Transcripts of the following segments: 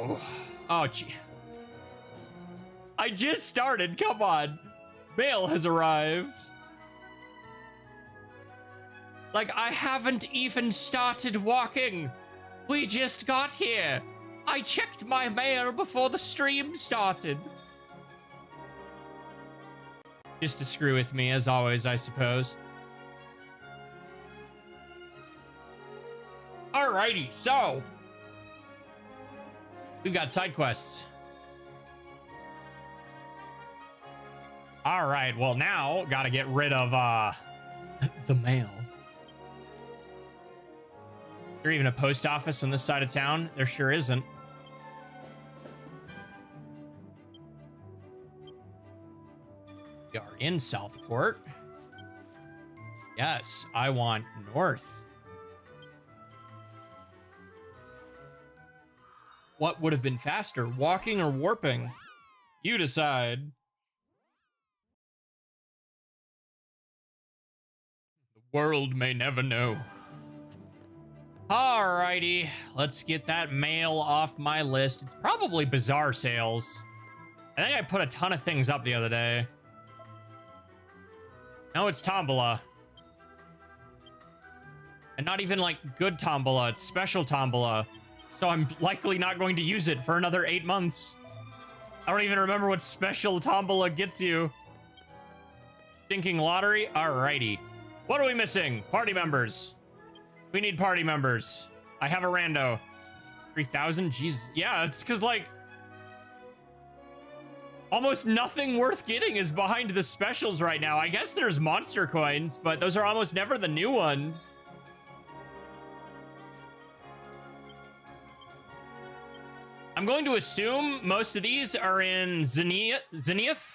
Oh. Oh, gee. I just started. Come on. Mail has arrived. Like, I haven't even started walking. We just got here. I checked my mail before the stream started. Just to screw with me, as always, I suppose. Alrighty, so we've got side quests. All right, well now gotta get rid of the mail. Is there even a post office on this side of town? There sure isn't. We are in Southport. Yes, I want north. What would have been faster, walking or warping? You decide. The world may never know. Alrighty, let's get that mail off my list. It's probably Bazaar Sales. I think I put a ton of things up the other day. No, it's Tombola. And not even like good Tombola, it's special Tombola. So I'm likely not going to use it for another 8 months. I don't even remember what special Tombola gets you. Stinking lottery? Alrighty. What are we missing? Party members. We need party members. I have a rando. 3,000? Jesus. Yeah, it's because, like, almost nothing worth getting is behind the specials right now. I guess there's monster coins, but those are almost never the new ones. I'm going to assume most of these are in Zenith.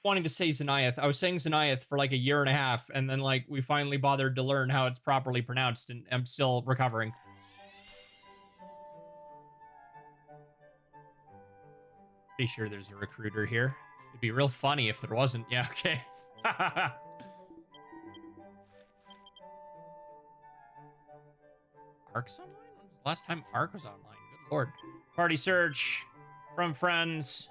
Wanting to say Zenith. I was saying Zenith for like a year and a half, and then like we finally bothered to learn how it's properly pronounced, and I'm still recovering. Pretty sure there's a recruiter here. It'd be real funny if there wasn't. Yeah, okay. Ark's online? When was the last time Ark was online? Good lord. Party search from friends.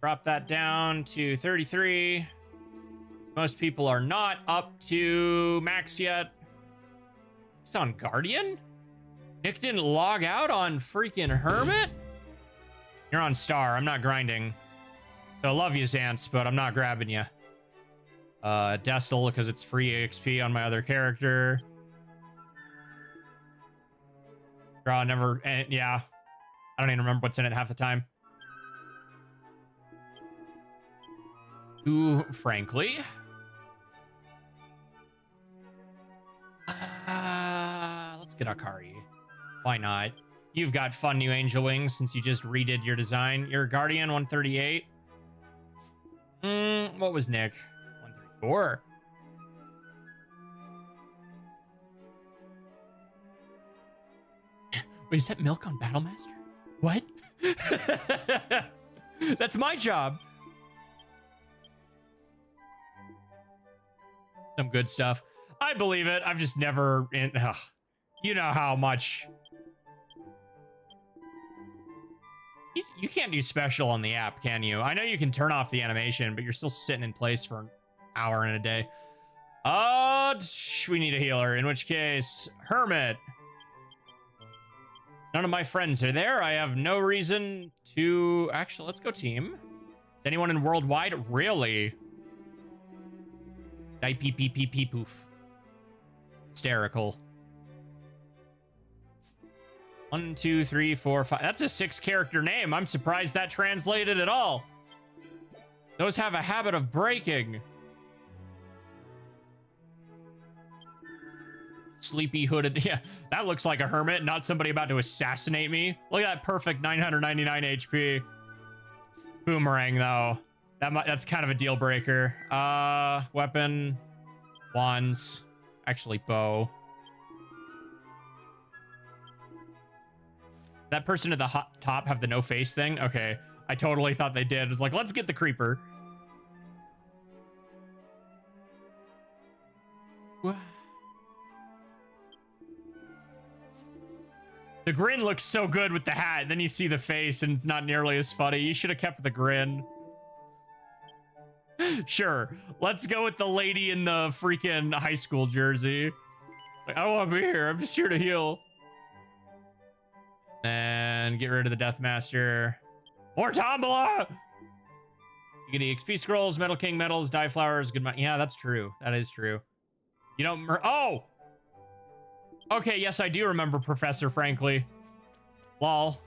Drop that down to 33. Most people are not up to max yet. It's on Guardian? Nick didn't log out on freaking Hermit? You're on Star. I'm not grinding. So I love you, Xance, but I'm not grabbing you. Destel, because it's free XP on my other character. Draw never... yeah. I don't even remember what's in it half the time. Ooh, frankly. Let's get Akari. Why not? You've got fun new angel wings since you just redid your design. Your Guardian 138. What was Nick? 134. Wait, is that milk on Battlemaster? What? That's my job. Some good stuff. I believe it. I've just never... you know how much... You can't do special on the app, can you? I know you can turn off the animation, but you're still sitting in place for an hour in a day. We need a healer. In which case, Hermit. None of my friends are there. I have no reason to... Actually, let's go team. Is anyone in Worldwide? Really? Die pee pee pee pee poof. Hysterical. 1, 2, 3, 4, 5. That's a 6-character name. I'm surprised that translated at all. Those have a habit of breaking. Sleepy hooded. Yeah, that looks like a hermit, not somebody about to assassinate me. Look at that perfect 999 HP. Boomerang, though. That's kind of a deal breaker. Weapon. Wands. Actually, bow. That person at the top have the no face thing? Okay. I totally thought they did. It was like, let's get the creeper. The grin looks so good with the hat. Then you see the face and it's not nearly as funny. You should have kept the grin. Sure. Let's go with the lady in the freaking high school jersey. It's like, I don't want to be here. I'm just here to heal. And get rid of the Death Master. More Tombola! You get EXP scrolls, Metal King medals, die flowers, good money. Yeah, that's true. That is true. You don't... Oh! Okay, yes, I do remember Professor Frankly. Lol.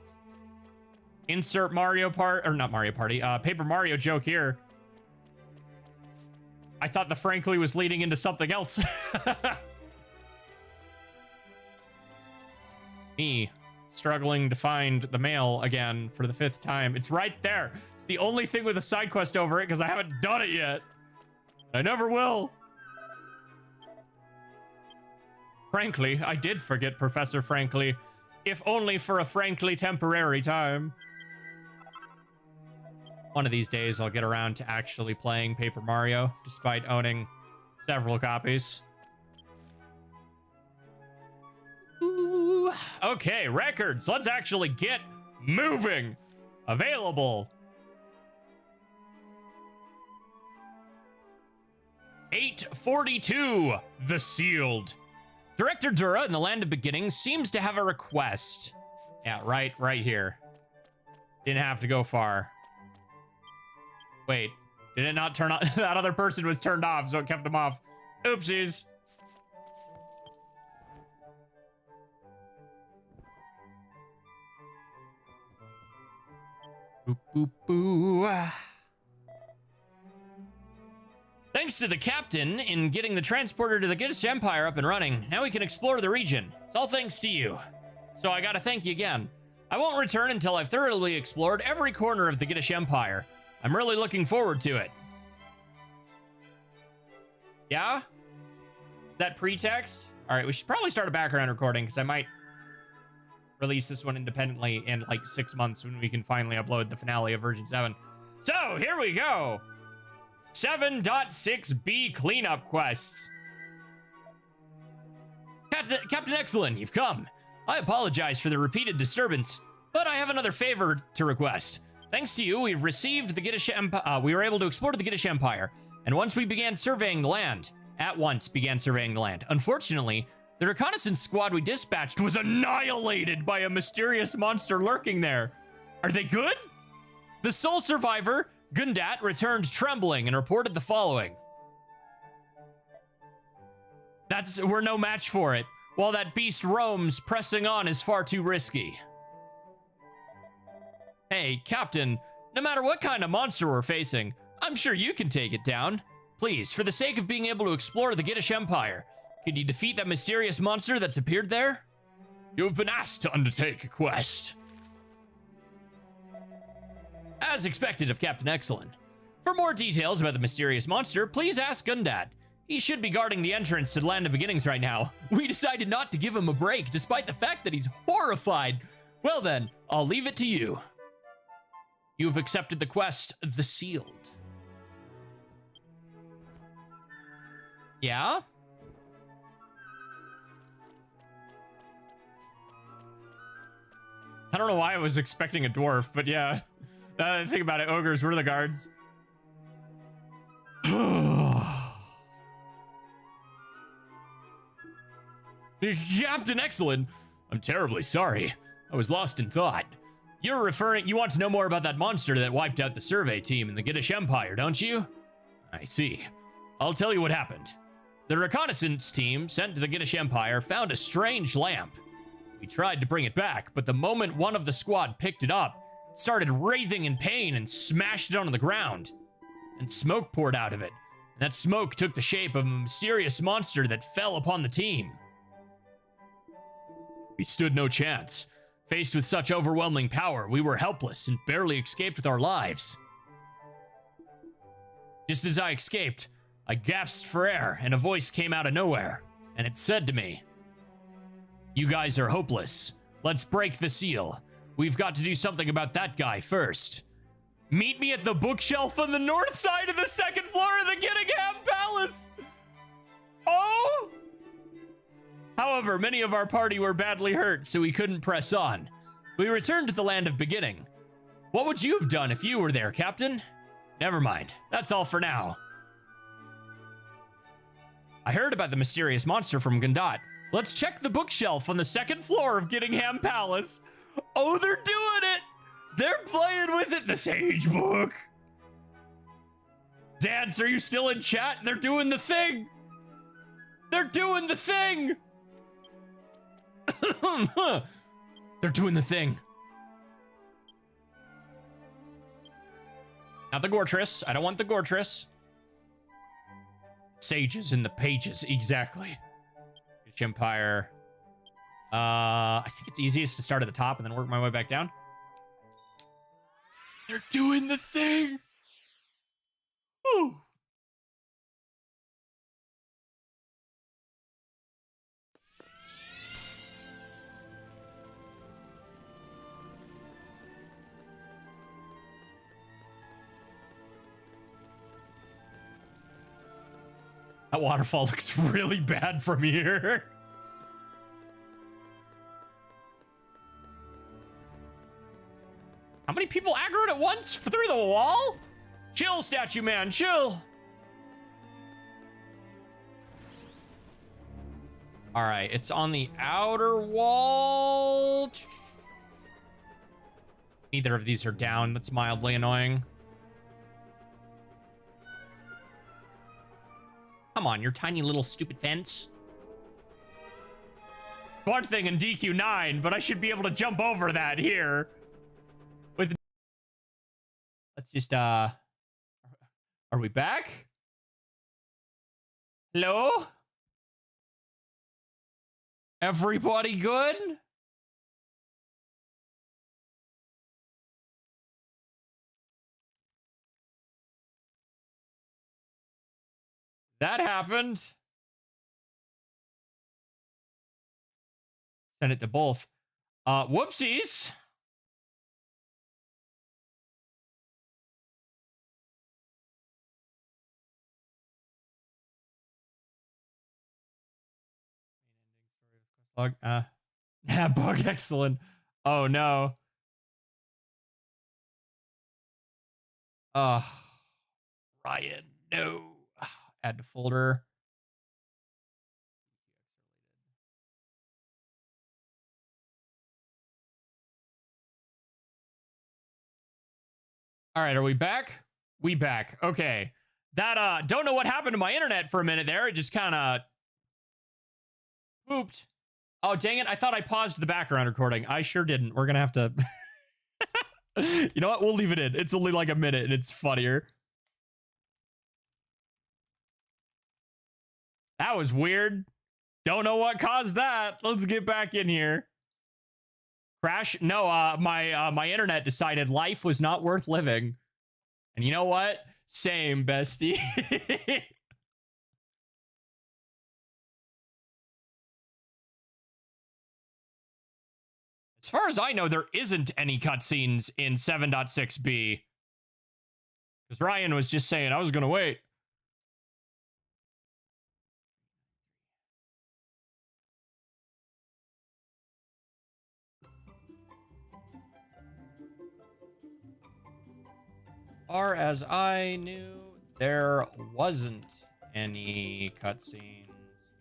Insert Mario Part... Or not Mario Party. Paper Mario joke here. I thought the Frankly was leading into something else. Me. Struggling to find the mail again for the 5th time. It's right there. It's the only thing with a side quest over it because I haven't done it yet. I never will. Frankly, I did forget Professor Frankly, if only for a frankly temporary time. One of these days I'll get around to actually playing Paper Mario, despite owning several copies. Ooh. Okay, records. Let's actually get moving. Available. 842. The Sealed. Director Dura in the Land of Beginnings seems to have a request. Yeah, right here. Didn't have to go far. Wait, did it not turn on? That other person was turned off, so it kept him off. Oopsies. Boop, boop, boo. Thanks to the captain in getting the transporter to the Giddish Empire up and running, now we can explore the region. It's all thanks to you. So I gotta thank you again. I won't return until I've thoroughly explored every corner of the Giddish Empire. I'm really looking forward to it. Yeah? That pretext? All right, we should probably start a background recording because I might release this one independently in like 6 months when we can finally upload the finale of version 7. So here we go. 7.6b cleanup quests. Captain Exalin, you've come. I apologize for the repeated disturbance, but I have another favor to request. Thanks to you, we've received the Giddish Empire. We were able to explore the Giddish Empire, and once we began surveying the land, Unfortunately, the reconnaissance squad we dispatched was annihilated by a mysterious monster lurking there. Are they good? The sole survivor, Gundat, returned trembling and reported the following. We're no match for it. While that beast roams, pressing on is far too risky. Hey, Captain, no matter what kind of monster we're facing, I'm sure you can take it down. Please, for the sake of being able to explore the Giddish Empire, could you defeat that mysterious monster that's appeared there? You have been asked to undertake a quest. As expected of Captain Exalin. For more details about the mysterious monster, please ask Gundat. He should be guarding the entrance to the Land of Beginnings right now. We decided not to give him a break, despite the fact that he's horrified. Well then, I'll leave it to you. You've accepted the quest, The Sealed. Yeah? I don't know why I was expecting a dwarf, but yeah. Think about it, ogres were the guards. Captain Exalin, I'm terribly sorry. I was lost in thought. You want to know more about that monster that wiped out the survey team in the Giddish Empire, don't you? I see. I'll tell you what happened. The reconnaissance team sent to the Giddish Empire found a strange lamp. We tried to bring it back, but the moment one of the squad picked it up, it started writhing in pain and smashed it onto the ground. And smoke poured out of it. And that smoke took the shape of a mysterious monster that fell upon the team. We stood no chance. Faced with such overwhelming power, we were helpless and barely escaped with our lives. Just as I escaped, I gasped for air and a voice came out of nowhere, and it said to me, "You guys are hopeless. Let's break the seal. We've got to do something about that guy first. Meet me at the bookshelf on the north side of the second floor of the Gittingham Palace." Oh! However, many of our party were badly hurt, so we couldn't press on. We returned to the land of beginning. What would you have done if you were there, Captain? Never mind. That's all for now. I heard about the mysterious monster from Gundot. Let's check the bookshelf on the second floor of Gittingham Palace. Oh, they're doing it! They're playing with it, the Sage Book. Zance, are you still in chat? They're doing the thing. They're doing the thing. They're doing the thing. Not the Gortress. I don't want the Gortress. Sages in the pages, exactly. British Empire. I think it's easiest to start at the top and then work my way back down. They're doing the thing. Woo. That waterfall looks really bad from here. How many people aggroed at once through the wall? Chill, statue man, chill. All right, it's on the outer wall. Neither of these are down. That's mildly annoying. Come on, your tiny little stupid fence. One thing in DQ9, but I should be able to jump over that here. With let's just are we back? Hello? Everybody good? That happened. Send it to both. Whoopsies. Bug, bug excellent. Oh no. Ryan, no. Add to folder. All right, are we back? We back. Okay. That don't know what happened to my internet for a minute there. It just kind of pooped. Oh, dang it. I thought I paused the background recording. I sure didn't. We're going to have to... You know what? We'll leave it in. It's only like a minute and it's funnier. That was weird. Don't know what caused that. Let's get back in here. Crash? No, my internet decided life was not worth living. And you know what? Same, bestie. As far as I know, there isn't any cutscenes in 7.6b. Because Ryan was just saying I was going to wait. Far as I knew, there wasn't any cutscenes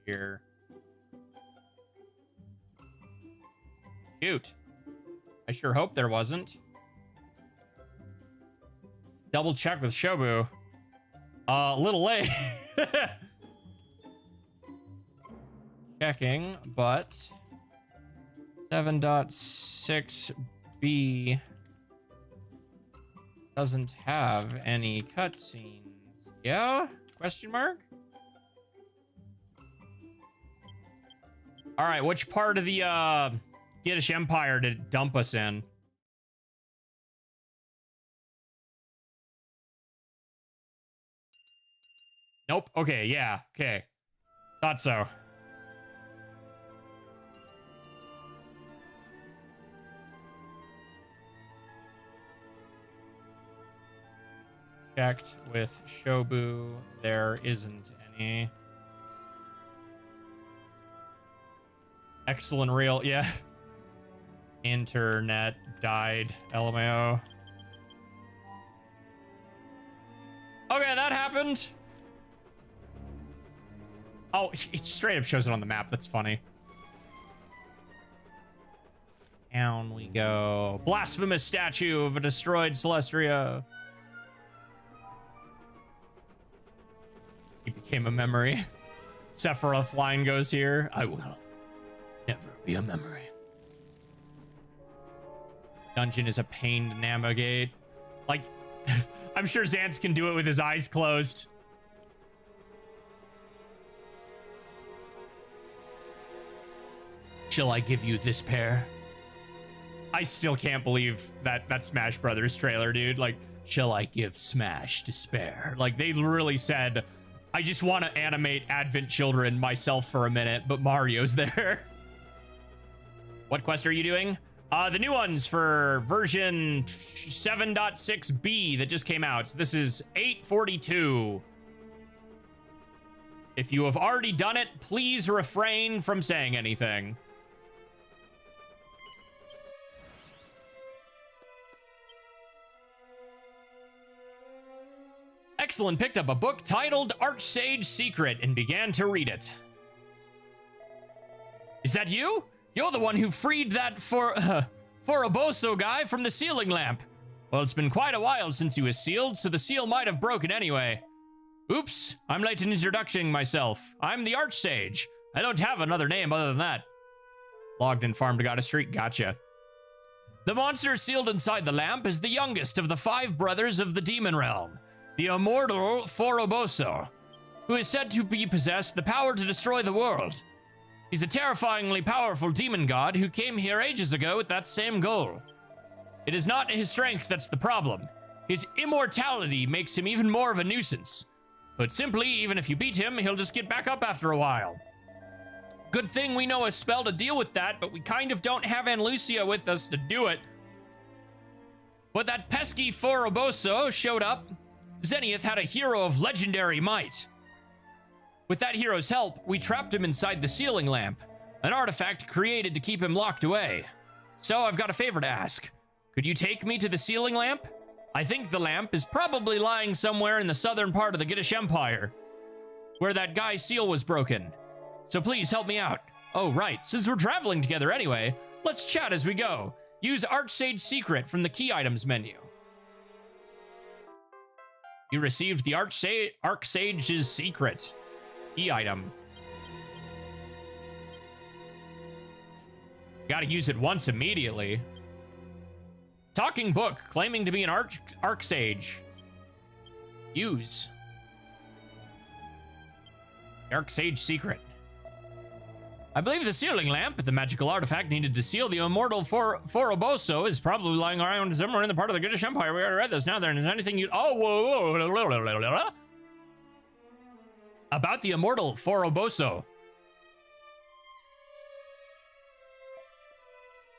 here. Shoot. I sure hope there wasn't. Double check with Shobu. A little late. Checking, but 7.6b doesn't have any cutscenes. Yeah? Question mark? All right, which part of the Yiddish Empire did it dump us in? Nope. Okay, yeah. Okay. Thought so. Checked with Shobu. There isn't any. Excellent reel. Yeah. Internet died. LMAO. Okay, that happened. Oh, it straight up shows it on the map. That's funny. Down we go. Blasphemous statue of a destroyed Celestria. He became a memory. Sephiroth line goes here. I will never be a memory. Dungeon is a pain to navigate. Like, I'm sure Xance can do it with his eyes closed. Shall I give you this pair? I still can't believe that Smash Brothers trailer, dude. Like, shall I give Smash to spare? Like, they really said, I just want to animate Advent Children myself for a minute, but Mario's there. What quest are you doing? The new ones for version 7.6b that just came out. So this is 842. If you have already done it, please refrain from saying anything. Exalin picked up a book titled Archsage Secret and began to read it. Is that you? You're the one who freed that Foroboso guy from the sealing lamp. Well, it's been quite a while since he was sealed, so the seal might have broken anyway. Oops, I'm late in introducing myself. I'm the Archsage. I don't have another name other than that. Logged in farm to Goddess Street, gotcha. The monster sealed inside the lamp is the youngest of the 5 brothers of the demon realm, the immortal Foroboso, who is said to possess the power to destroy the world. He's a terrifyingly powerful demon god who came here ages ago with that same goal. It is not his strength that's the problem. His immortality makes him even more of a nuisance. But simply, even if you beat him, he'll just get back up after a while. Good thing we know a spell to deal with that, but we kind of don't have Anlucia with us to do it. But that pesky Foroboso showed up. Zenith had a hero of legendary might. With that hero's help, we trapped him inside the sealing lamp, an artifact created to keep him locked away. So I've got a favor to ask. Could you take me to the sealing lamp? I think the lamp is probably lying somewhere in the southern part of the Giddish Empire, where that guy's seal was broken. So please help me out. Oh, right, since we're traveling together anyway, let's chat as we go. Use Archsage Secret from the key items menu. You received the Archsage's Secret. Key item. Gotta use it once immediately. Talking book claiming to be an Archsage. Use. Archsage Secret. I believe the sealing lamp, the magical artifact needed to seal the immortal Foroboso, is probably lying around somewhere in the part of the Giddish Empire. We already read this. Now there's anything you... Oh, whoa. About the immortal Foroboso.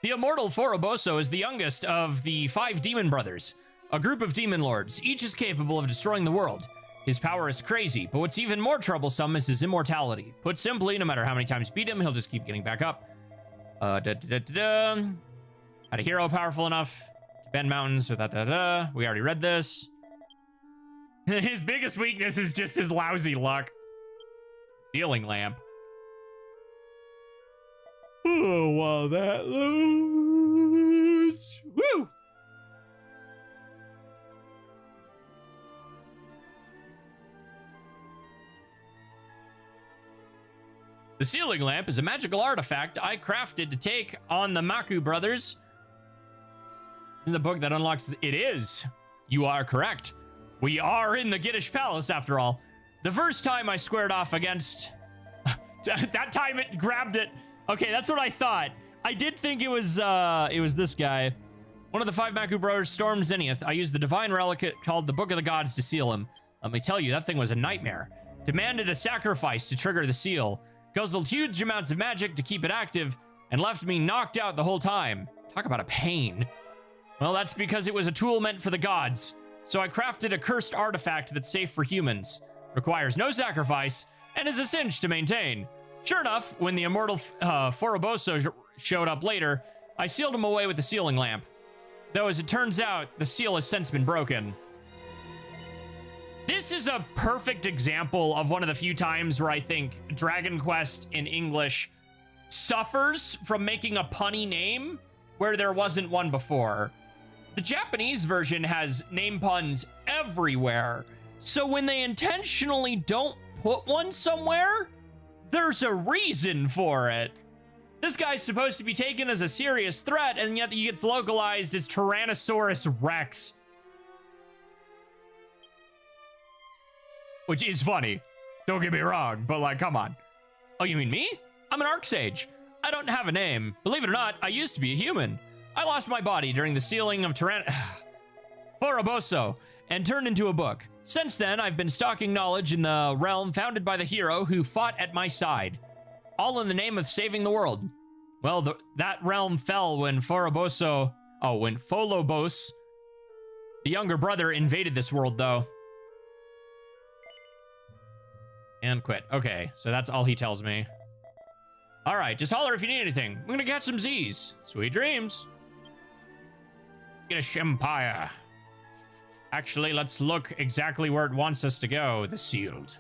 The immortal Foroboso is the youngest of the 5 demon brothers, a group of demon lords. Each is capable of destroying the world. His power is crazy, but what's even more troublesome is his immortality. Put simply, no matter how many times you beat him, he'll just keep getting back up. Had a hero powerful enough to bend mountains with that. We already read this. His biggest weakness is just his lousy luck. Sealing lamp. Oh, wow, that loads. Woo! The sealing lamp is a magical artifact I crafted to take on the Maku brothers. In the book that unlocks... It is. You are correct. We are in the Giddish Palace, after all. The first time I squared off against... that time it grabbed it. Okay, that's what I thought. I did think it was this guy. One of the 5 Maku brothers stormed Zenith. I used the divine relic called the Book of the Gods to seal him. Let me tell you, that thing was a nightmare. Demanded a sacrifice to trigger the seal. Guzzled huge amounts of magic to keep it active, and left me knocked out the whole time. Talk about a pain. Well, that's because it was a tool meant for the gods. So I crafted a cursed artifact that's safe for humans. Requires no sacrifice, and is a cinch to maintain. Sure enough, when the immortal Foroboso showed up later, I sealed him away with the sealing lamp. Though, as it turns out, the seal has since been broken. This is a perfect example of one of the few times where I think Dragon Quest in English suffers from making a punny name where there wasn't one before. The Japanese version has name puns everywhere, so when they intentionally don't put one somewhere, there's a reason for it. This guy's supposed to be taken as a serious threat, and yet he gets localized as Tyrannosaurus Rex. Which is funny. Don't get me wrong, but like, come on. Oh, you mean me? I'm an Arcsage. I don't have a name. Believe it or not, I used to be a human. I lost my body during the sealing of Foroboso and turned into a book. Since then, I've been stalking knowledge in the realm founded by the hero who fought at my side. All in the name of saving the world. Well, that realm fell when Folobos, the younger brother, invaded this world, though. And quit. Okay, so that's all he tells me. All right, just holler if you need anything. I'm gonna catch some Z's. Sweet dreams. Get a Empire. Actually, let's look exactly where it wants us to go. The sealed.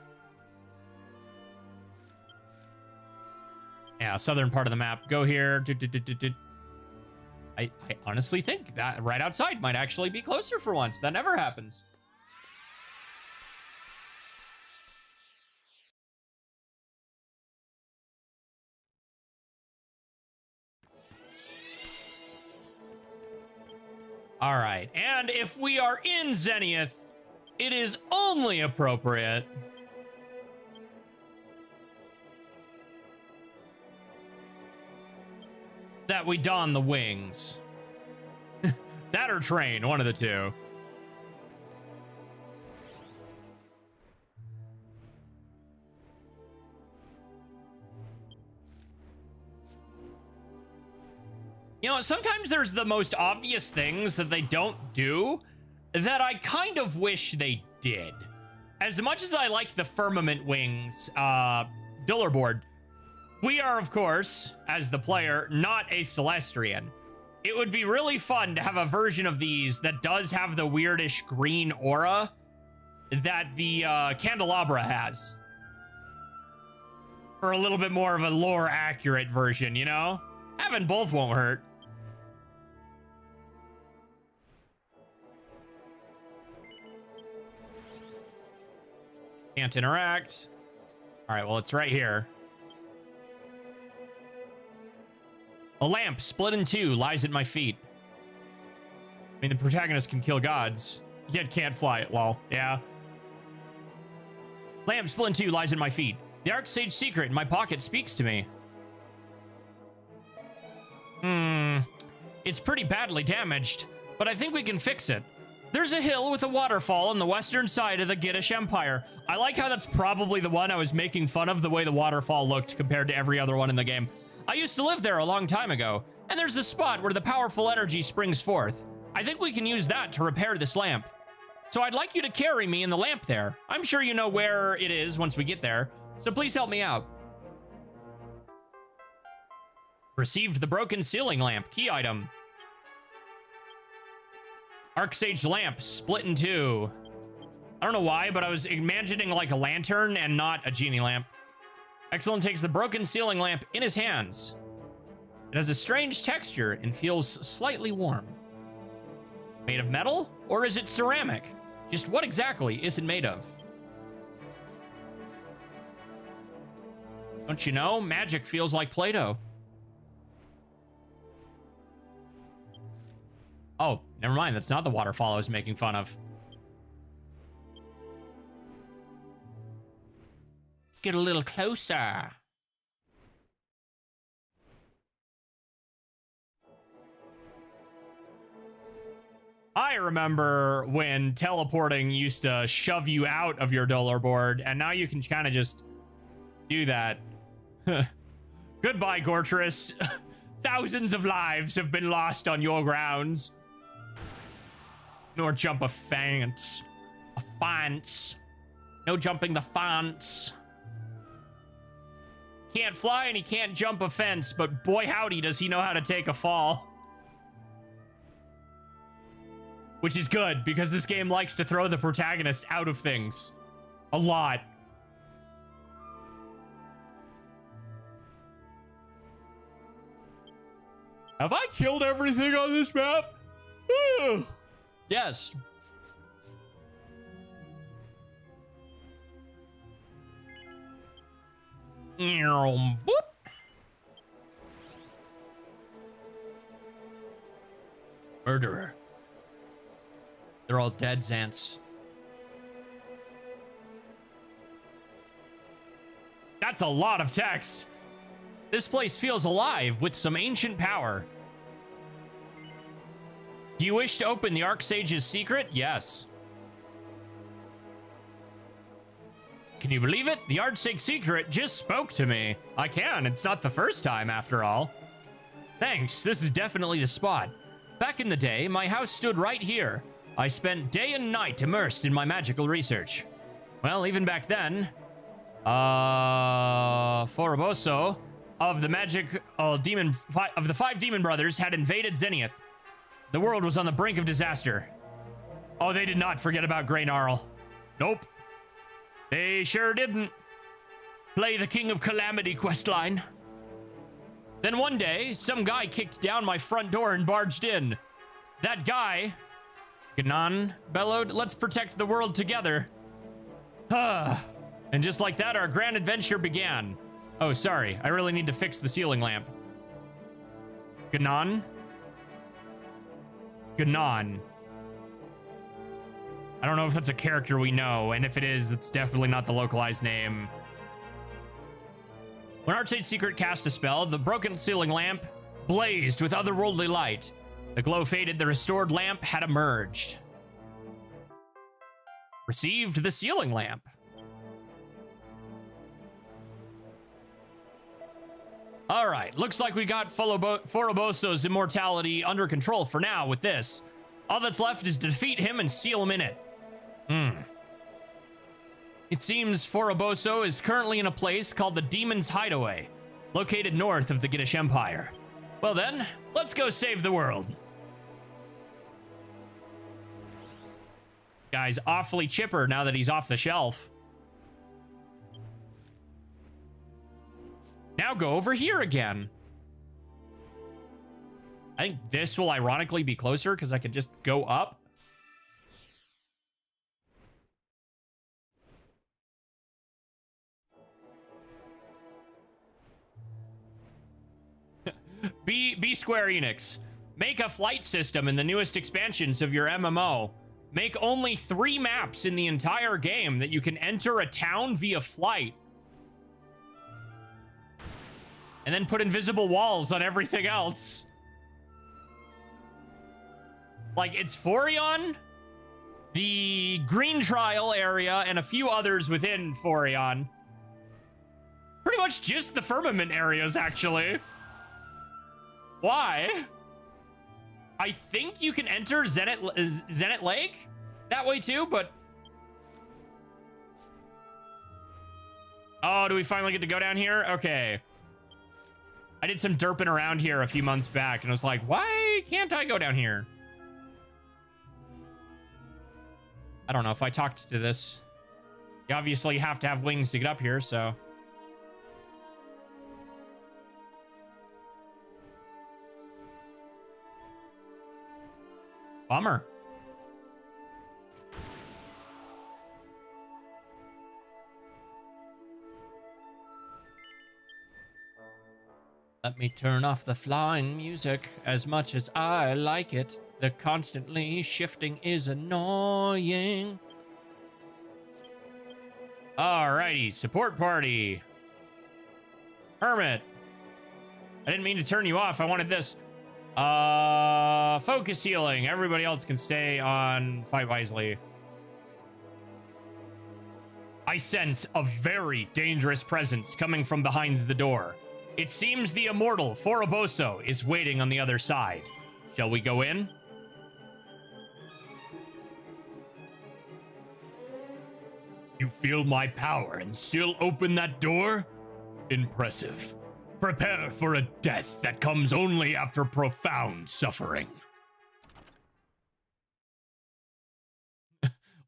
Yeah, southern part of the map. Go here. I honestly think that right outside might actually be closer for once. That never happens. All right, and if we are in Zenith, it is only appropriate that we don the wings. That or train, one of the two. You know, sometimes there's the most obvious things that they don't do that I kind of wish they did. As much as I like the Firmament Wings Duller board, we are, of course, as the player, not a Celestrian. It would be really fun to have a version of these that does have the weirdish green aura that the Candelabra has. For a little bit more of a lore accurate version, you know? Having both won't hurt. Can't interact. All right, well, it's right here. A lamp split in two lies at my feet. I mean, the protagonist can kill gods, yet can't fly it, lol. Yeah. Lamp split in two lies at my feet. The Arcsage secret in my pocket speaks to me. It's pretty badly damaged, but I think we can fix it. There's a hill with a waterfall on the western side of the Giddish Empire. I like how that's probably the one I was making fun of, the way the waterfall looked compared to every other one in the game. I used to live there a long time ago, and there's a spot where the powerful energy springs forth. I think we can use that to repair this lamp. So I'd like you to carry me in the lamp there. I'm sure you know where it is once we get there, so please help me out. Received the broken ceiling lamp. Key item. Arcsage lamp split in two. I don't know why, but I was imagining like a lantern and not a genie lamp. Exalin takes the broken ceiling lamp in his hands. It has a strange texture and feels slightly warm. Made of metal, or is it ceramic? Just what exactly is it made of? Don't you know? Magic feels like Play-Doh. Oh, never mind. That's not the waterfall I was making fun of. Get a little closer. I remember when teleporting used to shove you out of your dollar board, and now you can kind of just do that. Goodbye, Gortress. Thousands of lives have been lost on your grounds. Nor jump a fence. A fence. No jumping the fence. can't fly and he can't jump a fence, but boy howdy does he know how to take a fall. Which is good, because this game likes to throw the protagonist out of things. A lot. Have I killed everything on this map? Yes. Boop. Murderer. They're all dead, Xants. That's a lot of text. This place feels alive with some ancient power. Do you wish to open the Archsage's secret? Yes. Can you believe it? The Archsage's secret just spoke to me. I can. It's not the first time, after all. Thanks. This is definitely the spot. Back in the day, my house stood right here. I spent day and night immersed in my magical research. Well, even back then, Foroboso of the the five demon brothers had invaded Zenith. The world was on the brink of disaster. Oh, they did not forget about Grey Gnarl. Nope. They sure didn't. Play the King of Calamity questline. Then one day, some guy kicked down my front door and barged in. That guy, Ganon bellowed, let's protect the world together. And just like that, our grand adventure began. Oh, sorry. I really need to fix the ceiling lamp. Ganon? Ganon. I don't know if that's a character we know, and if it is, it's definitely not the localized name. When Archsage's secret cast a spell, the broken ceiling lamp blazed with otherworldly light. The glow faded, the restored lamp had emerged. Received the ceiling lamp. All right, looks like we got Foroboso's immortality under control for now with this. All that's left is to defeat him and seal him in it. It seems Foroboso is currently in a place called the Demon's Hideaway, located north of the Giddish Empire. Well then, let's go save the world. Guy's awfully chipper now that he's off the shelf. Now go over here again. I think this will ironically be closer because I can just go up. Be Square Enix. Make a flight system in the newest expansions of your MMO. Make only 3 maps in the entire game that you can enter a town via flight. And then put invisible walls on everything else. Like, it's Forion, the Green Trial area, and a few others within Forion. Pretty much just the Firmament areas, actually. Why? I think you can enter Zenith Lake that way too, but... Oh, do we finally get to go down here? Okay. I did some derping around here a few months back, and I was like, why can't I go down here? I don't know if I talked to this. You obviously have to have wings to get up here, so... Bummer. Let me turn off the flying music as much as I like it. The constantly shifting is annoying. Alrighty, support party. Hermit. I didn't mean to turn you off. I wanted this. Focus healing. Everybody else can stay on Fight Wisely. I sense a very dangerous presence coming from behind the door. It seems the immortal Foroboso is waiting on the other side. Shall we go in? You feel my power and still open that door? Impressive. Prepare for a death that comes only after profound suffering.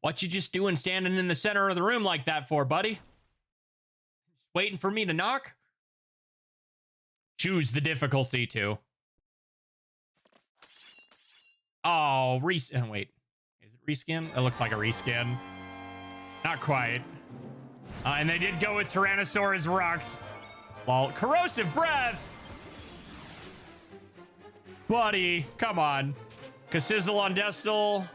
What you just doing standing in the center of the room like that for, buddy? Just waiting for me to knock? Choose the difficulty to. Oh, wait. Is it reskin? It looks like a reskin. Not quite. And they did go with Tyrannosaurus Rex. Well, corrosive breath. Buddy, come on. Cassizzle on Destal.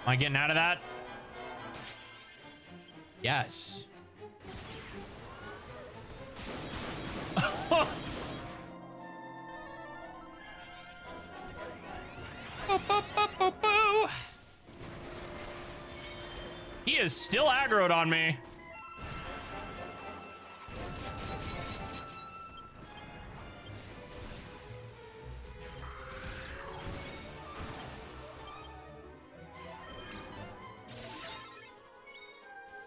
Am I getting out of that? Yes. He is still aggroed on me.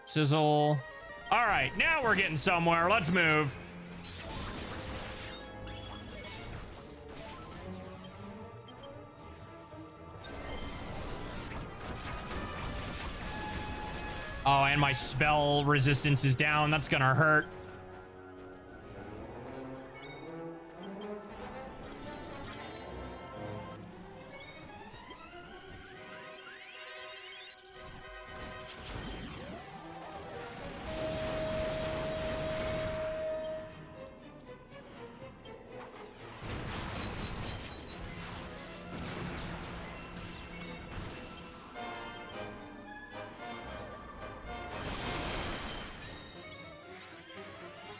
Sizzle. All right, now we're getting somewhere. Let's move. Oh, and my spell resistance is down. That's gonna hurt.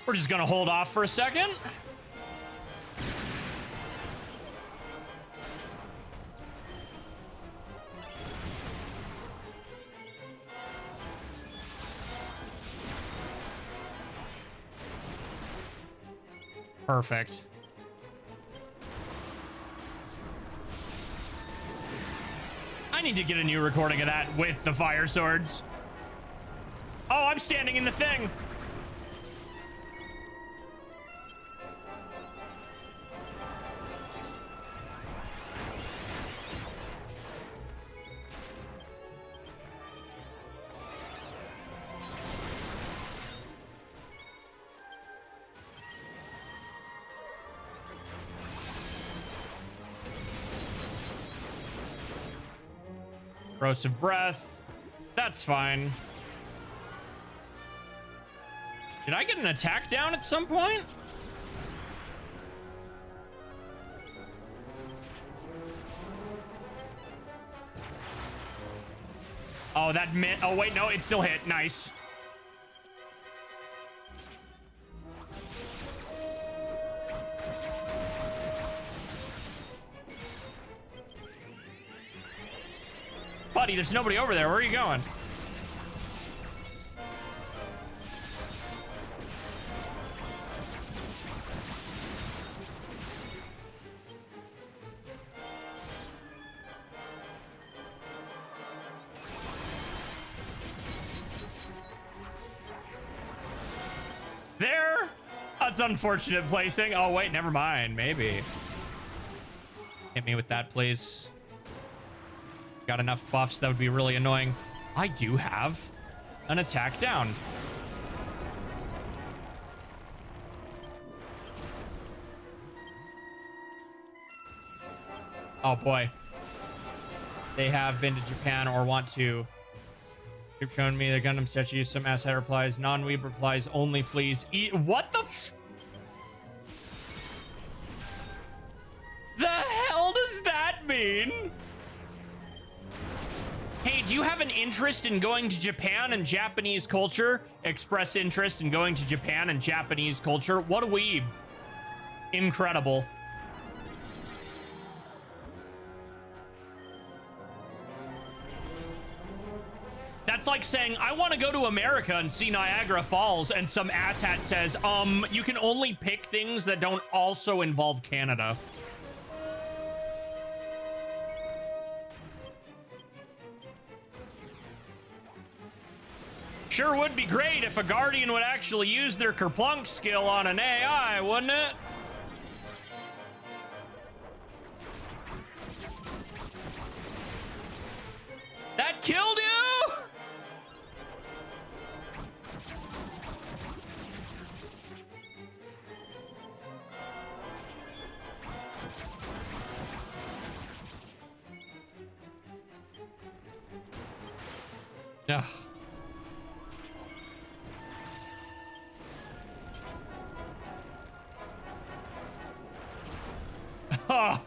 We're just gonna hold off for a second. Perfect. I need to get a new recording of that with the fire swords. Oh, I'm standing in the thing. Corrosive breath. That's fine. Did I get an attack down at some point? Oh, that meant. Oh, wait, no, it still hit. Nice. Buddy, there's nobody over there. Where are you going? There? That's unfortunate placing. Oh, wait, never mind. Maybe. Hit me with that, please. Got enough buffs that would be really annoying. I do have an attack down. Oh boy. They have been to Japan or want to. You've shown me the Gundam statue. Some asshat replies. Non-weeb replies only, please. What the f... The hell does that mean? Hey, do you have an interest in going to Japan and Japanese culture? Express interest in going to Japan and Japanese culture? What a weeb. Incredible. That's like saying, I want to go to America and see Niagara Falls, and some asshat says, you can only pick things that don't also involve Canada. Sure would be great if a Guardian would actually use their Kerplunk skill on an AI, wouldn't it? That killed you? Ugh. Oh.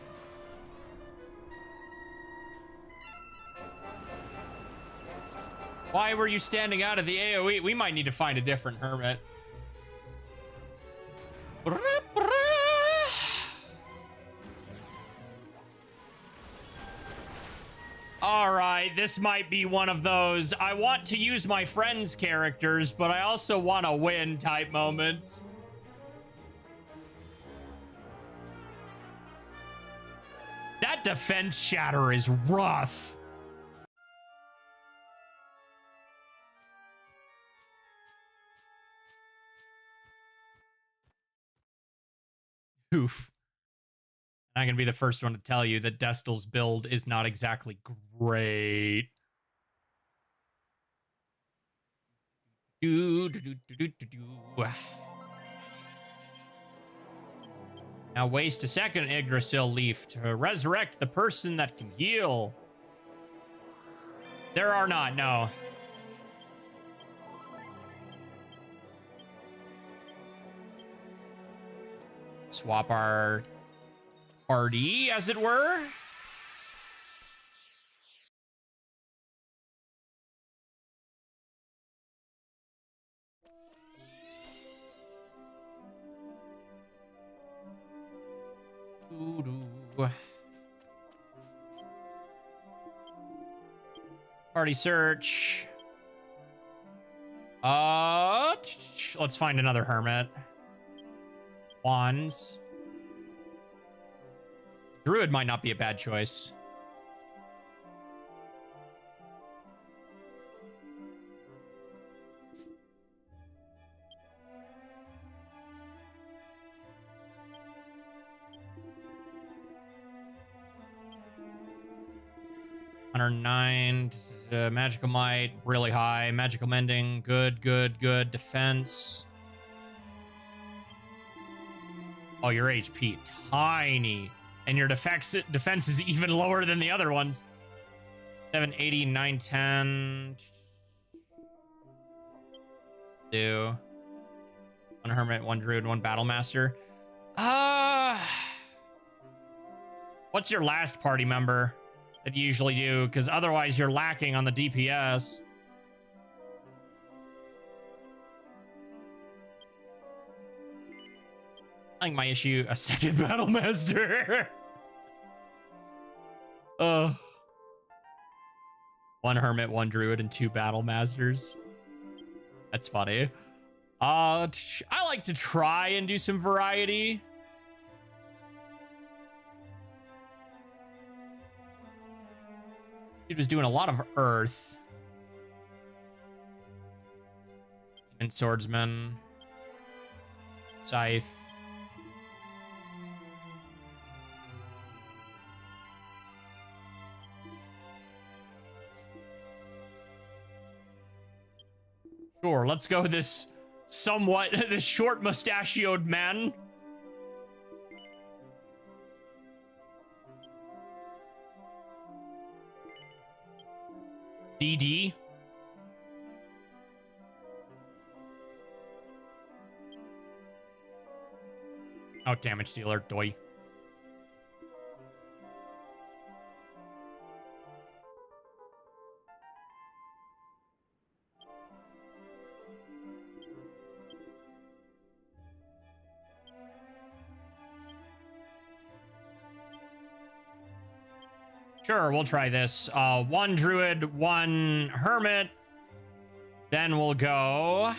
Why were you standing out of the AoE? We might need to find a different hermit. All right, this might be one of those I want to use my friends' characters, but I also want to win type moments. That defense shatter is rough. Oof. I'm gonna be the first one to tell you that Destel's build is not exactly great. Now waste a second Yggdrasil leaf to resurrect the person that can heal. There are not, no. Swap our party, as it were. Party search. Let's find another hermit. Wands. Druid might not be a bad choice. $109. Magical might, really high. Magical mending, good, good, good. Defense. Oh, your HP, tiny. And your defense is even lower than the other ones. 780, 910. Do. One hermit, one druid, one battle master. What's your last party member that you usually do? Because otherwise you're lacking on the DPS. I think my issue, a second battle master. One hermit, one druid, and two battle masters. That's funny. I like to try and do some variety. He was doing a lot of earth. And swordsman. Scythe. Sure, let's go this somewhat, this short mustachioed man. DD. Oh, damage dealer, doy. Sure, we'll try this. One druid, one hermit. Then we'll go.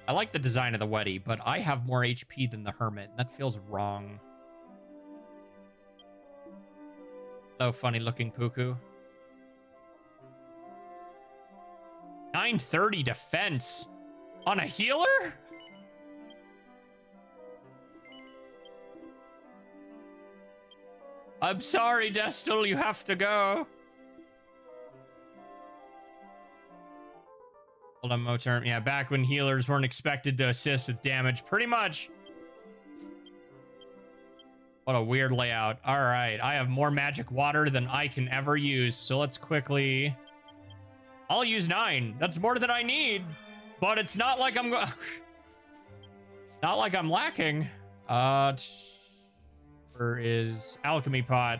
I like the design of the Weddy, but I have more HP than the Hermit. That feels wrong. So funny looking Puku. 930 defense on a healer? I'm sorry, Destil, you have to go. Hold on, Moterm. Yeah, back when healers weren't expected to assist with damage, pretty much. What a weird layout. All right, I have more magic water than I can ever use, so let's quickly... I'll use 9. That's more than I need, but it's not like I'm not like I'm lacking. Where is alchemy pot?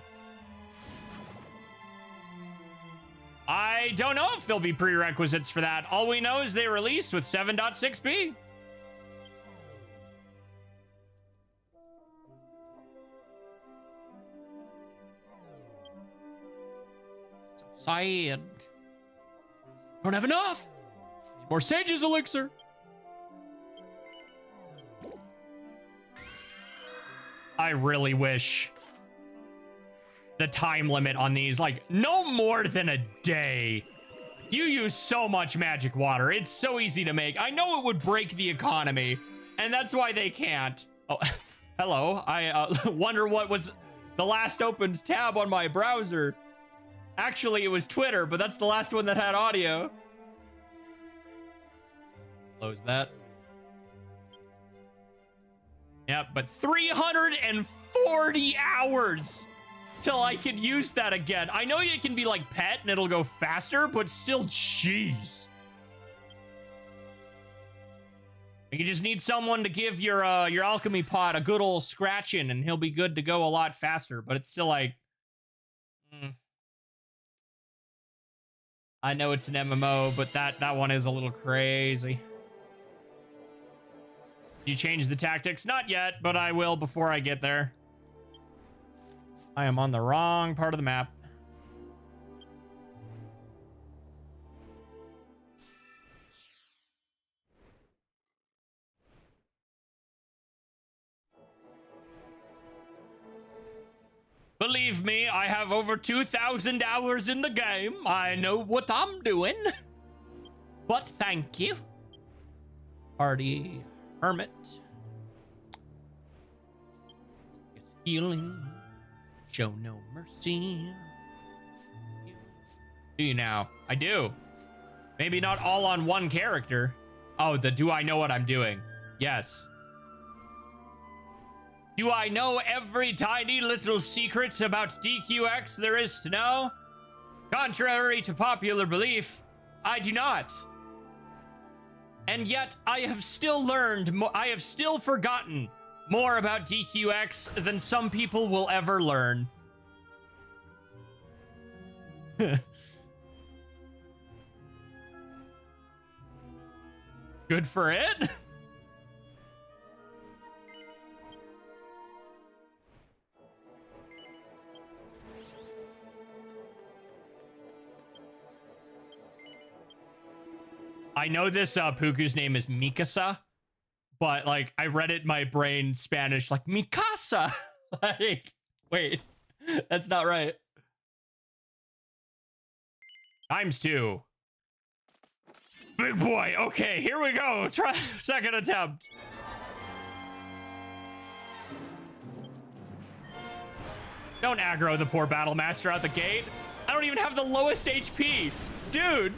I don't know if there'll be prerequisites for that. All we know is they released with 7.6b. So sad. Don't have enough. Need more Sage's elixir. I really wish the time limit on these, like, no more than a day. You use so much magic water. It's so easy to make. I know it would break the economy, and that's why they can't. Oh, hello. I wonder what was the last opened tab on my browser. Actually, it was Twitter, but that's the last one that had audio. Close that. Yep, but 340 hours till I can use that again. I know it can be like pet and it'll go faster, but still, jeez. You just need someone to give your alchemy pot a good old scratching and he'll be good to go a lot faster, but it's still like... I know it's an MMO, but that one is a little crazy. Did you change the tactics? Not yet, but I will before I get there. I am on the wrong part of the map. Believe me, I have over 2,000 hours in the game. I know what I'm doing. But thank you. Party Hermit. Is healing. Show no mercy. Do you now? I do. Maybe not all on one character. Oh, the do I know what I'm doing? Yes. Do I know every tiny little secret about DQX there is to know? Contrary to popular belief, I do not. And yet, I have still learned, I have still forgotten more about DQX than some people will ever learn. Good for it. I know this Puku's name is Mikasa, but like I read it in my brain Spanish like Mikasa. Like, wait, that's not right. ×2. Big boy. Okay, here we go. Try second attempt. Don't aggro the poor battle master out the gate. I don't even have the lowest HP, dude.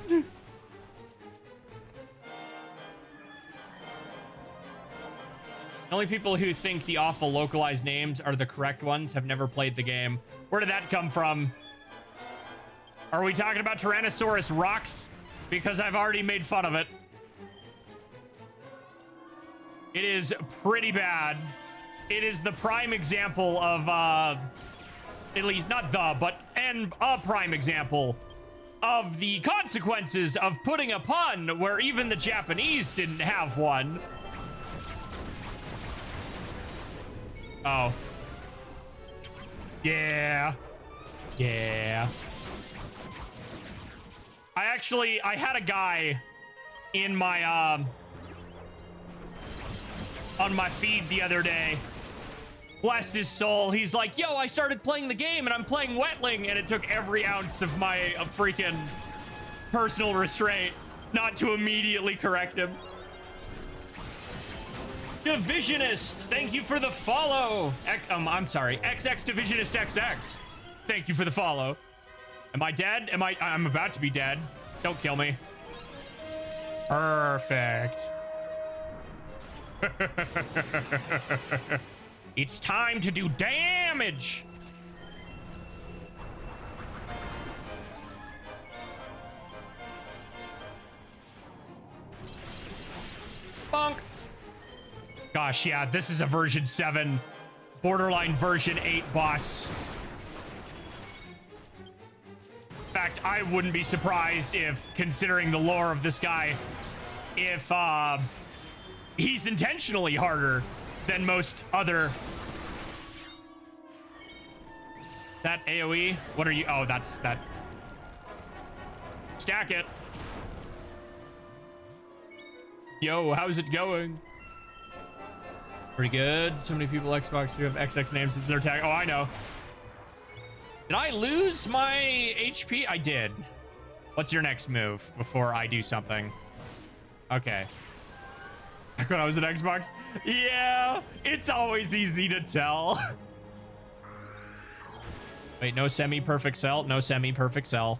The only people who think the awful localized names are the correct ones have never played the game. Where did that come from? Are we talking about Tyrannosaurus Rocks? Because I've already made fun of it. It is pretty bad. It is the prime example of, at least not the, but a prime example of the consequences of putting a pun where even the Japanese didn't have one. Oh. Yeah. Yeah. I had a guy in my, on my feed the other day. Bless his soul. He's like, yo, I started playing the game and I'm playing Wetling, and it took every ounce of my freaking personal restraint not to immediately correct him. Divisionist, thank you for the follow. I'm sorry, XX Divisionist XX. Thank you for the follow. Am I dead? I'm about to be dead. Don't kill me. Perfect. It's time to do damage. Bonk. Gosh, yeah, this is a version 7, borderline version 8 boss. In fact, I wouldn't be surprised if, considering the lore of this guy, if he's intentionally harder than most other. That AoE? What are you? Oh, that's that. Stack it. Yo, how's it going? Pretty good. So many people Xbox who have XX names as their tag. Oh, I know. Did I lose my HP? I did. What's your next move before I do something? Okay. Back when I was at Xbox? Yeah, it's always easy to tell. Wait, no semi-perfect cell? No semi-perfect cell.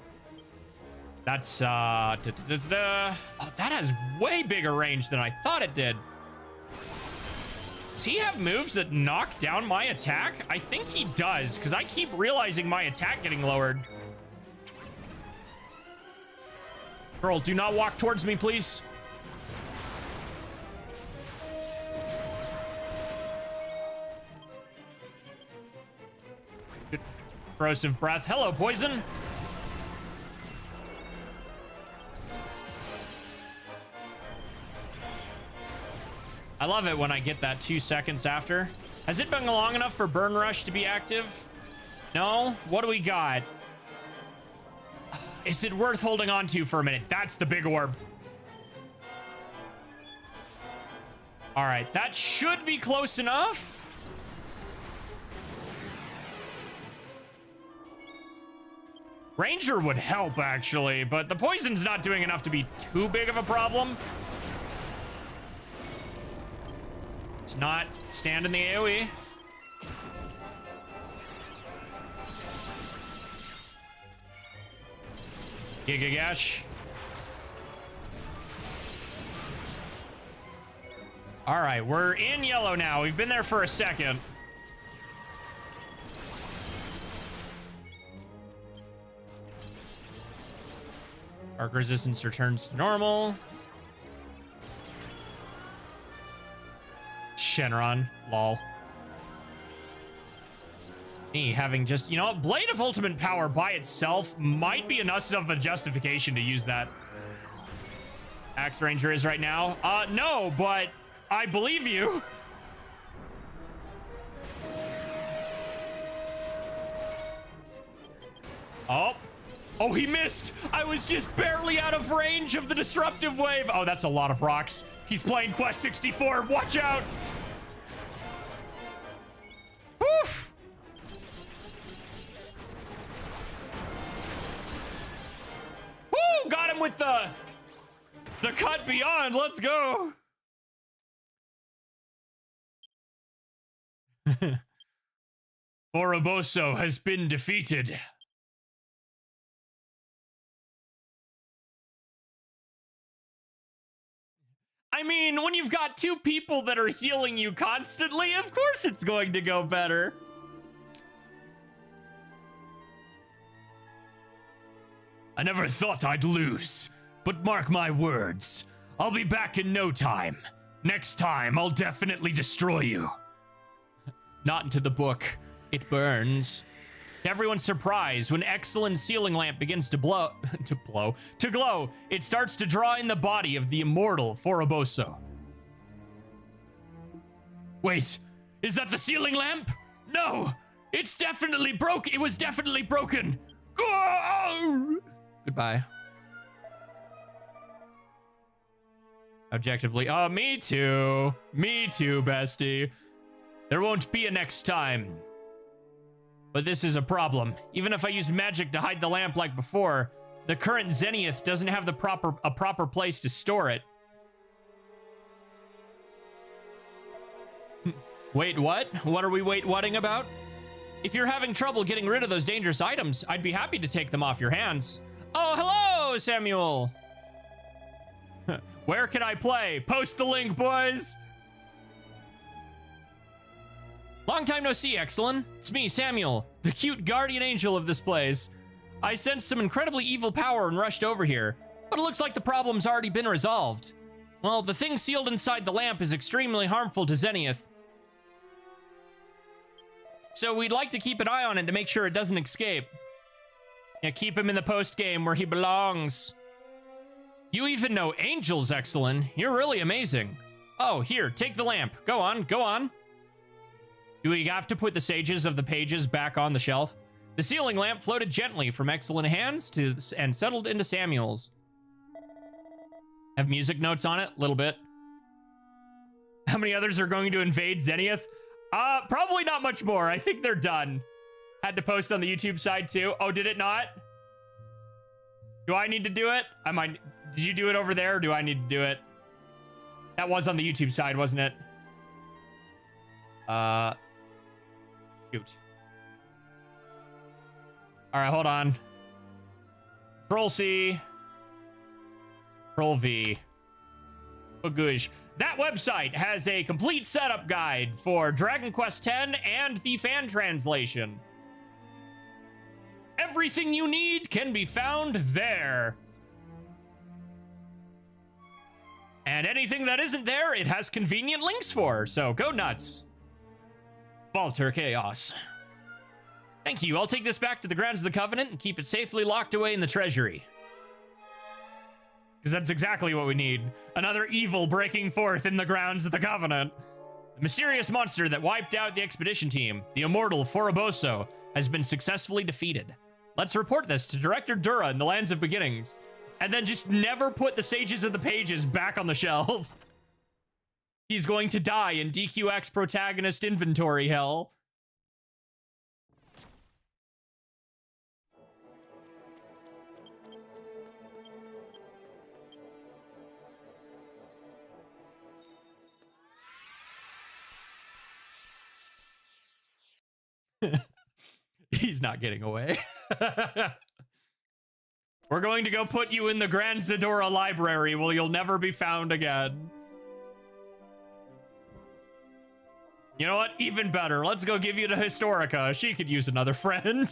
That's, Oh, that has way bigger range than I thought it did. Does he have moves that knock down my attack? I think he does, because I keep realizing my attack getting lowered. Girl, do not walk towards me, please. Corrosive breath. Hello, poison. I love it when I get that 2 seconds after. Has it been long enough for Burn Rush to be active? No? What do we got? Is it worth holding on to for a minute? That's the big orb. All right, that should be close enough. Ranger would help, actually, but the poison's not doing enough to be too big of a problem. It's not stand in the AoE. Gigagash. All right, we're in yellow now. We've been there for a second. Arc resistance returns to normal. Shenron, lol. Me having just, you know, Blade of Ultimate Power by itself might be enough of a justification to use that. Axe Ranger is right now. No, but I believe you. Oh. Oh, he missed. I was just barely out of range of the disruptive wave. Oh, that's a lot of rocks. He's playing Quest 64. Watch out. Woof. Woo! Got him with the cut beyond. Let's go. Oroboso has been defeated. I mean, when you've got 2 people that are healing you constantly, of course it's going to go better. I never thought I'd lose, but mark my words, I'll be back in no time. Next time, I'll definitely destroy you. Not into the book. It burns. To everyone's surprise, when Exalin's ceiling lamp begins to glow, it starts to draw in the body of the immortal Foroboso. Wait, is that the ceiling lamp? No, it's definitely broke. It was definitely broken. Goodbye. Objectively. Oh, me too. Me too, bestie. There won't be a next time. But this is a problem. Even if I use magic to hide the lamp like before, the current Zenith doesn't have a proper place to store it. Wait, what? What are we wait-whatting about? If you're having trouble getting rid of those dangerous items, I'd be happy to take them off your hands. Oh, hello, Samuel. Where can I play? Post the link, boys. Long time no see, Exalin. It's me, Samuel, the cute guardian angel of this place. I sensed some incredibly evil power and rushed over here, but it looks like the problem's already been resolved. Well, the thing sealed inside the lamp is extremely harmful to Zenith. So we'd like to keep an eye on it to make sure it doesn't escape. Yeah, keep him in the post-game where he belongs. You even know angels, Exalin. You're really amazing. Oh, here, take the lamp. Go on, go on. Do we have to put the sages of the pages back on the shelf? The sealing lamp floated gently from Exalin hands and settled into Samuel's. Have music notes on it? A little bit. How many others are going to invade Zenith? Probably not much more. I think they're done. Had to post on the YouTube side too. Oh, did it not? Do I need to do it? Did you do it over there, or do I need to do it? That was on the YouTube side, wasn't it? Shoot. All right, hold on. Control C. Control V. Bagoosh. That website has a complete setup guide for Dragon Quest X and the fan translation. Everything you need can be found there. And anything that isn't there, it has convenient links for, so go nuts. Falter Chaos. Thank you. I'll take this back to the grounds of the Covenant and keep it safely locked away in the treasury. Because that's exactly what we need. Another evil breaking forth in the grounds of the Covenant. The mysterious monster that wiped out the expedition team, the immortal Foroboso, has been successfully defeated. Let's report this to Director Dura in the Lands of Beginnings. And then just never put the Sages of the Pages back on the shelf. He's going to die in DQX protagonist inventory hell. He's not getting away. We're going to go put you in the Grand Zadora library where you'll never be found again. You know what? Even better. Let's go give you to Historica. She could use another friend.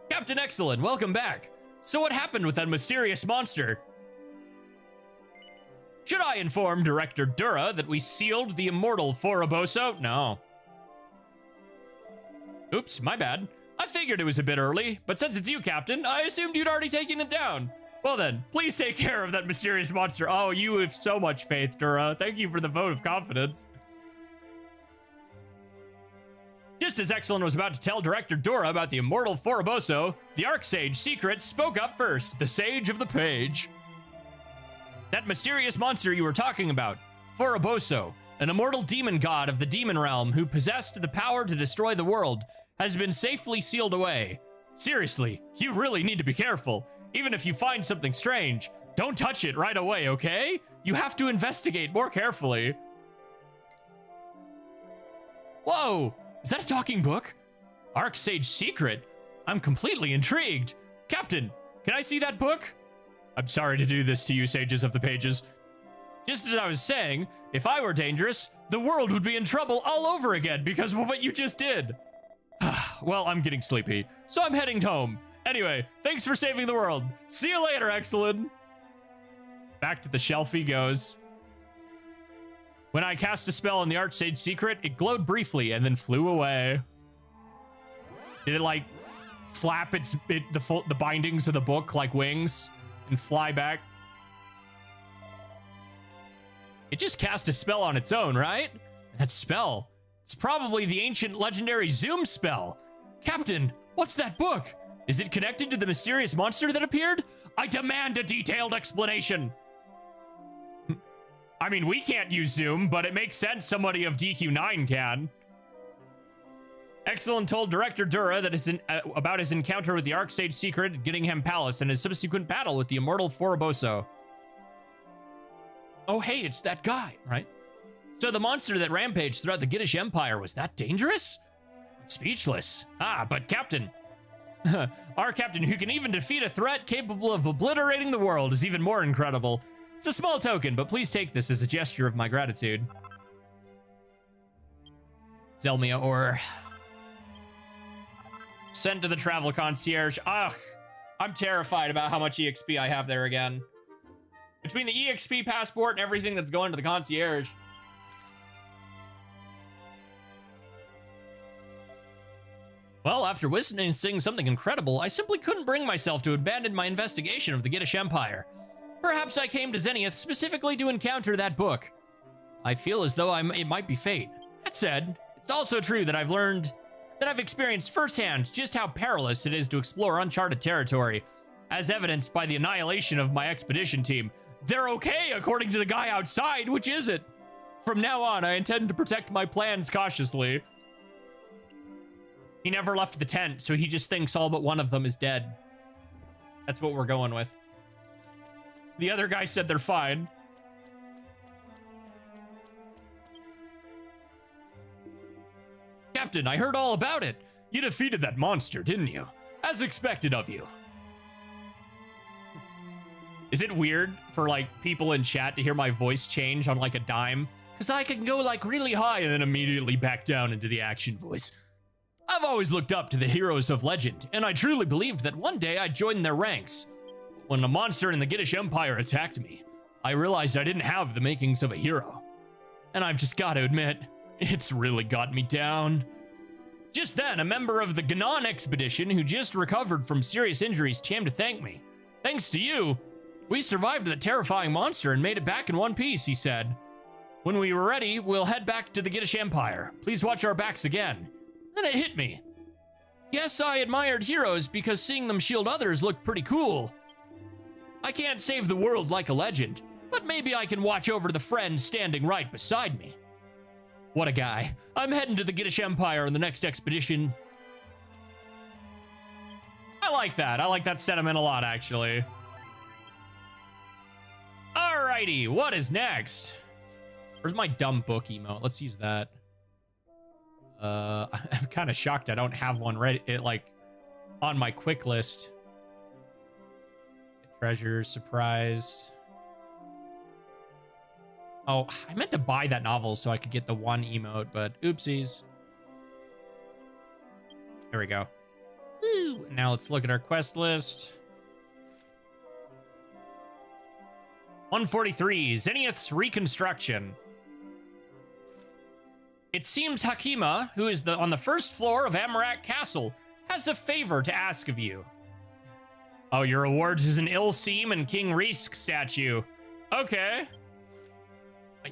Captain Exalin, welcome back. So what happened with that mysterious monster? Should I inform Director Dura that we sealed the immortal Foroboso? No. Oops, my bad. I figured it was a bit early, but since it's you, Captain, I assumed you'd already taken it down. Well then, please take care of that mysterious monster. Oh, you have so much faith, Dura. Thank you for the vote of confidence. Just as Exalin was about to tell Director Dura about the immortal Foroboso, the Archsage Secret spoke up first, the Sage of the Page. That mysterious monster you were talking about, Foroboso, an immortal demon god of the demon realm who possessed the power to destroy the world, has been safely sealed away. Seriously, you really need to be careful. Even if you find something strange, don't touch it right away, okay? You have to investigate more carefully. Whoa, is that a talking book? Archsage Secret? I'm completely intrigued. Captain, can I see that book? I'm sorry to do this to you, Sages of the Pages. Just as I was saying, if I were dangerous, the world would be in trouble all over again because of what you just did. Well, I'm getting sleepy, so I'm heading home. Anyway, thanks for saving the world. See you later, Exalin. Back to the shelf he goes. When I cast a spell on the Archsage Secret, it glowed briefly and then flew away. Did it like flap the bindings of the book like wings and fly back? It just cast a spell on its own, right? That spell, it's probably the ancient legendary Zoom spell. Captain, what's that book? Is it connected to the mysterious monster that appeared? I demand a detailed explanation. I mean, we can't use Zoom, but it makes sense somebody of DQ9 can. Exalin told Director Dura that about his encounter with the Arcsage Secret at Gittingham Palace and his subsequent battle with the immortal Foroboso. Oh, hey, it's that guy, right? So the monster that rampaged throughout the Gittish Empire was that dangerous? I'm speechless. Ah, but Captain. Our Captain, who can even defeat a threat capable of obliterating the world, is even more incredible. It's a small token, but please take this as a gesture of my gratitude. Zelmia ore. Sent to the travel concierge. Ugh, I'm terrified about how much EXP I have there again. Between the EXP passport and everything that's going to the concierge. Well, after witnessing something incredible, I simply couldn't bring myself to abandon my investigation of the Gittish Empire. Perhaps I came to Zenith specifically to encounter that book. I feel as though it might be fate. That said, it's also true that I've experienced firsthand just how perilous it is to explore uncharted territory, as evidenced by the annihilation of my expedition team. They're okay, according to the guy outside, which is it? From now on, I intend to protect my plans cautiously. He never left the tent, so he just thinks all but one of them is dead. That's what we're going with. The other guy said they're fine. Captain, I heard all about it. You defeated that monster, didn't you? As expected of you. Is it weird for, like, people in chat to hear my voice change on, like, a dime? Because I can go, like, really high and then immediately back down into the action voice. I've always looked up to the heroes of legend, and I truly believed that one day I'd join their ranks. When a monster in the Gittish Empire attacked me, I realized I didn't have the makings of a hero. And I've just got to admit, it's really got me down. Just then, a member of the Ganon expedition who just recovered from serious injuries came to thank me. Thanks to you, we survived the terrifying monster and made it back in one piece, he said. When we were ready, we'll head back to the Gittish Empire. Please watch our backs again. Then it hit me. Yes, I admired heroes because seeing them shield others looked pretty cool. I can't save the world like a legend, but maybe I can watch over the friend standing right beside me. What a guy. I'm heading to the Gittish Empire on the next expedition. I like that. I like that sentiment a lot, actually. Alrighty, what is next? Where's my dumb book emote? Let's use that. I'm kind of shocked I don't have one ready, on my quick list. Treasure, surprise. Oh, I meant to buy that novel so I could get the one emote, but oopsies. There we go. Woo. Now let's look at our quest list. 143, Zenith's Reconstruction. It seems Hakima, who is on the first floor of Amarak Castle, has a favor to ask of you. Oh, your rewards is an Ilseem and King Risk statue. Okay.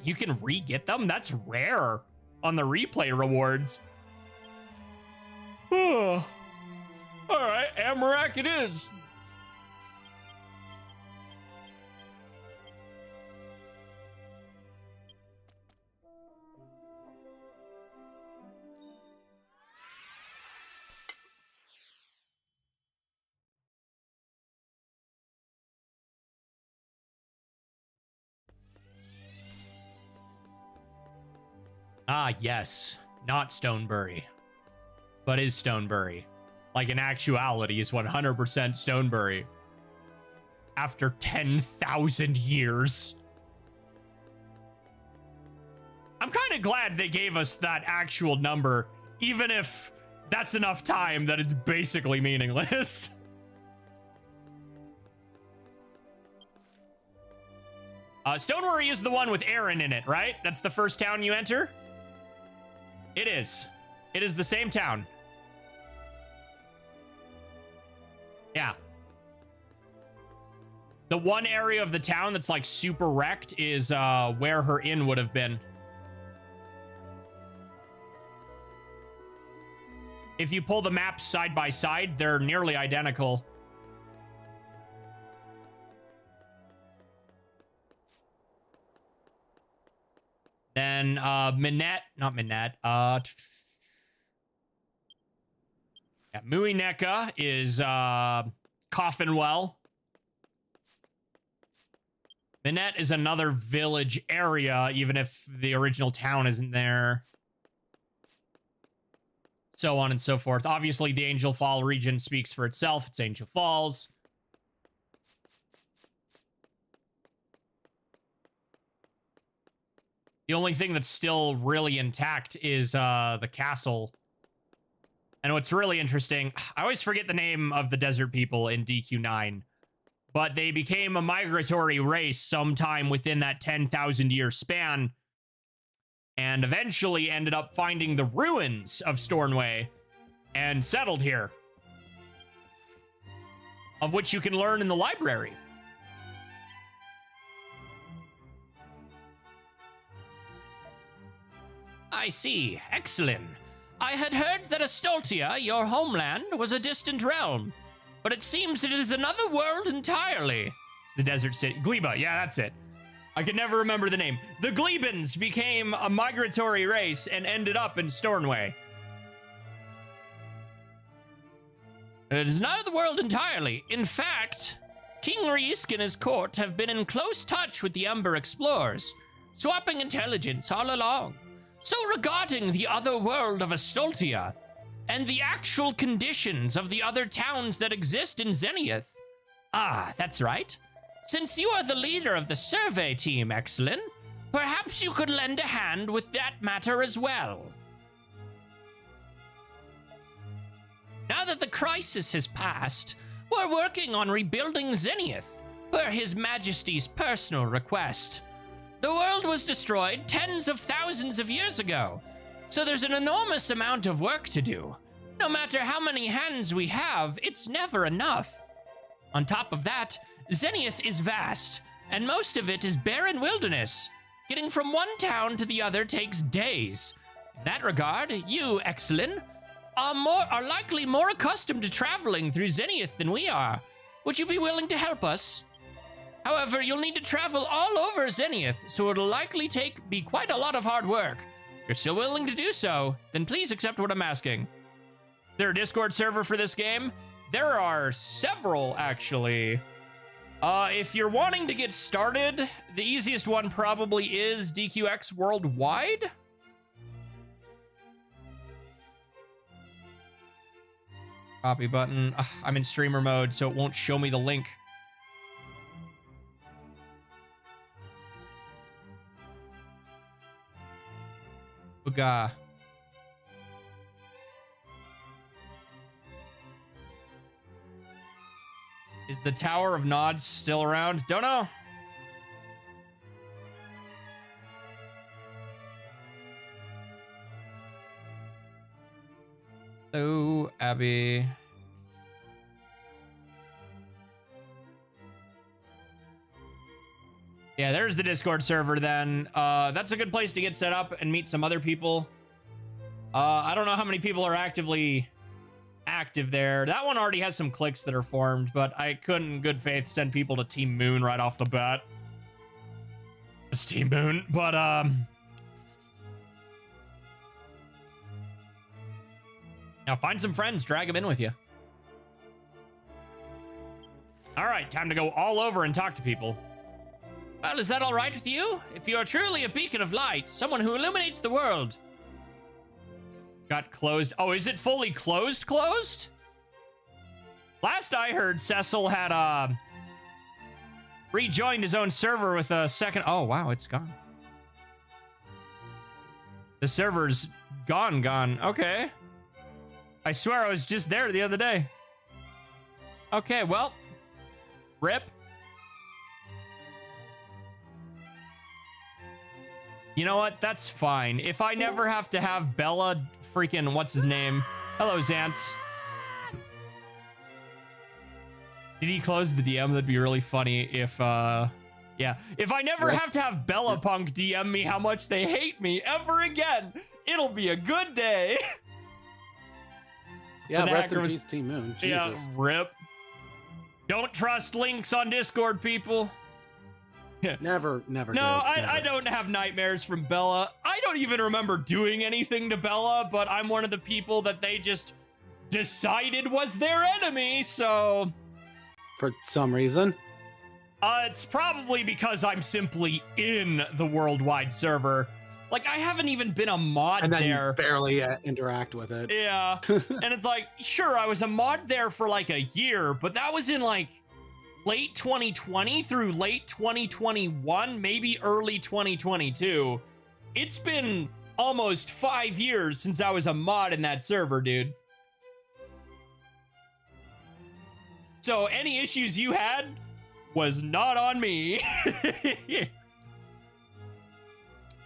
You can re-get them? That's rare on the replay rewards. Oh. Alright, Amarak it is. Ah, yes. Not Stonebury. But is Stonebury. Like, in actuality, is 100% Stonebury. After 10,000 years. I'm kind of glad they gave us that actual number, even if that's enough time that it's basically meaningless. Stonebury is the one with Aaron in it, right? That's the first town you enter? It is. It is the same town. Yeah. The one area of the town that's like super wrecked is where her inn would have been. If you pull the maps side by side, they're nearly identical. Then Minette, not Minette. Yeah, Muineka is Coffinwell. Minette is another village area, even if the original town isn't there. So on and so forth. Obviously, the Angel Fall region speaks for itself. It's Angel Falls. The only thing that's still really intact is the castle. And what's really interesting, I always forget the name of the desert people in DQ9, but they became a migratory race sometime within that 10,000 year span, and eventually ended up finding the ruins of Stornway and settled here, of which you can learn in the library. I see. Exalin. I had heard that Astoltia, your homeland, was a distant realm, but it seems it is another world entirely. It's the desert city. Gleba, yeah, that's it. I can never remember the name. The Glebans became a migratory race and ended up in Stornway. It is not the world entirely. In fact, King Riesk and his court have been in close touch with the Ember explorers, swapping intelligence all along. So regarding the other world of Astoltia, and the actual conditions of the other towns that exist in Zenith. Ah, that's right. Since you are the leader of the survey team, Exalin, perhaps you could lend a hand with that matter as well. Now that the crisis has passed, we're working on rebuilding Zenith, per His Majesty's personal request. The world was destroyed tens of thousands of years ago, so there's an enormous amount of work to do. No matter how many hands we have, it's never enough. On top of that, Zenith is vast, and most of it is barren wilderness. Getting from one town to the other takes days. In that regard, you, Exalin, are likely more accustomed to traveling through Zenith than we are. Would you be willing to help us? However, you'll need to travel all over Zenith, so it'll likely be quite a lot of hard work. If you're still willing to do so, then please accept what I'm asking. Is there a Discord server for this game? There are several, actually. If you're wanting to get started, the easiest one probably is DQX Worldwide. Copy button. Ugh, I'm in streamer mode, so it won't show me the link. Booga. Is the Tower of Nods still around? Don't know. Hello, Abby. Yeah, there's the Discord server then. That's a good place to get set up and meet some other people. I don't know how many people are active there. That one already has some cliques that are formed, but I couldn't in good faith send people to Team Moon right off the bat. It's Team Moon, but now find some friends, drag them in with you. All right, time to go all over and talk to people. Well, is that all right with you? If you are truly a beacon of light, someone who illuminates the world. Got closed. Oh, is it fully closed? Last I heard, Cecil had rejoined his own server with a second. Oh, wow, it's gone. The server's gone. Okay. I swear I was just there the other day. Okay, well, rip. You know what? That's fine. If I never have to have Bella freaking what's his name? Hello, Xance. Did he close the DM? That'd be really funny if yeah. If I never have to have Bella Punk DM me how much they hate me ever again, it'll be a good day. Yeah, rest in peace, Team Moon. Jesus. Yeah, rip. Don't trust links on Discord, people. Never No, did. I don't have nightmares from Bella. I don't even remember doing anything to Bella, but I'm one of the people that they just decided was their enemy, so... For some reason. It's probably because I'm simply in the worldwide server. Like, I haven't even been a mod And then there. you barely interact with it. Yeah. And it's like, sure, I was a mod there for like a year, but that was in like late 2020 through late 2021, maybe early 2022. It's been almost 5 years since I was a mod in that server, dude. So any issues you had was not on me.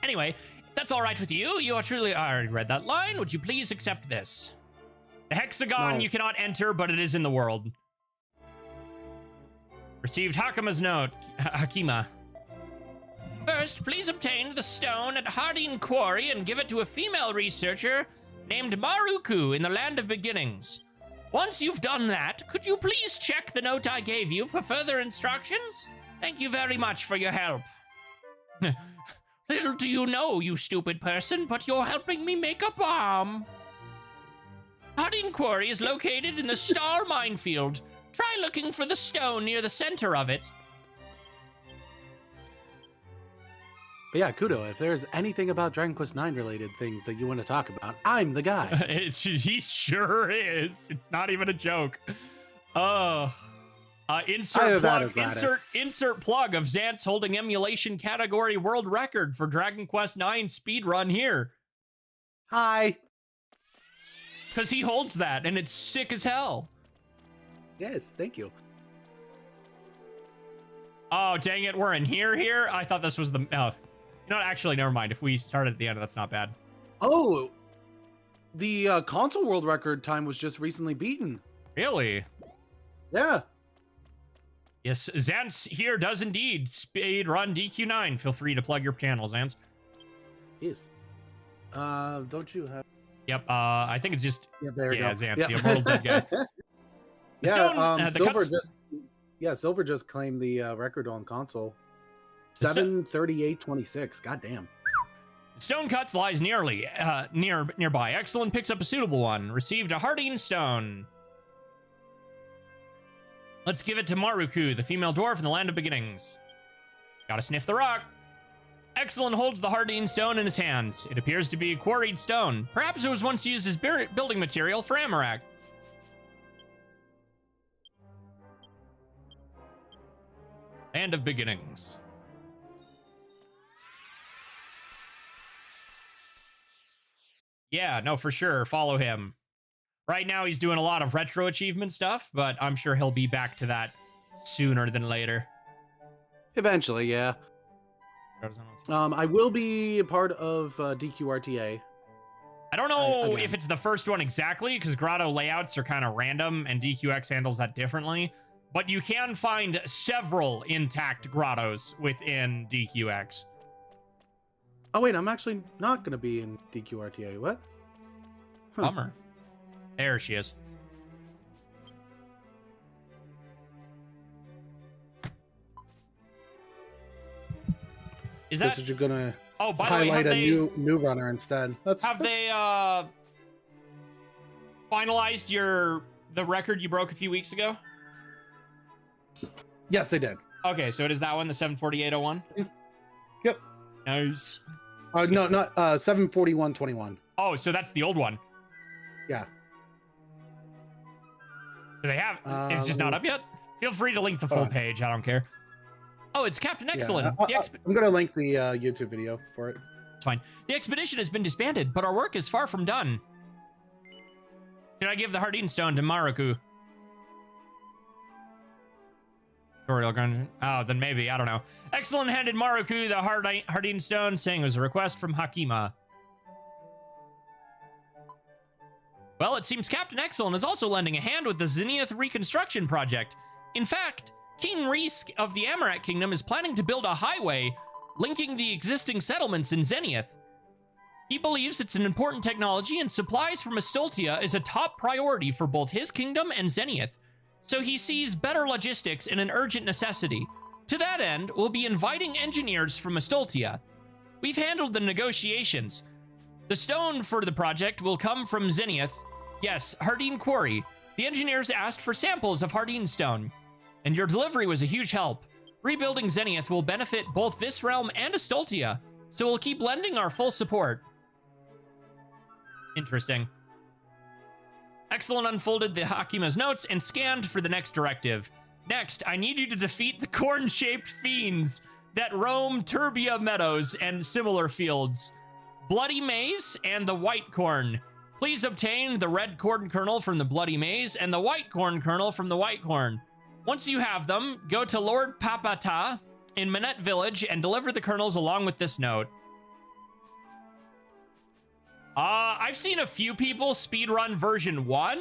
Anyway, if that's all right with you, you are truly... I already read that line. Would you please accept this? The hexagon No. you cannot enter, but it is in the world. Received Hakima's note. Hakima. First, please obtain the stone at Hardin Quarry and give it to a female researcher named Maruku in the Land of Beginnings. Once you've done that, could you please check the note I gave you for further instructions? Thank you very much for your help. Little do you know, you stupid person, but you're helping me make a bomb. Hardin Quarry is located in the Star Minefield. Try looking for the stone near the center of it. But yeah, Kudo, if there's anything about Dragon Quest IX related things that you want to talk about, I'm the guy. He sure is. It's not even a joke. Insert plug. Insert plug of Xant's holding emulation category world record for Dragon Quest IX speed run here. Hi. Because he holds that, and it's sick as hell. Yes, thank you. Oh, dang it, we're in here? I thought this was the... Oh, you know what, actually, never mind. If we started at the end, that's not bad. Oh, the console world record time was just recently beaten. Really? Yeah. Yes, Xant's here does indeed speed run DQ9. Feel free to plug your channel, Xant's. Yes. Don't you have... Yep, I think it's just... Yeah, there you go. Xant's, yeah. the immortal dead guy. Yeah, Stone, Silver just claimed the record on console. 7:38:26. God damn. Stone Cuts lies nearby. Exalin picks up a suitable one. Received a Hardin stone. Let's give it to Maruku, the female dwarf in the Land of Beginnings. Gotta sniff the rock. Exalin holds the Hardin stone in his hands. It appears to be quarried stone. Perhaps it was once used as building material for Amarak. Land of Beginnings. Yeah, no, for sure. Follow him. Right now, he's doing a lot of retro achievement stuff, but I'm sure he'll be back to that sooner than later. Eventually, yeah. I will be a part of DQRTA. I don't know if it's the first one exactly, because grotto layouts are kind of random, and DQX handles that differently. But you can find several intact grottos within DQX. Oh, wait, I'm actually not going to be in DQRTA. What? Huh. Bummer. There she is. Is that... You're going to highlight a new runner instead. Have they finalized the record you broke a few weeks ago? Yes, they did. Okay, so it is that one, the 74801? Yep. Nice. No, not 74121. Oh, so that's the old one. Yeah. Do they have... it's just not up yet? Feel free to link the full page. I don't care. Oh, it's Captain Exalin. Yeah, I'm going to link the YouTube video for it. It's fine. The expedition has been disbanded, but our work is far from done. Should I give the Hardin stone to Maruku? Oh, then maybe. I don't know. Exalin handed Maruku the Hardin stone, saying it was a request from Hakima. Well, it seems Captain Exalin is also lending a hand with the Zenith reconstruction project. In fact, King Risk of the Amarak Kingdom is planning to build a highway linking the existing settlements in Zenith. He believes it's an important technology, and supplies from Estoltia is a top priority for both his kingdom and Zenith. So he sees better logistics in an urgent necessity. To that end, we'll be inviting engineers from Estoltia. We've handled the negotiations. The stone for the project will come from Zenith. Yes, Hardine Quarry. The engineers asked for samples of Hardine stone, and your delivery was a huge help. Rebuilding Zenith will benefit both this realm and Estoltia, so we'll keep lending our full support. Interesting. Exalin unfolded the Hakima's notes and scanned for the next directive. Next, I need you to defeat the corn-shaped fiends that roam Turbia Meadows and similar fields. Bloody Maize and the White Corn. Please obtain the red corn kernel from the Bloody Maize and the white corn kernel from the White Corn. Once you have them, go to Lord Papata in Manette Village and deliver the kernels along with this note. I've seen a few people speedrun version 1.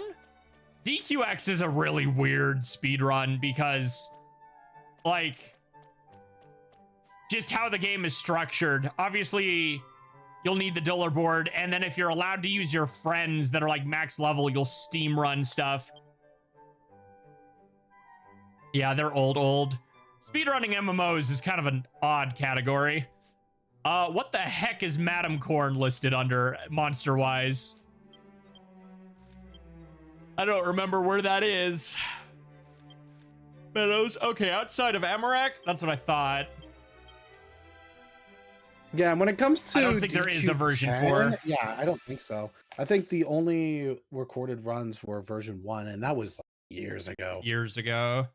DQX is a really weird speedrun because, like, just how the game is structured. Obviously, you'll need the dueler board, and then if you're allowed to use your friends that are, like, max level, you'll steam run stuff. Yeah, they're old. Speedrunning MMOs is kind of an odd category. What the heck is Madam Corn listed under monster-wise? I don't remember where that is. Meadows. Okay, outside of Amarak? That's what I thought. Yeah, and when it comes to I don't think there is a version 4. Yeah, I don't think so. I think the only recorded runs were version 1, and that was like years ago. Years ago.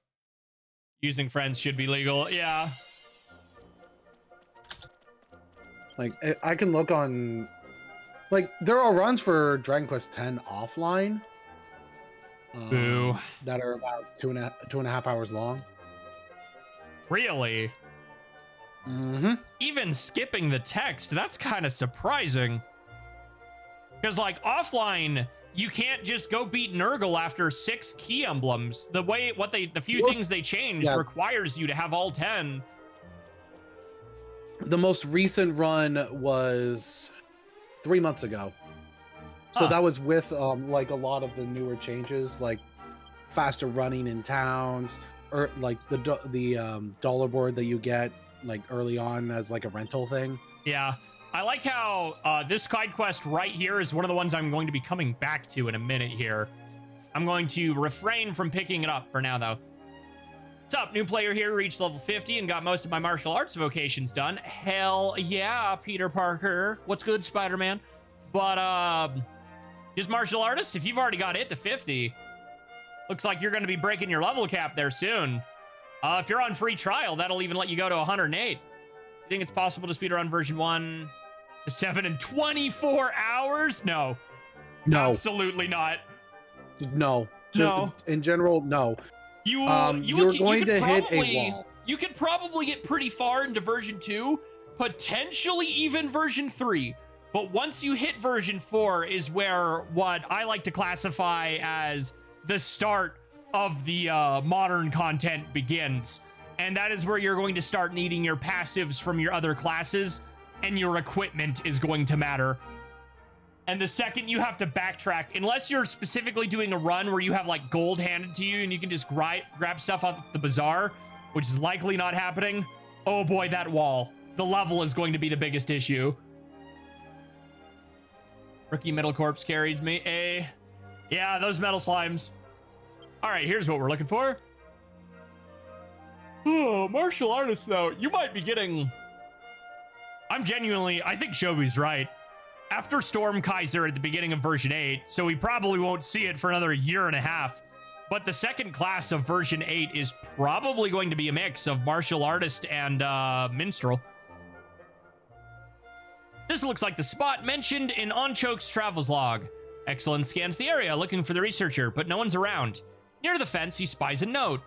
Using friends should be legal. Yeah. Like, I can look on... Like, there are runs for Dragon Quest X offline. Boo. That are about two and a half hours long. Really? Mm-hmm. Even skipping the text, that's kind of surprising. Because, like, offline, you can't just go beat Nurgle after 6 key emblems. The few things they changed requires you to have all 10. The most recent run was 3 months ago. So that was with like a lot of the newer changes, like faster running in towns, or like the dollar board that you get like early on as like a rental thing. Yeah, I like how this side quest right here is one of the ones I'm going to be coming back to in a minute here. I'm going to refrain from picking it up for now, though. What's up, new player here, reached level 50 and got most of my martial arts vocations done. Hell yeah, Peter Parker. What's good, Spider-Man? But, just martial artist, if you've already got it to 50, looks like you're going to be breaking your level cap there soon. If you're on free trial, that'll even let you go to 108. You think it's possible to speedrun version 1 to 7 in 24 hours? No. No. Absolutely not. No. Just in general, no. You're going to hit a wall. You could probably get pretty far into version 2, potentially even version 3. But once you hit version 4 is where what I like to classify as the start of the modern content begins. And that is where you're going to start needing your passives from your other classes, and your equipment is going to matter. And the second you have to backtrack, unless you're specifically doing a run where you have like gold handed to you and you can just grab stuff off the bazaar, which is likely not happening. Oh boy, that wall. The level is going to be the biggest issue. Rookie Metal Corpse carried me. Yeah, those metal slimes. All right, here's what we're looking for. Oh, martial artist, though. You might be getting... I think Shobu's right. After Storm Kaiser at the beginning of version 8, so we probably won't see it for another year and a half. But the second class of version 8 is probably going to be a mix of martial artist and minstrel. This looks like the spot mentioned in Onchoke's travels log. Exalin scans the area looking for the researcher, but no one's around. Near the fence, he spies a note.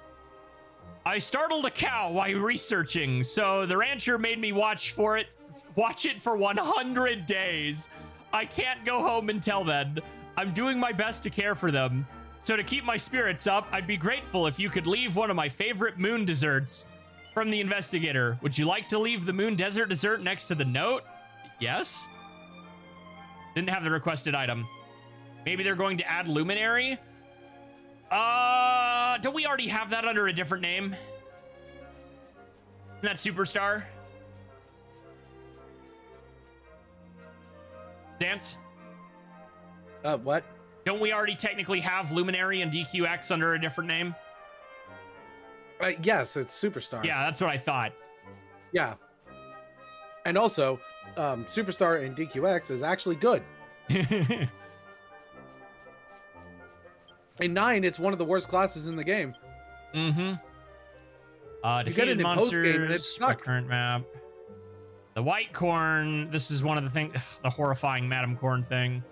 I startled a cow while researching, so the rancher made me watch it for 100 days. I can't go home until then. I'm doing my best to care for them. So to keep my spirits up, I'd be grateful if you could leave one of my favorite moon desserts. From the investigator. Would you like to leave the moon desert dessert next to the note? Yes? Didn't have the requested item. Maybe they're going to add Luminary? Don't we already have that under a different name? that Superstar? Dance? What? Don't we already technically have Luminary and DQX under a different name? Yes, it's Superstar. Yeah, that's what I thought. Yeah. And also, Superstar and DQX is actually good. In 9, it's one of the worst classes in the game. Mm-hmm. You get it Defeated in post-game and it monsters, the sucks. current map. The white corn, this is one of the things, the horrifying Madam Corn thing.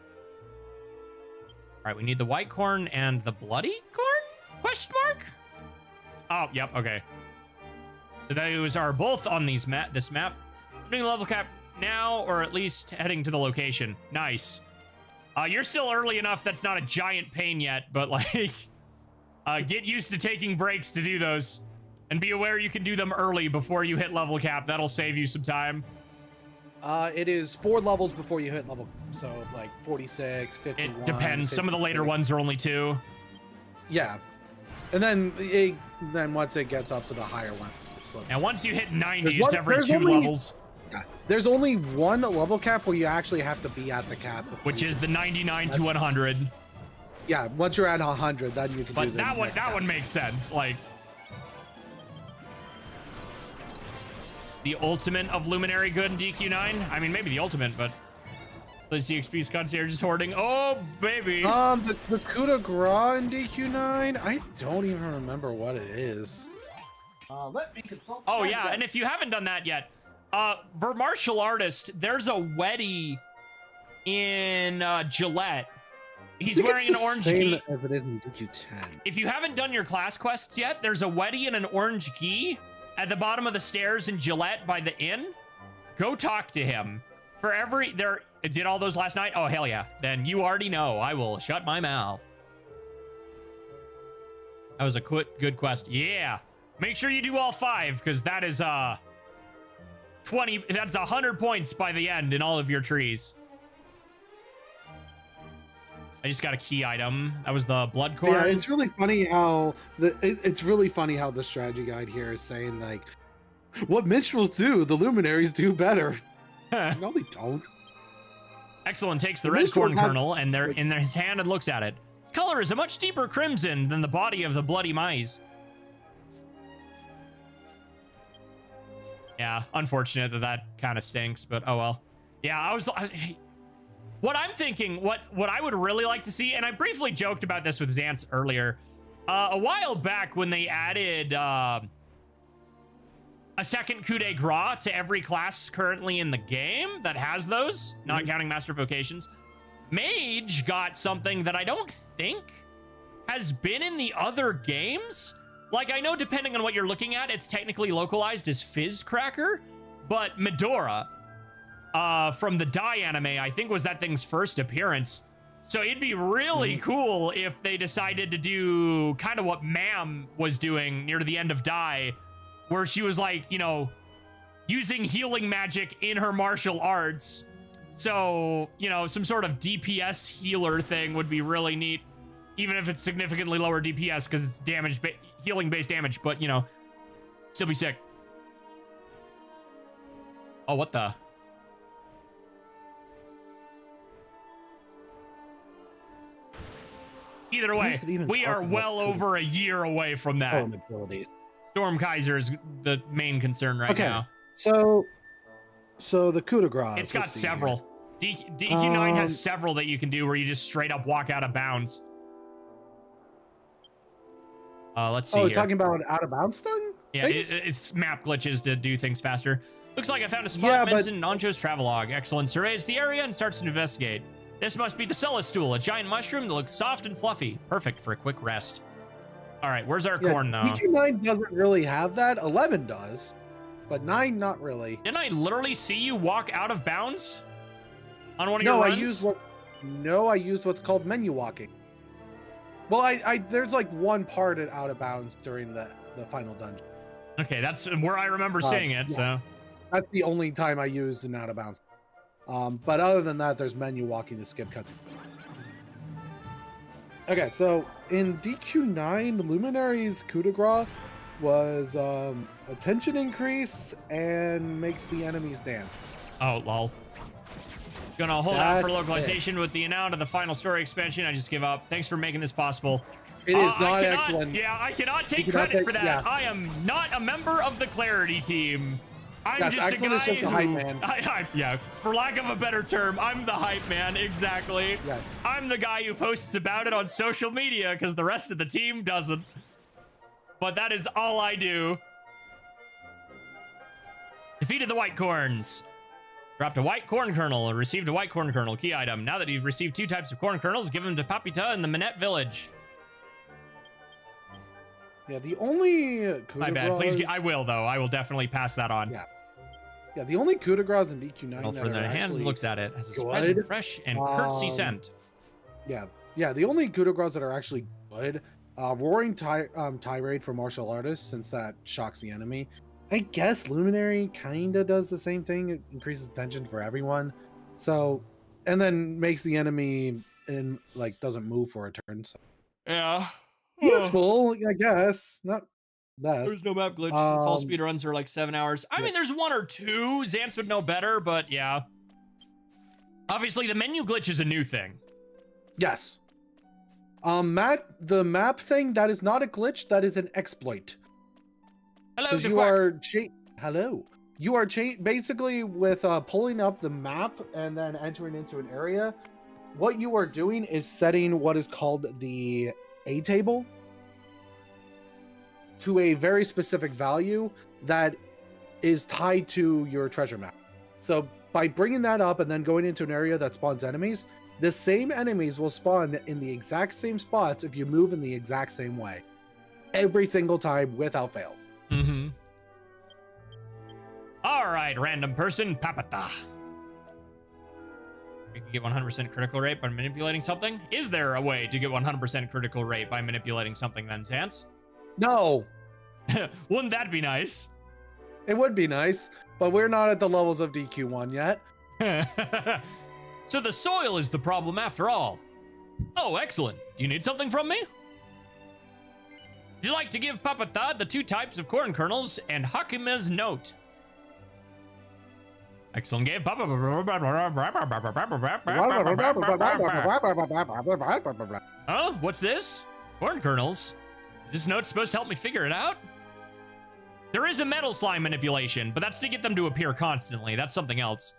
All right, we need the white corn and the bloody corn? Question mark? Oh, yep, okay. So those are both on this map. Putting the level cap now, or at least heading to the location. Nice. You're still early enough that's not a giant pain yet, but like, get used to taking breaks to do those. And be aware you can do them early before you hit level cap. That'll save you some time. It is 4 levels before you hit level, so like 46, 51. It depends. Some of the later ones are only 2. Yeah, and then once it gets up to the higher one, it's slow. And once you hit 90, it's every 2 levels. Yeah, there's only one level cap where you actually have to be at the cap, Which is the 99 to 100. Yeah, once you're at 100, then you can do But that one makes sense. Like, the ultimate of Luminary good in DQ9? I mean, maybe the ultimate, but the CXP concierge is hoarding. Oh, baby. The coup de grace in DQ9? I don't even remember what it is. Let me consult. Oh, yeah, and if you haven't done that yet, for martial artist, there's a Weddy in Gillette. He's wearing an orange gi. As it is in DQ10. If you haven't done your class quests yet, there's a Weddy and an orange gi at the bottom of the stairs in Gillette by the inn. Go talk to him. For every... Did all those last night? Oh, hell yeah. Then you already know. I will shut my mouth. That was a good quest. Yeah. Make sure you do all 5, because that is 20... That's 100 points by the end in all of your trees. I just got a key item. That was the blood corn. Yeah, it's really funny how the strategy guide here is saying like, what minstrels do, the luminaries do better. No, they don't. Exalin takes the red corn kernel and they're in his hand and looks at it. Its color is a much deeper crimson than the body of the bloody mice. Yeah, unfortunate that kind of stinks, but oh well. Yeah, what I'm thinking, what I would really like to see, and I briefly joked about this with Xance earlier, a while back when they added a second coup de grace to every class currently in the game that has those, not counting Master Vocations. Mage got something that I don't think has been in the other games. Like, I know depending on what you're looking at, it's technically localized as Fizzcracker, but Medora, from the Die anime, I think was that thing's first appearance. So it'd be really cool if they decided to do kind of what Mam was doing near the end of Die, where she was like, you know, using healing magic in her martial arts. So, you know, some sort of DPS healer thing would be really neat, even if it's significantly lower DPS because it's healing-based damage, but, you know, still be sick. Oh, what the? Either way, we are well over a year away from that. Storm Kaiser is the main concern right now. So the coup de grace. It's got several. DQ9 has several that you can do where you just straight up walk out of bounds. Let's see. Oh, here. talking about out of bounds thing? Yeah, it's map glitches to do things faster. Looks like I found a spot mentioned in Ancho's travelogue. Exalin surveys the area and starts to investigate. This must be the Celestial, a giant mushroom that looks soft and fluffy. Perfect for a quick rest. All right, where's our corn, though? DQ9 doesn't really have that. 11 does, but 9 not really. Didn't I literally see you walk out of bounds on one of your runs? I used what's called menu walking. Well, there's like one part at out of bounds during the final dungeon. Okay, that's where I remember seeing it, so. That's the only time I used an out of bounds. But other than that, there's menu walking to skip cutscenes. Okay, so in DQ9, Luminary's coup de grace was attention increase and makes the enemies dance. Oh, lol. Gonna hold out for That's localization with the amount of the final story expansion. I just give up. Thanks for making this possible. It is not I cannot, excellent. Yeah, I cannot take cannot credit for take- that. yeah. I am not a member of the Clarity team. I'm Yes, just a Exalin guy is just the who, hype man. yeah, for lack of a better term, I'm the hype man, exactly. Yeah. I'm the guy who posts about it on social media because the rest of the team doesn't. But that is all I do. Defeated the white corns. Dropped a white corn kernel and received a white corn kernel. Key item. Now that you've received 2 types of corn kernels, give them to Papita in the Minette village. Yeah, the only coup My de bad. Please, grace- I will, though. I will definitely pass that on. Yeah. Yeah, the only coup de grace in DQ9 Well, that for are the hand actually, looks at it as a good. surprising fresh and curtsy Um, scent. yeah, the only coup de grace that are actually good, roaring tirade for martial artists, since that shocks the enemy. I guess luminary kind of does the same thing. It increases tension for everyone. So, and then makes the enemy in like doesn't move for a turn. So Yeah. useful, I guess. Not best. There's no map glitch since all Um, speedruns are like 7 hours. I yeah. mean, there's 1 or 2. Xantz would know better, but yeah. Obviously, the menu glitch is a new thing. Yes. Matt, the map thing, that is not a glitch, that is an exploit. Hello, Because you DQX. are hello. You are basically with pulling up the map and then entering into an area. What you are doing is setting what is called the A table to a very specific value that is tied to your treasure map. So by bringing that up and then going into an area that spawns enemies, the same enemies will spawn in the exact same spots if you move in the exact same way. Every single time without fail. Mm-hmm. All right, random person, Papata. You can get 100% critical rate by manipulating something? Is there a way to get 100% critical rate by manipulating something then, Xantz? No, Wouldn't that be nice? it would be nice, but we're not at the levels of DQ1 yet. So the soil is the problem after all. Oh, excellent. Do you need something from me? Would you like to give Papata the 2 types of corn kernels and Hakime's note? Excellent. Gave Papa. Huh? What's this? Corn kernels? Is this note supposed to help me figure it out? There is a metal slime manipulation, but that's to get them to appear constantly. That's something else.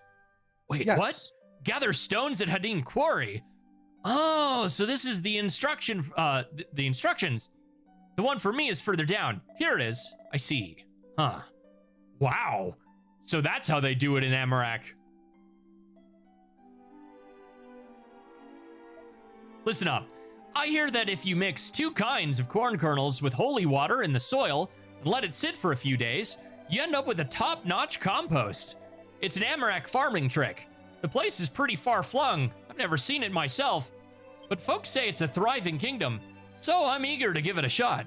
Wait, Yes. what? Gather stones at Hadin Quarry. Oh, so this is the instruction, the instructions. The one for me is further down. Here it is. I see. Huh. Wow. So that's how they do it in Amarak. Listen up. I hear that if you mix 2 kinds of corn kernels with holy water in the soil and let it sit for a few days, you end up with a top-notch compost. It's an Amarak farming trick. The place is pretty far-flung. I've never seen it myself, but folks say it's a thriving kingdom, so I'm eager to give it a shot.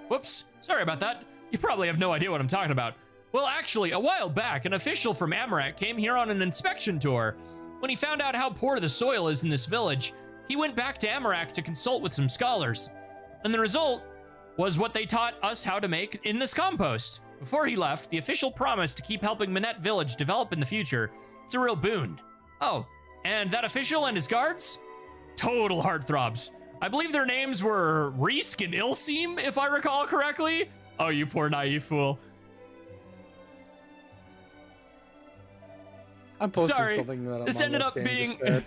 Whoops, sorry about that. You probably have no idea what I'm talking about. Well, actually, a while back, an official from Amarak came here on an inspection tour. When he found out how poor the soil is in this village, he went back to Amarak to consult with some scholars. And the result was what they taught us how to make in this compost. Before he left, the official promised to keep helping Minette Village develop in the future. It's a real boon. Oh, and that official and his guards? Total heartthrobs. I believe their names were Reesk and Ilseem, if I recall correctly. Oh, you poor naive fool. I'm posting Sorry, something that I'm this on ended the up game being Discord.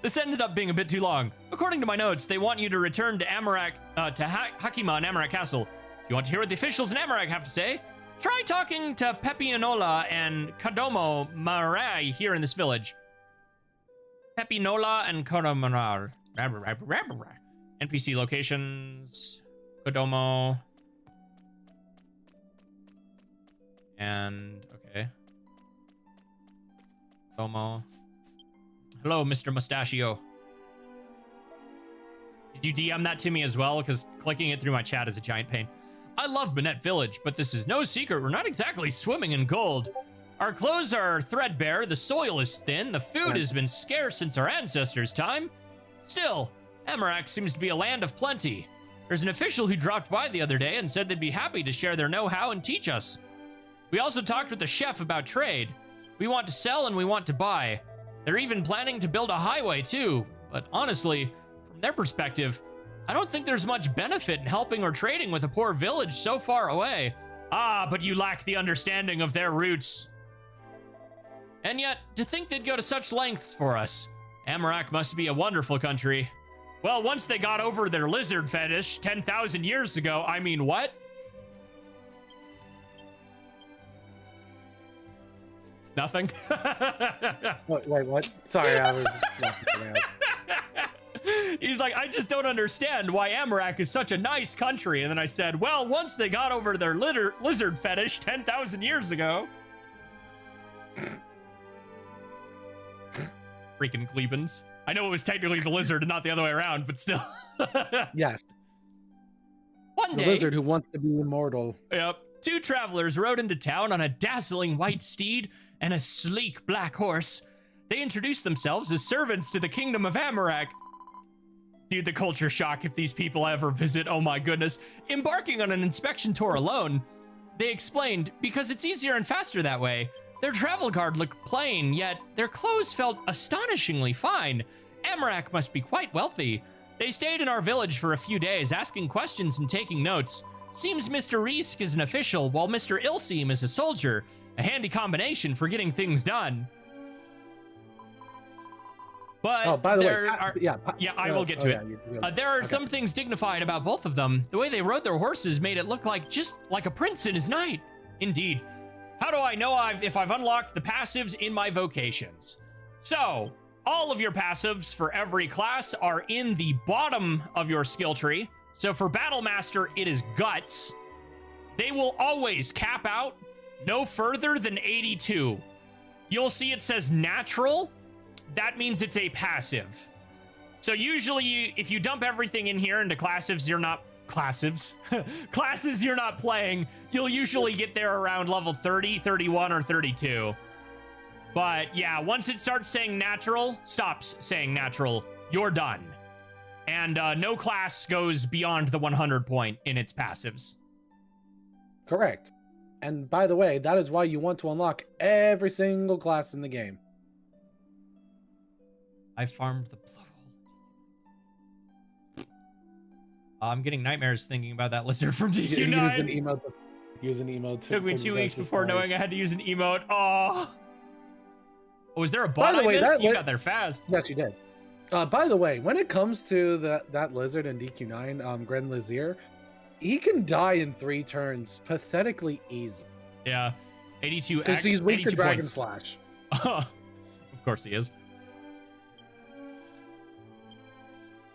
this ended up being a bit too long. According to my notes, they want you to return to Amarak, to Hakima in Amarak Castle. If you want to hear what the officials in Amarak have to say, try talking to Pepinola and Kadomo Marai here in this village. Pepinola and Kadomo. NPC locations, Kodomo, and okay. Kodomo. Hello, Mr. Mustachio. Did you DM that to me as well? Because clicking it through my chat is a giant pain. I love Minette Village, but this is no secret. We're not exactly swimming in gold. Our clothes are threadbare, the soil is thin, the food has been scarce since our ancestors' time. Still, Amarak seems to be a land of plenty. There's an official who dropped by the other day and said they'd be happy to share their know-how and teach us. We also talked with the chef about trade. We want to sell and we want to buy. They're even planning to build a highway too, but honestly, from their perspective, I don't think there's much benefit in helping or trading with a poor village so far away. Ah, but you lack the understanding of their roots. And yet, to think they'd go to such lengths for us. Amarak must be a wonderful country. Well, once they got over their lizard fetish 10,000 years ago, I mean, what? Nothing? Wait, what? Sorry, I was... He's like, I just don't understand why Amarak is such a nice country. And then I said, well, once they got over their lizard fetish 10,000 years ago. Freaking Glebans. I know it was technically the lizard and not the other way around, but still. Yes. One day. The lizard who wants to be immortal. Yep. Two travelers rode into town on a dazzling white steed and a sleek black horse. They introduced themselves as servants to the kingdom of Amarak. Dude, the culture shock if these people ever visit, oh my goodness. Embarking on an inspection tour alone, they explained, because it's easier and faster that way. Their travel card looked plain, yet their clothes felt astonishingly fine. Amarak must be quite wealthy. They stayed in our village for a few days, asking questions and taking notes. Seems Mr. Reesk is an official, while Mr. Ilseem is a soldier. A handy combination for getting things done. But oh, by the way, I will get to it. There are some things dignified about both of them. The way they rode their horses made it look like just like a prince in his knight. Indeed. How do I know if I've unlocked the passives in my vocations? So, all of your passives for every class are in the bottom of your skill tree. So for Battle Master, it is Guts. They will always cap out no further than 82. You'll see it says Natural. That means it's a passive. So usually if you dump everything in here into classes you're not playing, you'll usually get there around level 30, 31, or 32. But yeah, once it starts saying natural, stops saying natural, you're done. And no class goes beyond the 100 point in its passives. Correct. And by the way, that is why you want to unlock every single class in the game. I farmed the blowhole. I'm getting nightmares thinking about that lizard from DQ9. Use an emote. Took me 2 weeks before knowing I had to use an emote. Oh, was there a bot I missed? You got there fast. Yes, you did. By the way, when it comes to that lizard in DQ9, Gren Lizier, he can die in 3 turns pathetically easy. Yeah, 82x. Because he's weak to Dragon points. Slash. Of course he is.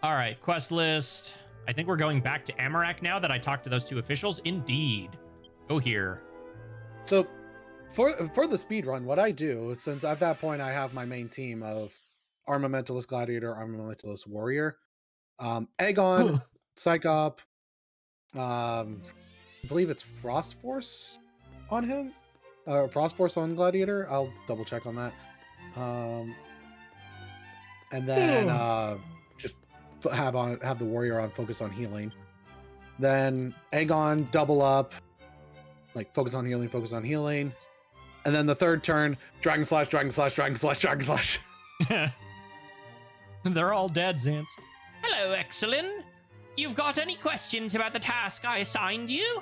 All right, quest list. I think we're going back to Amarak now that I talked to those 2 officials. Indeed. Go here. So, for the speed run, what I do, since at that point I have my main team of Armamentalist Gladiator, Armamentalist Warrior, Aegon, Psychop, I believe it's Frost Force on him, Frost Force on Gladiator. I'll double check on that. And then just have the Warrior on focus on healing. Then Aegon double up, like focus on healing. And then the third turn, Dragon Slash, Dragon Slash, Dragon Slash, Dragon Slash. They're all dead, Xance. Hello, Exalin. You've got any questions about the task I assigned you?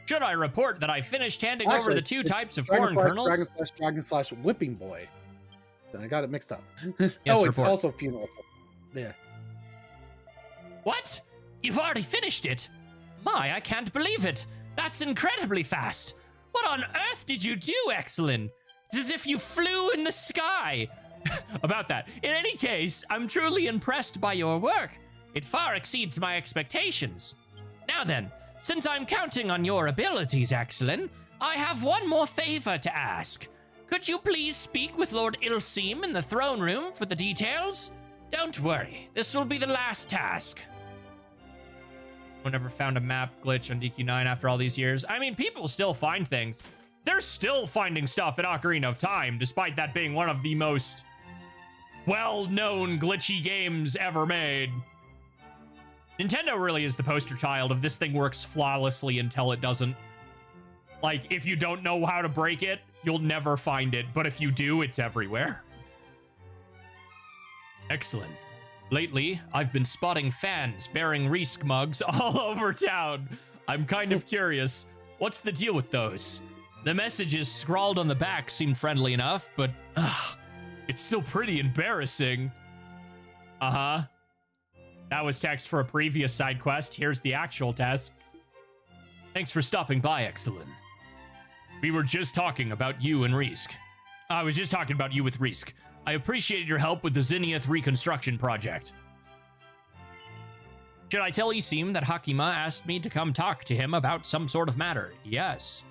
Should I report that I finished handing over the 2 types of corn kernels? Dragon Slash Whipping Boy. I got it mixed up. Yes, it's also Funeral. Yeah. What? You've already finished it? My, I can't believe it. That's incredibly fast. What on earth did you do, Exalin? It's as if you flew in the sky. About that. In any case, I'm truly impressed by your work. It far exceeds my expectations. Now then, since I'm counting on your abilities, Exalin, I have one more favor to ask. Could you please speak with Lord Ilseem in the throne room for the details? Don't worry, this will be the last task. I never found a map glitch on DQ9 after all these years. I mean, people still find things. They're still finding stuff in Ocarina of Time, despite that being one of the most well-known glitchy games ever made. Nintendo really is the poster child of this thing works flawlessly until it doesn't. Like, if you don't know how to break it, you'll never find it. But if you do, it's everywhere. Excellent. Lately, I've been spotting fans bearing Risk mugs all over town. I'm kind of curious. What's the deal with those? The messages scrawled on the back seem friendly enough, but it's still pretty embarrassing. Uh-huh. That was text for a previous side quest. Here's the actual test. Thanks for stopping by, Exalin. We were just talking about you and Risk. I was just talking about you with Risk. I appreciated your help with the Zenith reconstruction project. Should I tell Isim that Hakima asked me to come talk to him about some sort of matter? Yes.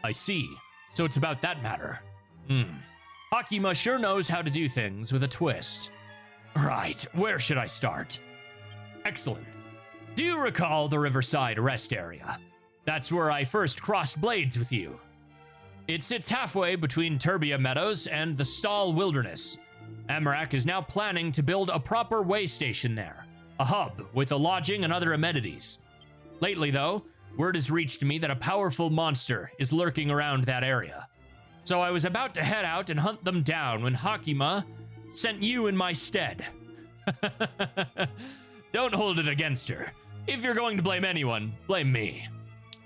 I see. So it's about that matter. Hakima sure knows how to do things with a twist. Right, where should I start? Excellent. Do you recall the Riverside Rest Area? That's where I first crossed blades with you. It sits halfway between Turbia Meadows and the Stall Wilderness. Amarak is now planning to build a proper way station there, a hub with a lodging and other amenities. Lately, though, word has reached me that a powerful monster is lurking around that area. So I was about to head out and hunt them down when Hakima sent you in my stead. Don't hold it against her. If you're going to blame anyone, blame me.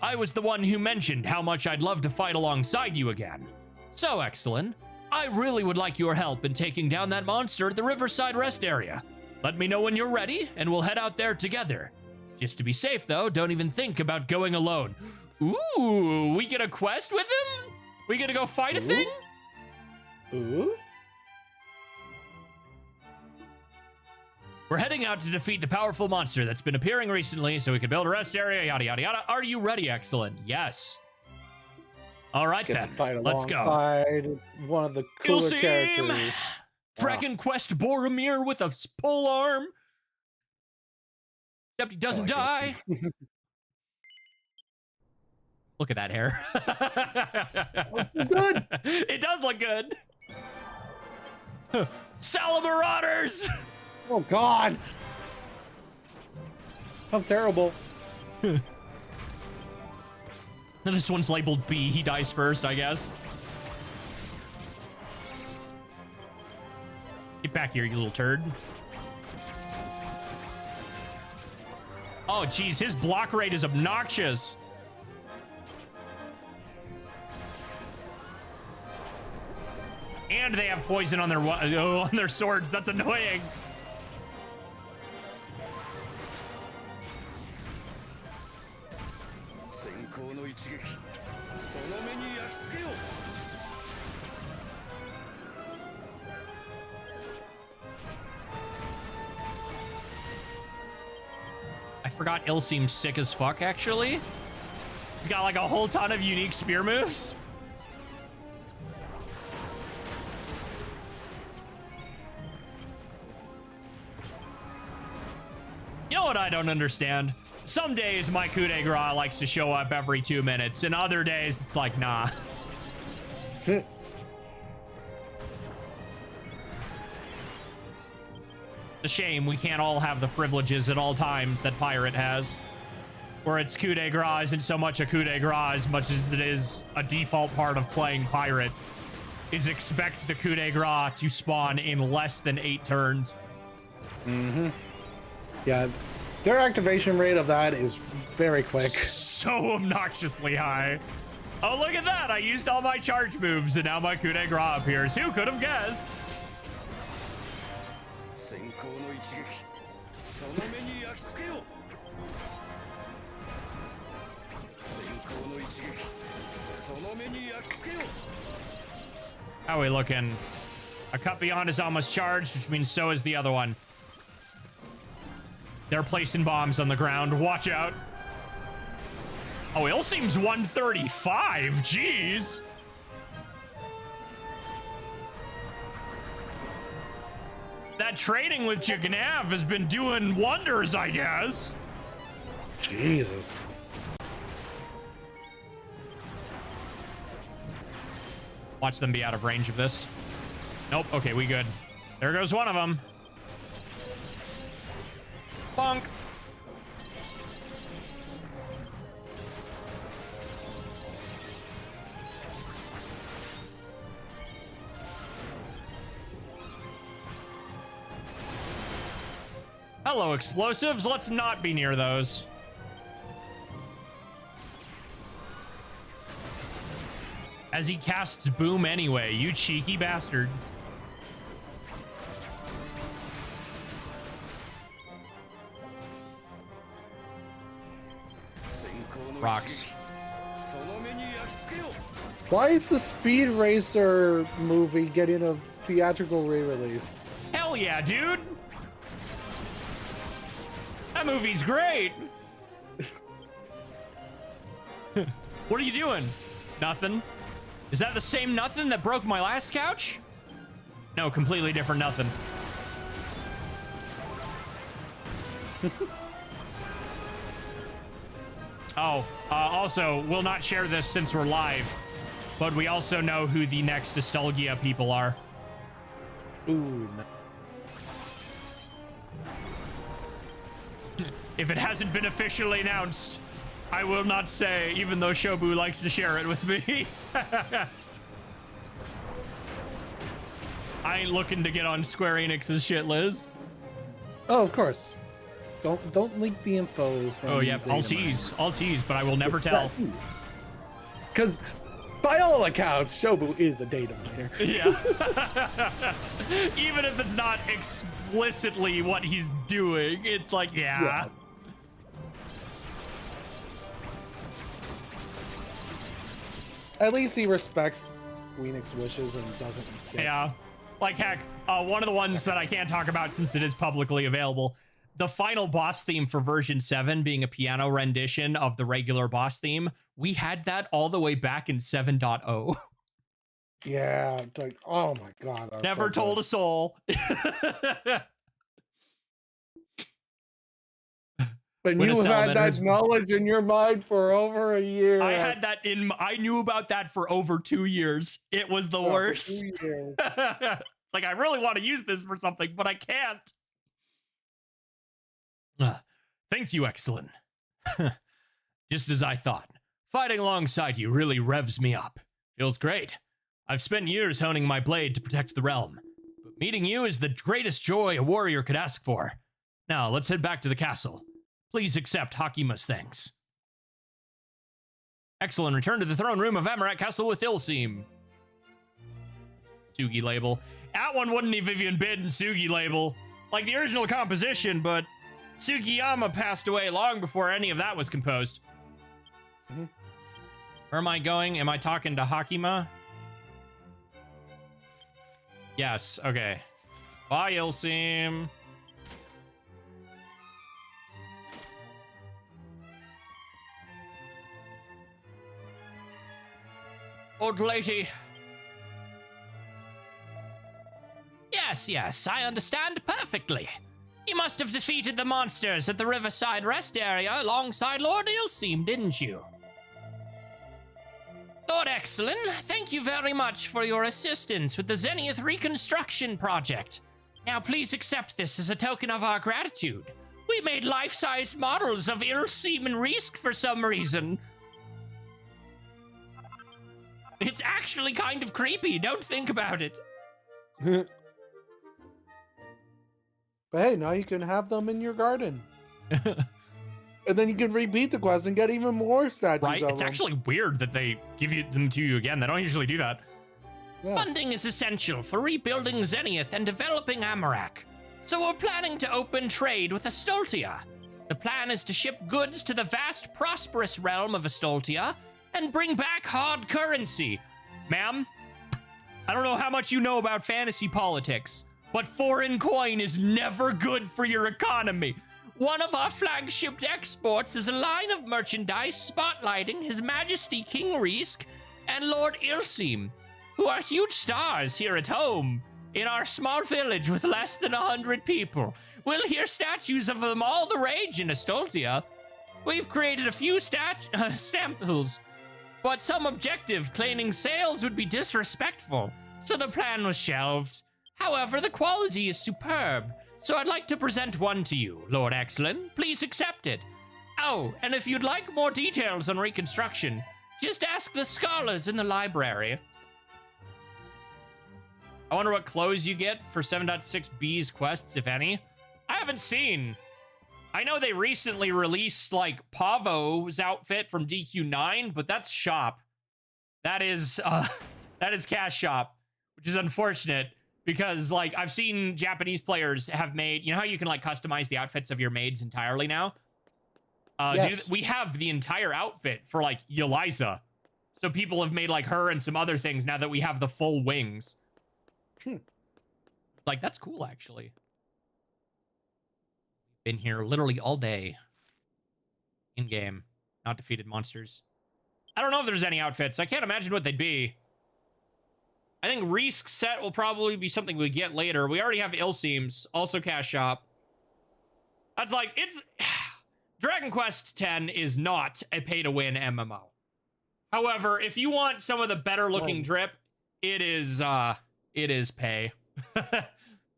I was the one who mentioned how much I'd love to fight alongside you again. So, Exalin, I really would like your help in taking down that monster at the Riverside Rest Area. Let me know when you're ready, and we'll head out there together. Just to be safe, though, don't even think about going alone. Ooh, we get a quest with him? We gonna go fight a thing? Ooh. We're heading out to defeat the powerful monster that's been appearing recently so we can build a rest area, yada, yada, yada. Are you ready, Exalin? Yes. All right, then. Let's go. One of the cooler characters. Dragon Quest Boromir with a pole arm. Except he doesn't die. Look at that hair. Looks so good. It does look good. Salamarauders! Oh, God. How terrible. This one's labeled B. He dies first, I guess. Get back here, you little turd. Oh, geez. His block rate is obnoxious. And they have poison on their swords. That's annoying. I forgot Il seems sick as fuck, actually. He's got like a whole ton of unique spear moves. You know what I don't understand? Some days my coup de grace likes to show up every 2 minutes, and other days it's like, nah. It's a shame we can't all have the privileges at all times that Pirate has. Where it's coup de grace isn't so much a coup de grace as much as it is a default part of playing Pirate. Is expect the coup de grace to spawn in less than 8 turns. Mm-hmm. Yeah, their activation rate of that is very quick. So obnoxiously high. Oh, look at that. I used all my charge moves and now my coup de grace appears. Who could have guessed? How are we looking? A cut beyond is almost charged, which means so is the other one. They're placing bombs on the ground. Watch out. Oh, Il seems 135. Jeez. That trading with Jagnav has been doing wonders, I guess. Jesus. Watch them be out of range of this. Nope. Okay, we good. There goes one of them. Bonk. Hello, explosives. Let's not be near those. As he casts boom anyway, you cheeky bastard. Rocks. Why is the Speed Racer movie getting a theatrical re-release? Hell yeah, dude. That movie's great. What are you doing? Nothing. Is that the same nothing that broke my last couch? No, completely different nothing. Oh, also, we'll not share this since we're live, but we also know who the next Nostalgia people are. Ooh, no. If it hasn't been officially announced, I will not say, even though Shobu likes to share it with me. I ain't looking to get on Square Enix's shit list. Oh, of course. Don't leak the info from. Oh yeah, I'll tease, but I will never tell. Because by all accounts, Shobu is a data miner. Yeah. Even if it's not explicitly what he's doing, it's like, yeah. At least he respects Enix wishes and doesn't. Yeah. Like, heck, one of the ones that I can't talk about since it is publicly available, the final boss theme for version 7 being a piano rendition of the regular boss theme, we had that all the way back in 7.0. Yeah, it's like, oh my god. Never told a soul. But you had that knowledge in your mind for over a year. I had that I knew about that for over 2 years. It was the worst. It's like, I really want to use this for something, but I can't. Thank you, Exalin. Just as I thought. Fighting alongside you really revs me up. Feels great. I've spent years honing my blade to protect the realm, but meeting you is the greatest joy a warrior could ask for. Now, let's head back to the castle. Please accept Hakima's thanks. Exalin, return to the throne room of Amarat Castle with Ilseem. Sugi label. That one wouldn't have even been Sugi label. Like the original composition, but Sugiyama passed away long before any of that was composed. Mm-hmm. Where am I going? Am I talking to Hakima? Yes, okay. Bye, Ilseem. Old lady. Yes, I understand perfectly. You must have defeated the monsters at the Riverside Rest Area alongside Lord Ilseem, didn't you? Lord Exalin, thank you very much for your assistance with the Zenith Reconstruction Project. Now please accept this as a token of our gratitude. We made life-size models of Ilseem and Risk for some reason. It's actually kind of creepy, don't think about it. But hey, now you can have them in your garden. And then you can repeat the quest and get even more statues. Right? It's actually weird that they give them to you again. They don't usually do that. Yeah. Funding is essential for rebuilding Zenith and developing Amarak. So we're planning to open trade with Astoltia. The plan is to ship goods to the vast, prosperous realm of Astoltia and bring back hard currency. Ma'am, I don't know how much you know about fantasy politics, but foreign coin is never good for your economy. One of our flagship exports is a line of merchandise spotlighting His Majesty King Risk and Lord Ilseem, who are huge stars here at home. In our small village with less than 100 people, we'll hear statues of them all the rage in Astoltia. We've created a few samples, but some objective claiming sales would be disrespectful, so the plan was shelved. However, the quality is superb, So I'd like to present one to you, Lord Exalin. Please accept it. Oh, and if you'd like more details on reconstruction, just ask the scholars in the library. I wonder what clothes you get for 7.6b's quests, if any. I haven't seen. I know they recently released, like, Pavo's outfit from DQ9, but that's shop. That is cash shop, which is unfortunate because, like, I've seen Japanese players have made, you know how you can, like, customize the outfits of your maids entirely now? Yes. We have the entire outfit for, like, Eliza. So people have made, like, her and some other things now that we have the full wings. Like, that's cool, actually. Been here literally all day. In-game. Not defeated monsters. I don't know if there's any outfits. I can't imagine what they'd be. I think Reesk's set will probably be something we get later. We already have Ilseem's, also cash shop. That's like, it's... Dragon Quest X is not a pay-to-win MMO. However, if you want some of the better-looking drip, it is pay. But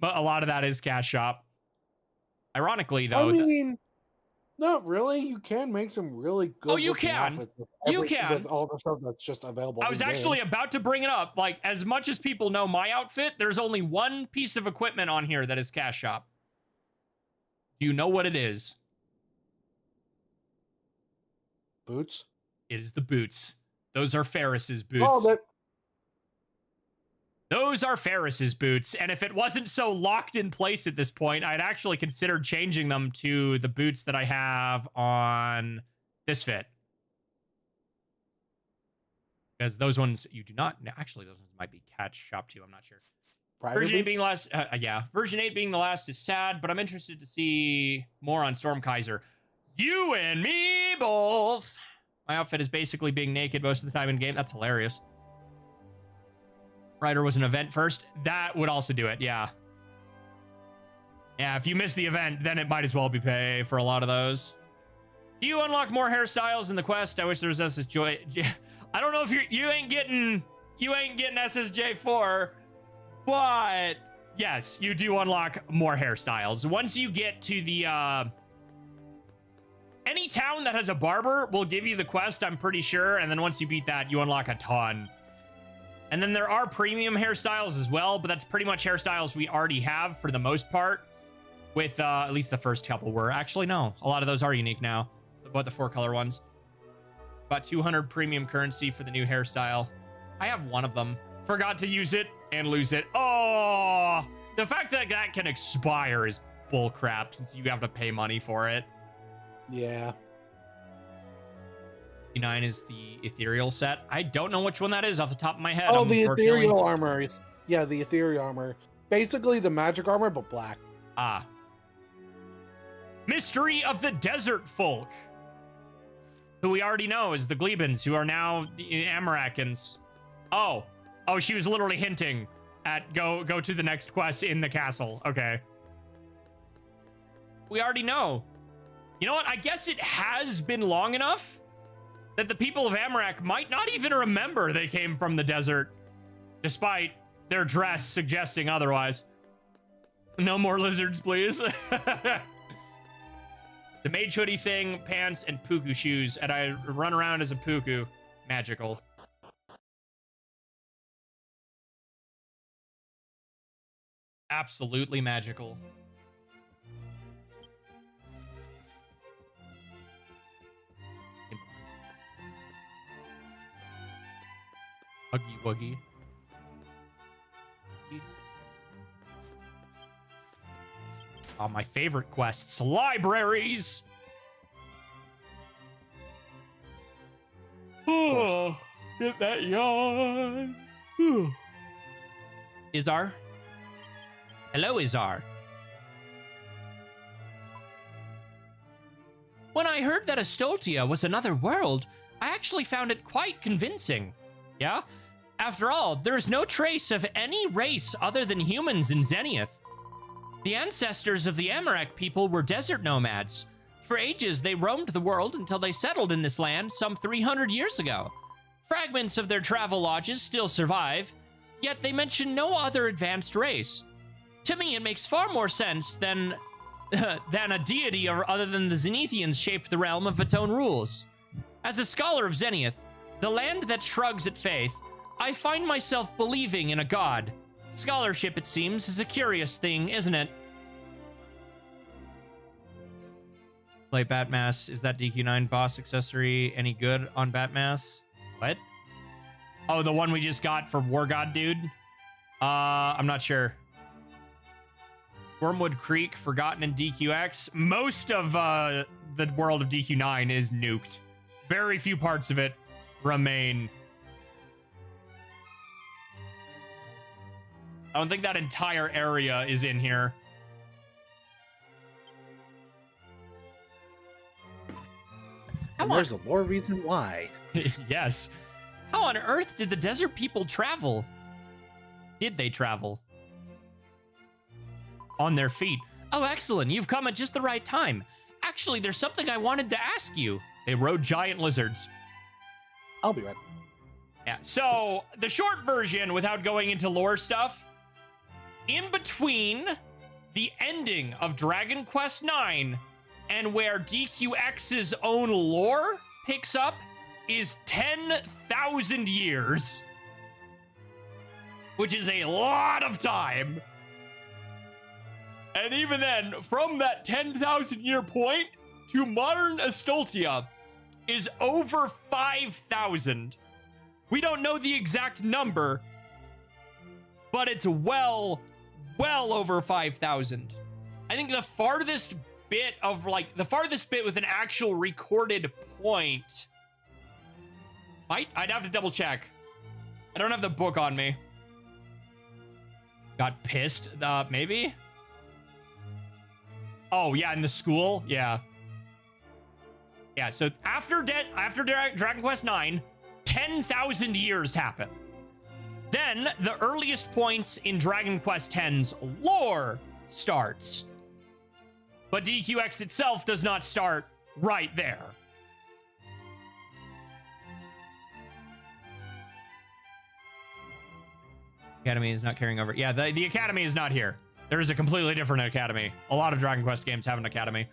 a lot of that is cash shop. Ironically, though... I mean, not really. You can make some really good outfits with all the stuff that's just available. I was actually about to bring it up. Like, as much as people know my outfit, there's only one piece of equipment on here that is cash shop. Do you know what it is? Boots? It is the boots. Those are Ferris's boots. Oh, Those are Ferris's boots, and if it wasn't so locked in place at this point, I'd actually considered changing them to the boots that I have on this fit. Because those ones, you do not... Actually, those ones might be catch shop too, I'm not sure. Version 8 being the last... yeah, Version 8 being the last is sad, but I'm interested to see more on Stormkaiser. You and me both! My outfit is basically being naked most of the time in game. That's hilarious. Rider was an event first. That would also do it, yeah. Yeah, if you miss the event, then it might as well be pay for a lot of those. Do you unlock more hairstyles in the quest? I wish there was SSJ. I don't know if you ain't getting SSJ4, but yes, you do unlock more hairstyles. Once you get to the any town that has a barber will give you the quest, I'm pretty sure, and then once you beat that, you unlock a ton. And then there are premium hairstyles as well, but that's pretty much hairstyles we already have for the most part. With at least the first couple were. Actually, no. A lot of those are unique now. About the 4-color ones. About 200 premium currency for the new hairstyle. I have one of them. Forgot to use it and lose it. Oh! The fact that that can expire is bullcrap since you have to pay money for it. Yeah. 9 is the ethereal set. I don't know which one that is off the top of my head. Oh, the ethereal armor. Yeah, the ethereal armor. Basically the magic armor, but black. Ah. Mystery of the Desert Folk. Who we already know is the Glebans, who are now the Amarakans. Oh. Oh, she was literally hinting at go to the next quest in the castle. Okay. We already know. You know what? I guess it has been long enough that the people of Amarak might not even remember they came from the desert, despite their dress suggesting otherwise. No more lizards, please. The mage hoodie thing, pants, and puku shoes, and I run around as a puku. Magical. Absolutely magical. Huggy wuggy. Oh, my favorite quests, libraries. Oh, get that yawn. Izar. Hello, Izar. When I heard that Astoltia was another world, I actually found it quite convincing. Yeah? After all, there is no trace of any race other than humans in Zenith. The ancestors of the Amarak people were desert nomads. For ages, they roamed the world until they settled in this land some 300 years ago. Fragments of their travel lodges still survive, yet they mention no other advanced race. To me, it makes far more sense than a deity or other than the Zenithians shaped the realm of its own rules. As a scholar of Zenith, the land that shrugs at faith, I find myself believing in a god. Scholarship, it seems, is a curious thing, isn't it? Play Batmass. Is that DQ9 boss accessory any good on Batmass? What? Oh, the one we just got for War God Dude? I'm not sure. Wormwood Creek, forgotten in DQX. Most of the world of DQ9 is nuked. Very few parts of it remain. I don't think that entire area is in here. And there's a lore reason why. Yes. How on earth did the desert people travel? Did they travel? On their feet. Oh, Exalin, you've come at just the right time. Actually, there's something I wanted to ask you. They rode giant lizards. I'll be right. Yeah, so the short version, without going into lore stuff, in between the ending of Dragon Quest IX and where DQX's own lore picks up is 10,000 years, which is a lot of time. And even then, from that 10,000 year point to modern Estoltia is over 5,000. We don't know the exact number, but it's well over 5,000. I think the farthest bit with an actual recorded point, I'd have to double check. I don't have the book on me. Got pissed, maybe? Oh, yeah, in the school? Yeah. Yeah, so after Dragon Quest IX, 10,000 years happen. Then, the earliest points in Dragon Quest X's lore starts. But DQX itself does not start right there. Academy is not carrying over. Yeah, the Academy is not here. There is a completely different Academy. A lot of Dragon Quest games have an Academy.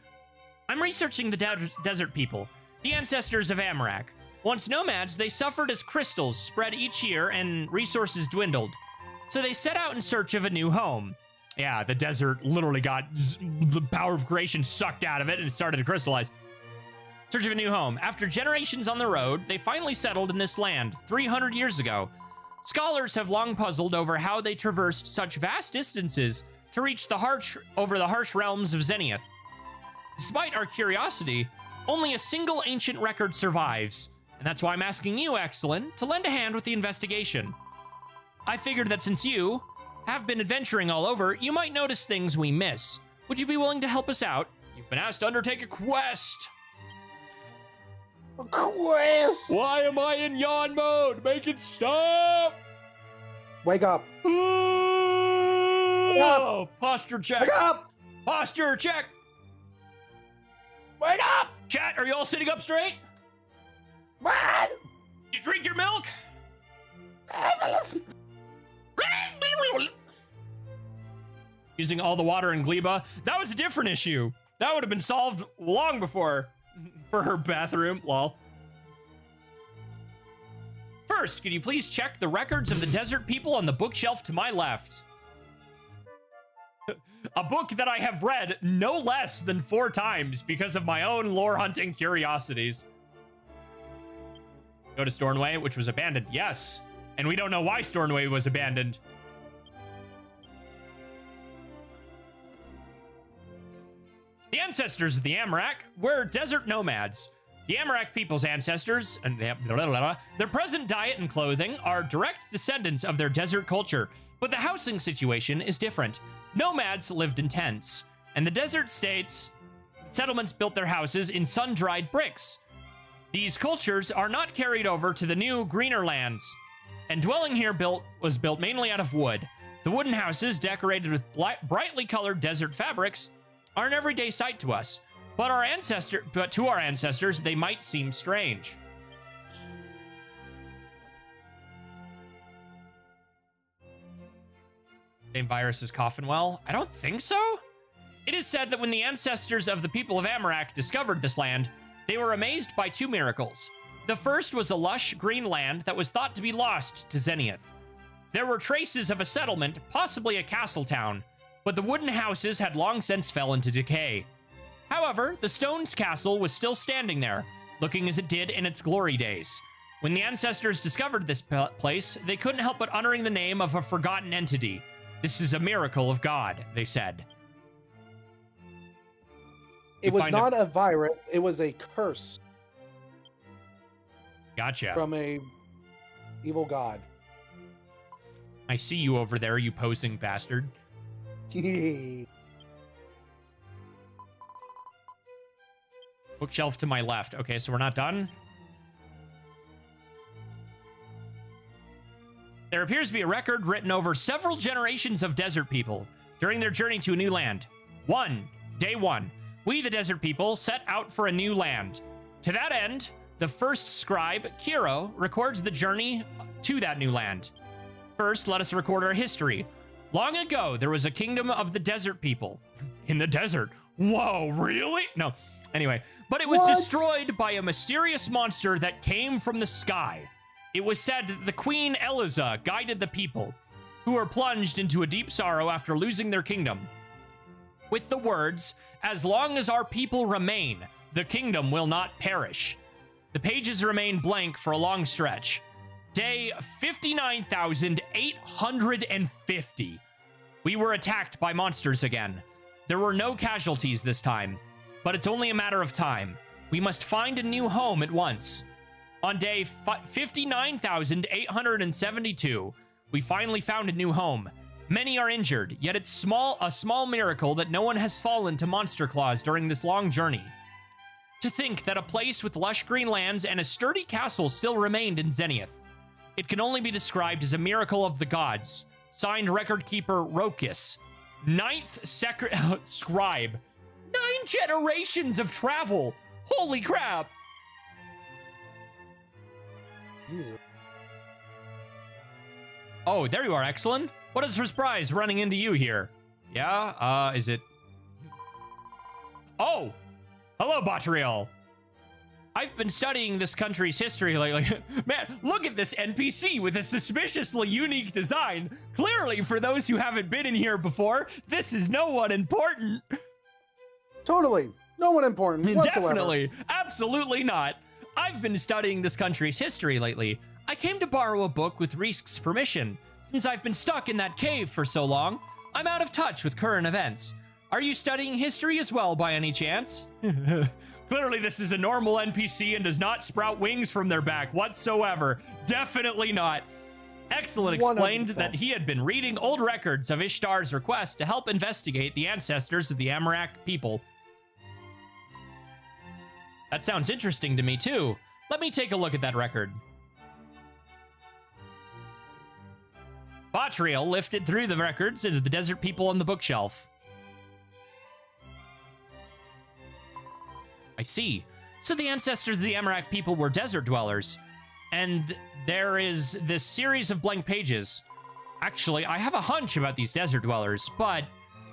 I'm researching the desert people, the ancestors of Amarak. Once nomads, they suffered as crystals spread each year and resources dwindled. So they set out in search of a new home. Yeah, the desert literally got the power of creation sucked out of it and it started to crystallize. Search of a new home. After generations on the road, they finally settled in this land 300 years ago. Scholars have long puzzled over how they traversed such vast distances to reach the harsh realms of Zenith. Despite our curiosity, only a single ancient record survives, and that's why I'm asking you, Exalin, to lend a hand with the investigation. I figured that since you have been adventuring all over, you might notice things we miss. Would you be willing to help us out? You've been asked to undertake a quest. A quest? Why am I in yawn mode? Make it stop! Wake up. Oh, posture check. Wake up! Posture check. Wake up! Chat, are you all sitting up straight? What? Did you drink your milk? Using all the water in Gleba. That was a different issue. That would have been solved long before for her bathroom. Lol. First, could you please check the records of the desert people on the bookshelf to my left? A book that I have read no less than 4 times because of my own lore hunting curiosities. Go to Stornway, which was abandoned. Yes. And we don't know why Stornway was abandoned. The ancestors of the Amarak were desert nomads. The Amarak people's ancestors, and their present diet and clothing are direct descendants of their desert culture, but the housing situation is different. Nomads lived in tents, and the desert settlements built their houses in sun-dried bricks. These cultures are not carried over to the new, greener lands, and dwelling here was built mainly out of wood. The wooden houses, decorated with brightly colored desert fabrics, are an everyday sight to us, but to our ancestors, they might seem strange. Same virus as Coffinwell? I don't think so. It is said that when the ancestors of the people of Amarak discovered this land, they were amazed by two miracles. The first was a lush green land that was thought to be lost to Zenith. There were traces of a settlement, possibly a castle town, but the wooden houses had long since fell into decay. However, the stone's castle was still standing there, looking as it did in its glory days. When the ancestors discovered this place, they couldn't help but uttering the name of a forgotten entity. This is a miracle of God, they said. It was not a virus, it was a curse. Gotcha. From a evil god. I see you over there, you posing bastard. Bookshelf to my left. Okay, so we're not done. There appears to be a record written over several generations of desert people during their journey to a new land. Day one. We, the desert people, set out for a new land. To that end, the first scribe, Kiro, records the journey to that new land. First, let us record our history. Long ago, there was a kingdom of the desert people. In the desert. Whoa, really? No. Anyway, but it was destroyed by a mysterious monster that came from the sky. It was said that the Queen Eliza guided the people, who were plunged into a deep sorrow after losing their kingdom, with the words, "As long as our people remain, the kingdom will not perish." The pages remain blank for a long stretch. Day 59,850. We were attacked by monsters again. There were no casualties this time, but it's only a matter of time. We must find a new home at once. On day 59,872, we finally found a new home. Many are injured, yet it's a small miracle that no one has fallen to monster claws during this long journey. To think that a place with lush green lands and a sturdy castle still remained in Zenith. It can only be described as a miracle of the gods. Signed record keeper Rokus. 9th scribe. 9 generations of travel. Holy crap. Jesus. Oh, there you are, Exalin. What a surprise running into you here. Yeah, is it... Oh! Hello, Batriel. I've been studying this country's history lately. Man, look at this NPC with a suspiciously unique design. Clearly, for those who haven't been in here before, this is no one important. Totally. No one important whatsoever. Definitely. Absolutely not. I've been studying this country's history lately. I came to borrow a book with Reesk's permission. Since I've been stuck in that cave for so long, I'm out of touch with current events. Are you studying history as well by any chance? Clearly this is a normal NPC and does not sprout wings from their back whatsoever. Definitely not. Exalin explained that he had been reading old records of Ishtar's request to help investigate the ancestors of the Amarak people. That sounds interesting to me too. Let me take a look at that record. Batriel lifted through the records into the desert people on the bookshelf. I see. So the ancestors of the Amarak people were desert dwellers. And there is this series of blank pages. Actually, I have a hunch about these desert dwellers, but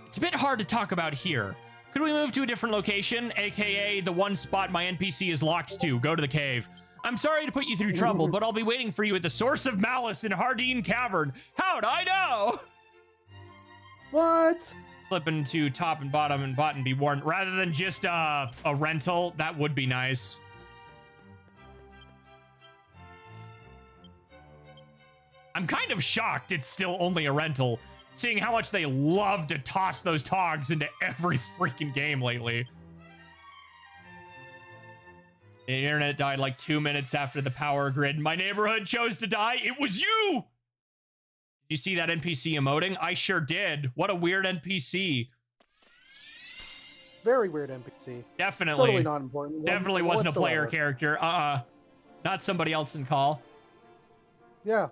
it's a bit hard to talk about here. Could we move to a different location, aka the one spot my NPC is locked to? Go to the cave. I'm sorry to put you through trouble, but I'll be waiting for you at the Source of Malice in Hardeen Cavern. How'd I know? What? Flip into top and bottom and button be warned. Rather than just a rental, that would be nice. I'm kind of shocked it's still only a rental, seeing how much they love to toss those togs into every freaking game lately. The internet died like 2 minutes after the power grid. My neighborhood chose to die. It was you! Did you see that NPC emoting? I sure did. What a weird NPC. Very weird NPC. Definitely. Totally not important. Definitely wasn't a player character. Not somebody else in call. Yeah.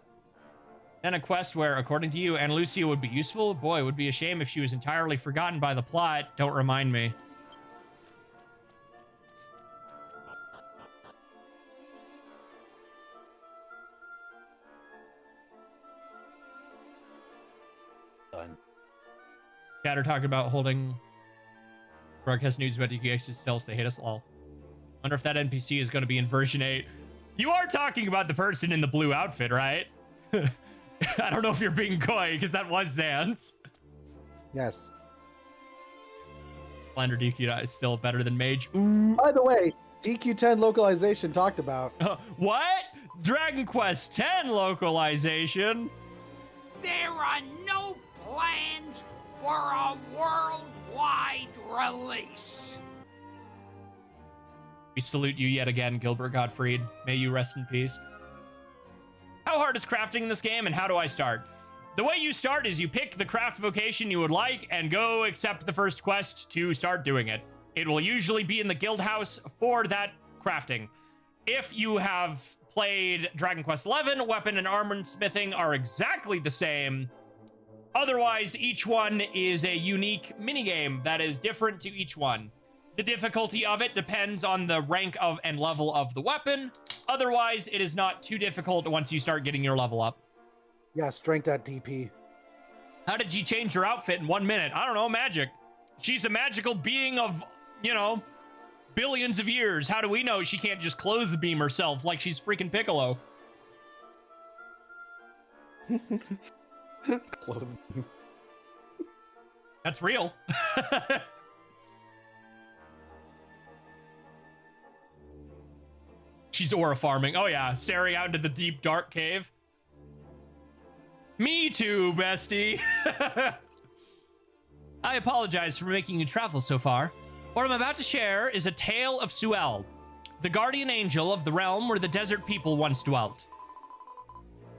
Then a quest where, according to you, Anna Lucia would be useful. Boy, it would be a shame if she was entirely forgotten by the plot. Don't remind me. Done. Chat are talking about holding broadcast news about DQX to tell us they hate us all. Wonder if that NPC is going to be in version 8. You are talking about the person in the blue outfit, right? I don't know if you're being coy, because that was Zans. Yes. Slender DQ is still better than Mage. Ooh. By the way, DQ10 localization talked about. What? Dragon Quest X localization? There are no plans for a worldwide release. We salute you yet again, Gilbert Gottfried. May you rest in peace. How hard is crafting in this game, and how do I start? The way you start is you pick the craft vocation you would like and go accept the first quest to start doing it. It will usually be in the guild house for that crafting. If you have played Dragon Quest XI, weapon and armor smithing are exactly the same. Otherwise, each one is a unique minigame that is different to each one. The difficulty of it depends on the rank of and level of the weapon. Otherwise, it is not too difficult once you start getting your level up. Yeah, strength at DP. How did she change her outfit in 1 minute? I don't know, magic. She's a magical being of, you know, billions of years. How do we know she can't just clothes beam herself like she's freaking Piccolo? Clothes. That's real. She's aura farming. Oh yeah, staring out into the deep dark cave. Me too, bestie. I apologize for making you travel so far. What I'm about to share is a tale of Suel, the guardian angel of the realm where the desert people once dwelt.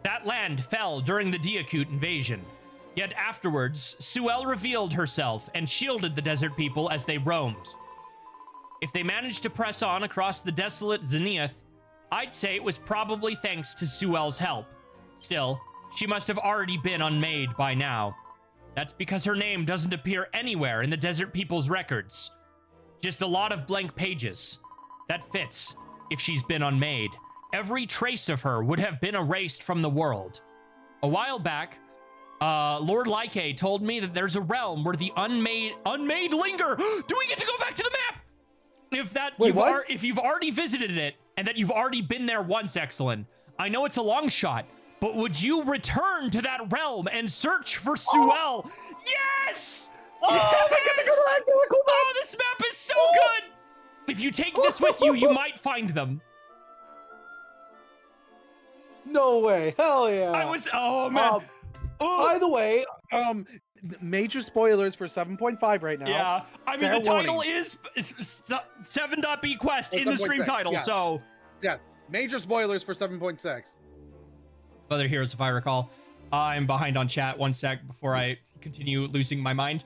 That land fell during the DQX invasion. Yet afterwards, Suel revealed herself and shielded the desert people as they roamed. If they managed to press on across the desolate Zenith, I'd say it was probably thanks to Suel's help. Still, she must have already been unmade by now. That's because her name doesn't appear anywhere in the desert people's records. Just a lot of blank pages. That fits, if she's been unmade. Every trace of her would have been erased from the world. A while back, Lord Lyke told me that there's a realm where the unmade linger. Do we get to go back to the map? If you've already visited it and that you've already been there once, Exalin, I know it's a long shot, but would you return to that realm and search for Suel? Yes! Oh, Yes! Oh, this map is so good! If you take this with you, you might find them. No way. Hell yeah. Oh man. By the way, major spoilers for 7.5 right now. Yeah, I mean, Fair the title warning. is 7.B Quest Or in the stream 7.6, title, yeah. so. Yes, major spoilers for 7.6. Other heroes, if I recall. I'm behind on chat. 1 sec before I continue losing my mind.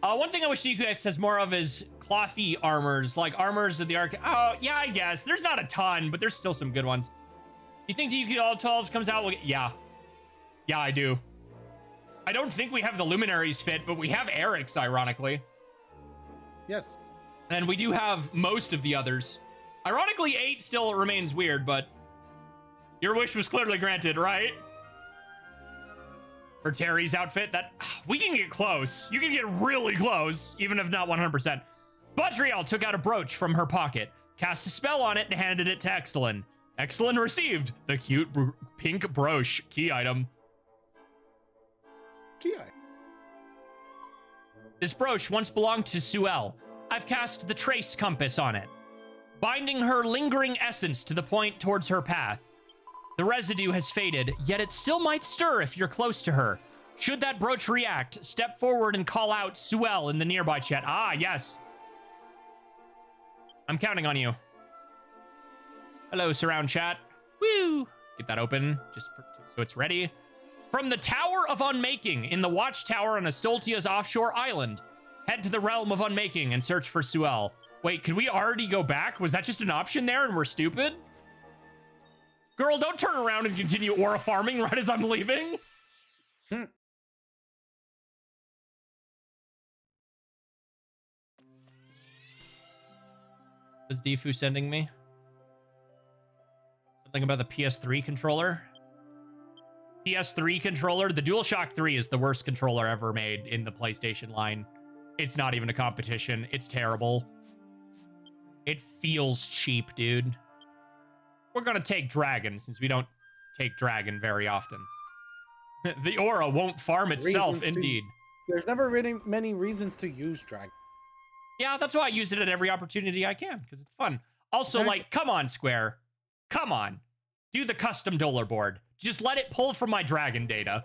One thing I wish DQX has more of is clothy armors, like armors of the arc. Oh, yeah, I guess. There's not a ton, but there's still some good ones. You think DQ All 12s comes out? Yeah. Yeah, I do. I don't think we have the Luminaries fit, but we have Eric's, ironically. Yes. And we do have most of the others. Ironically, 8 still remains weird, but your wish was clearly granted, right? For Terry's outfit, that we can get close. You can get really close, even if not 100%. Badriel took out a brooch from her pocket, cast a spell on it, and handed it to Exalin. Exalin received the cute pink brooch, key item. Key item. This brooch once belonged to Suel. I've cast the trace compass on it, binding her lingering essence to the point towards her path. The residue has faded, yet it still might stir if you're close to her. Should that brooch react, step forward and call out Suel in the nearby chat. Ah, yes. I'm counting on you. Hello, surround chat. Woo! Get that open, so it's ready. From the Tower of Unmaking in the Watchtower on Astoltia's offshore island, head to the Realm of Unmaking and search for Suel. Wait, could we already go back? Was that just an option there and we're stupid? Girl, don't turn around and continue aura farming right as I'm leaving. Was Defu sending me? Something about the PS3 controller? PS3 controller. The DualShock 3 is the worst controller ever made in the PlayStation line. It's not even a competition. It's terrible. It feels cheap, dude. We're gonna take Dragon, since we don't take Dragon very often. The aura won't farm itself, indeed. There's never really many reasons to use Dragon. Yeah, that's why I use it at every opportunity I can, because it's fun. Also, Okay. like, come on, Square. Come on. Do the custom dollar board. Just let it pull from my Dragon data.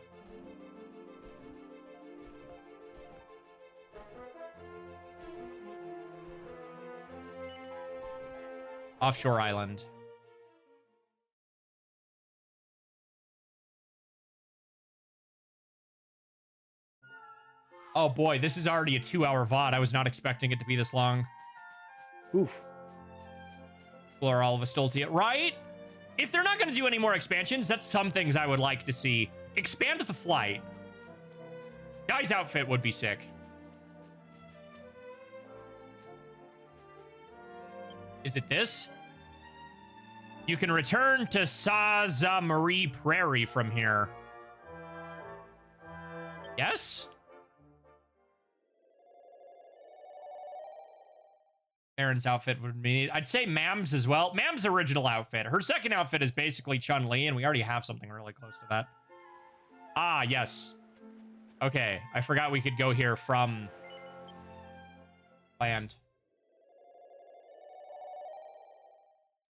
Offshore island. Oh boy, this is already a 2-hour VOD. I was not expecting it to be this long. Oof. Explore all of Estoltia. Right? If they're not going to do any more expansions, that's some things I would like to see. Expand the flight. Guy's outfit would be sick. Is it this? You can return to Saza Marie Prairie from here. Yes? Aaron's outfit would be... I'd say Mam's as well. Mam's original outfit. Her second outfit is basically Chun-Li, and we already have something really close to that. Ah, yes. Okay, I forgot we could go here from land.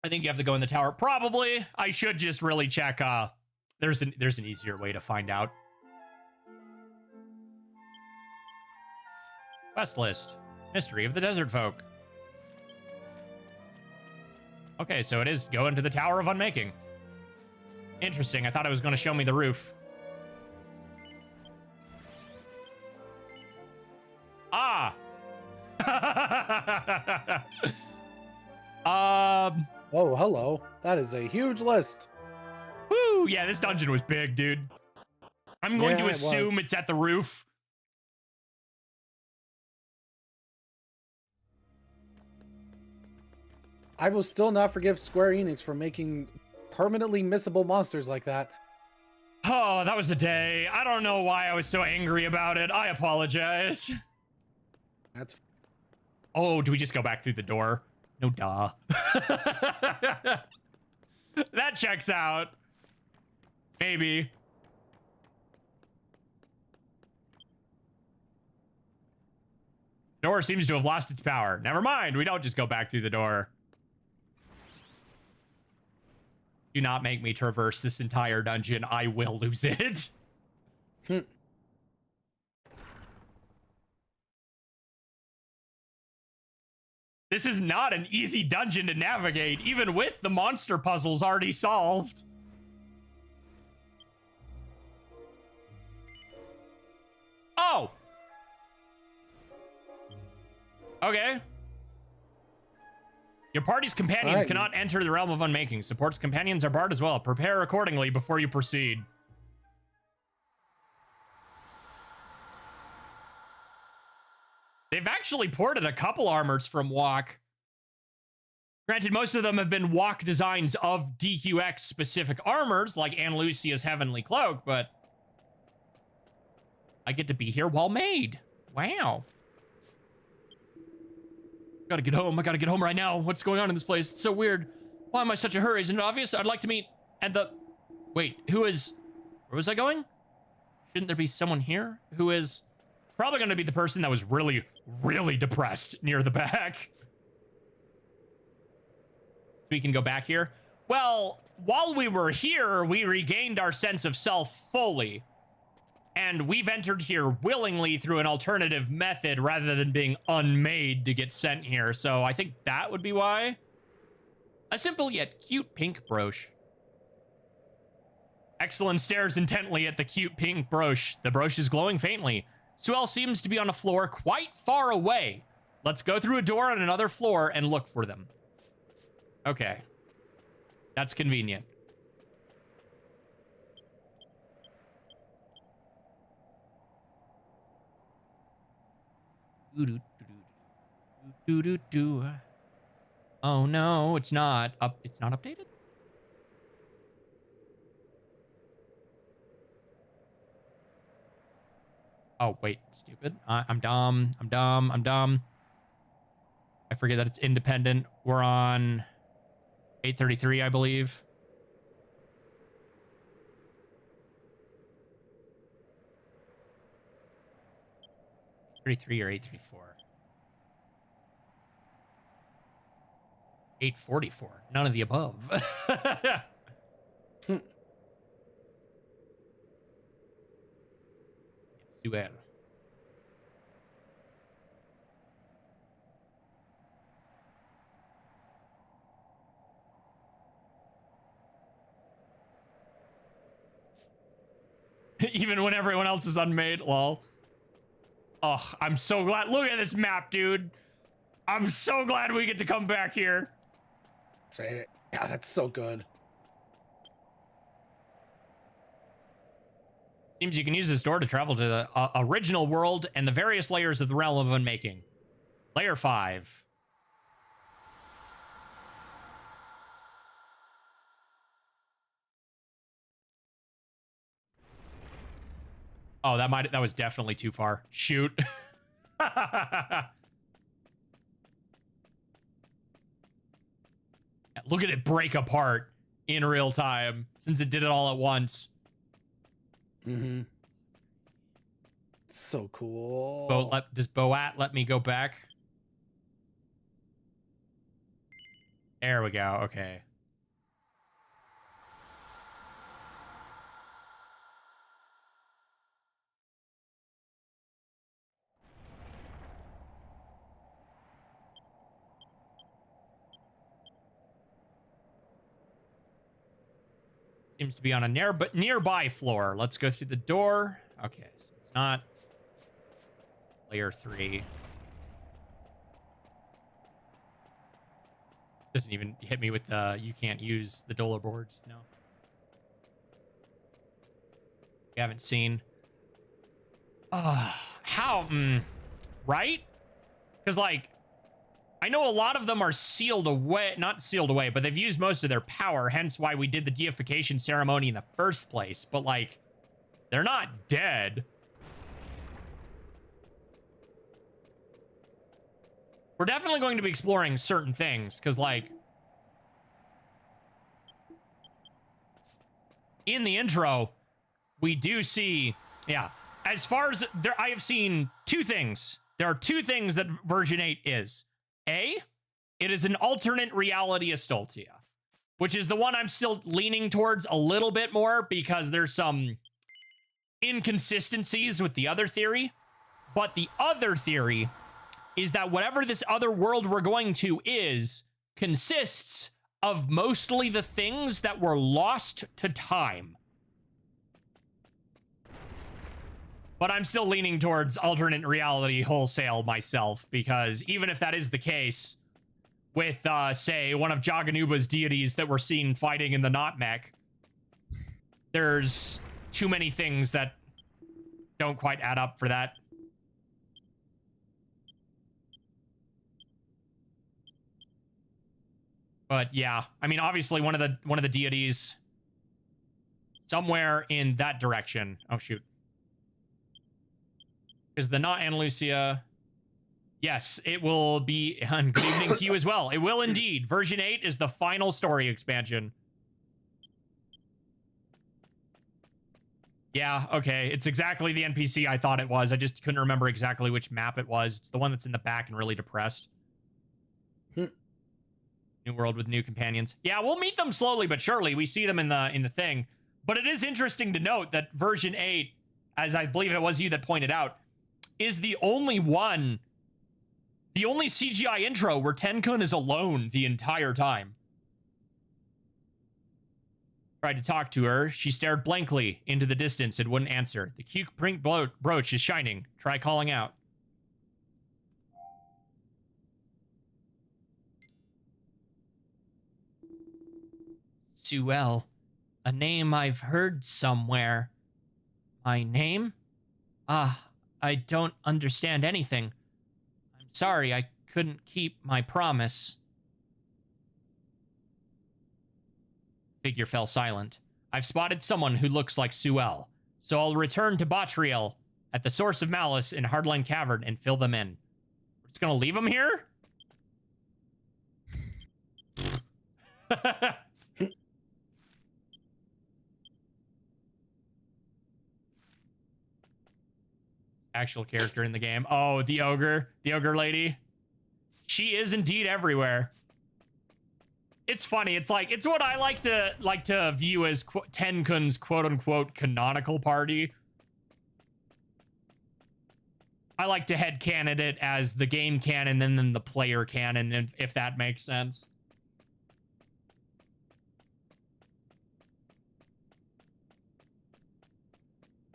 I think you have to go in the tower. Probably. I should just really check. There's an easier way to find out. Quest list. Mystery of the Desert Folk. Okay, so it is go into the Tower of Unmaking. Interesting. I thought it was going to show me the roof. Ah! Oh, hello. That is a huge list. Woo! Yeah, this dungeon was big, dude. I'm going to assume it's at the roof. I will still not forgive Square Enix for making permanently missable monsters like that. Oh, that was the day. I don't know why I was so angry about it. I apologize. That's... Oh, do we just go back through the door? No, duh. That checks out. Maybe. Door seems to have lost its power. Never mind. We don't just go back through the door. Do not make me traverse this entire dungeon. I will lose it. This is not an easy dungeon to navigate, even with the monster puzzles already solved. Oh! Okay. Your party's companions cannot enter the realm of unmaking. Support's companions are barred as well. Prepare accordingly before you proceed. They've actually ported a couple armors from Walk. Granted, most of them have been Walk designs of DQX specific armors, like Ann Lucia's Heavenly Cloak, but I get to be here while made. Wow. Gotta get home. I gotta get home right now. What's going on in this place? It's so weird. Why am I such a hurry? Isn't it obvious? I'd like to meet... And the... Wait, who is... Where was I going? Shouldn't there be someone here who is... It's probably going to be the person that was really, really depressed near the back. We can go back here. Well, while we were here, we regained our sense of self fully. And we've entered here willingly through an alternative method rather than being unmade to get sent here. So I think that would be why. A simple yet cute pink brooch. Exalin stares intently at the cute pink brooch. The brooch is glowing faintly. Suel seems to be on a floor quite far away. Let's go through a door on another floor and look for them. Okay. That's convenient. Oh no, it's not up. It's not updated. Oh, wait, stupid. I'm dumb. I'm dumb. I'm dumb. I forget that it's independent. We're on 833, I believe. Or 834. 844. None of the above. Suel. Even when everyone else is unmade, lol. Oh, I'm so glad. Look at this map, dude. I'm so glad we get to come back here. Say it. Yeah, that's so good. Seems you can use this door to travel to the original world and the various layers of the realm of unmaking. Layer 5. Oh, that was definitely too far. Shoot. Look at it break apart in real time since it did it all at once. Mm-hmm. So cool. Does Boat let me go back? There we go. Okay. Seems to be on a nearby floor. Let's go through the door. Okay, so it's not layer 3. Doesn't even hit me with the you can't use the dollar boards. No. We haven't seen. How? Right? Because, like, I know a lot of them are sealed away. Not sealed away, but they've used most of their power. Hence why we did the deification ceremony in the first place. But, like, they're not dead. We're definitely going to be exploring certain things. Because, like, in the intro, we do see, yeah, as far as there, I have seen 2 things. There are 2 things that version 8 is. A, it is an alternate reality Estoltia, which is the one I'm still leaning towards a little bit more because there's some inconsistencies with the other theory. But the other theory is that whatever this other world we're going to is consists of mostly the things that were lost to time. But I'm still leaning towards alternate reality wholesale myself, because even if that is the case with, say, one of Jaganuba's deities that we're seen fighting in the Not Mech, there's too many things that don't quite add up for that. But yeah, I mean, obviously one of the deities somewhere in that direction. Oh shoot. Is the not Ana Lucia? Yes, it will be. Good evening to you as well. It will indeed. Version 8 is the final story expansion. Yeah, okay. It's exactly the NPC I thought it was. I just couldn't remember exactly which map it was. It's the one that's in the back and really depressed. New world with new companions. Yeah, we'll meet them slowly but surely. We see them in the thing. But it is interesting to note that version 8, as I believe it was you that pointed out, is the only one, the only CGI intro where Tenkun is alone the entire time. Tried to talk to her. She stared blankly into the distance and wouldn't answer. The cute pink brooch is shining. Try calling out. Suel. A name I've heard somewhere. My name? I don't understand anything. I'm sorry, I couldn't keep my promise. Figure fell silent. I've spotted someone who looks like Suel, so I'll return to Botriel at the source of malice in Hardline Cavern and fill them in. We're just gonna leave them here? Actual character in the game. Oh, the ogre lady. She is indeed everywhere. It's funny. It's like, it's what I like to view as Tenkun's quote unquote canonical party. I like to headcanon it as the game canon and then the player canon, if that makes sense.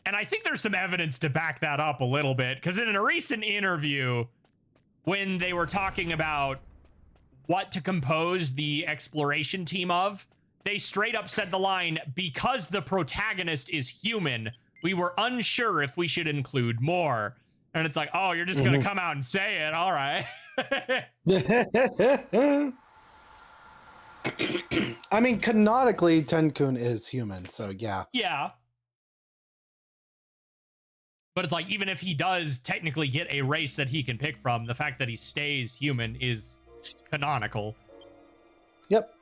And I think there's some evidence to back that up a little bit, because in a recent interview, when they were talking about what to compose the exploration team of, they straight up said the line, because the protagonist is human, we were unsure if we should include more. And it's like, oh, you're just going to come out and say it. All right. I mean, canonically, Tenkun is human, so yeah. Yeah. But it's like, even if he does technically get a race that he can pick from, the fact that he stays human is canonical. Yep.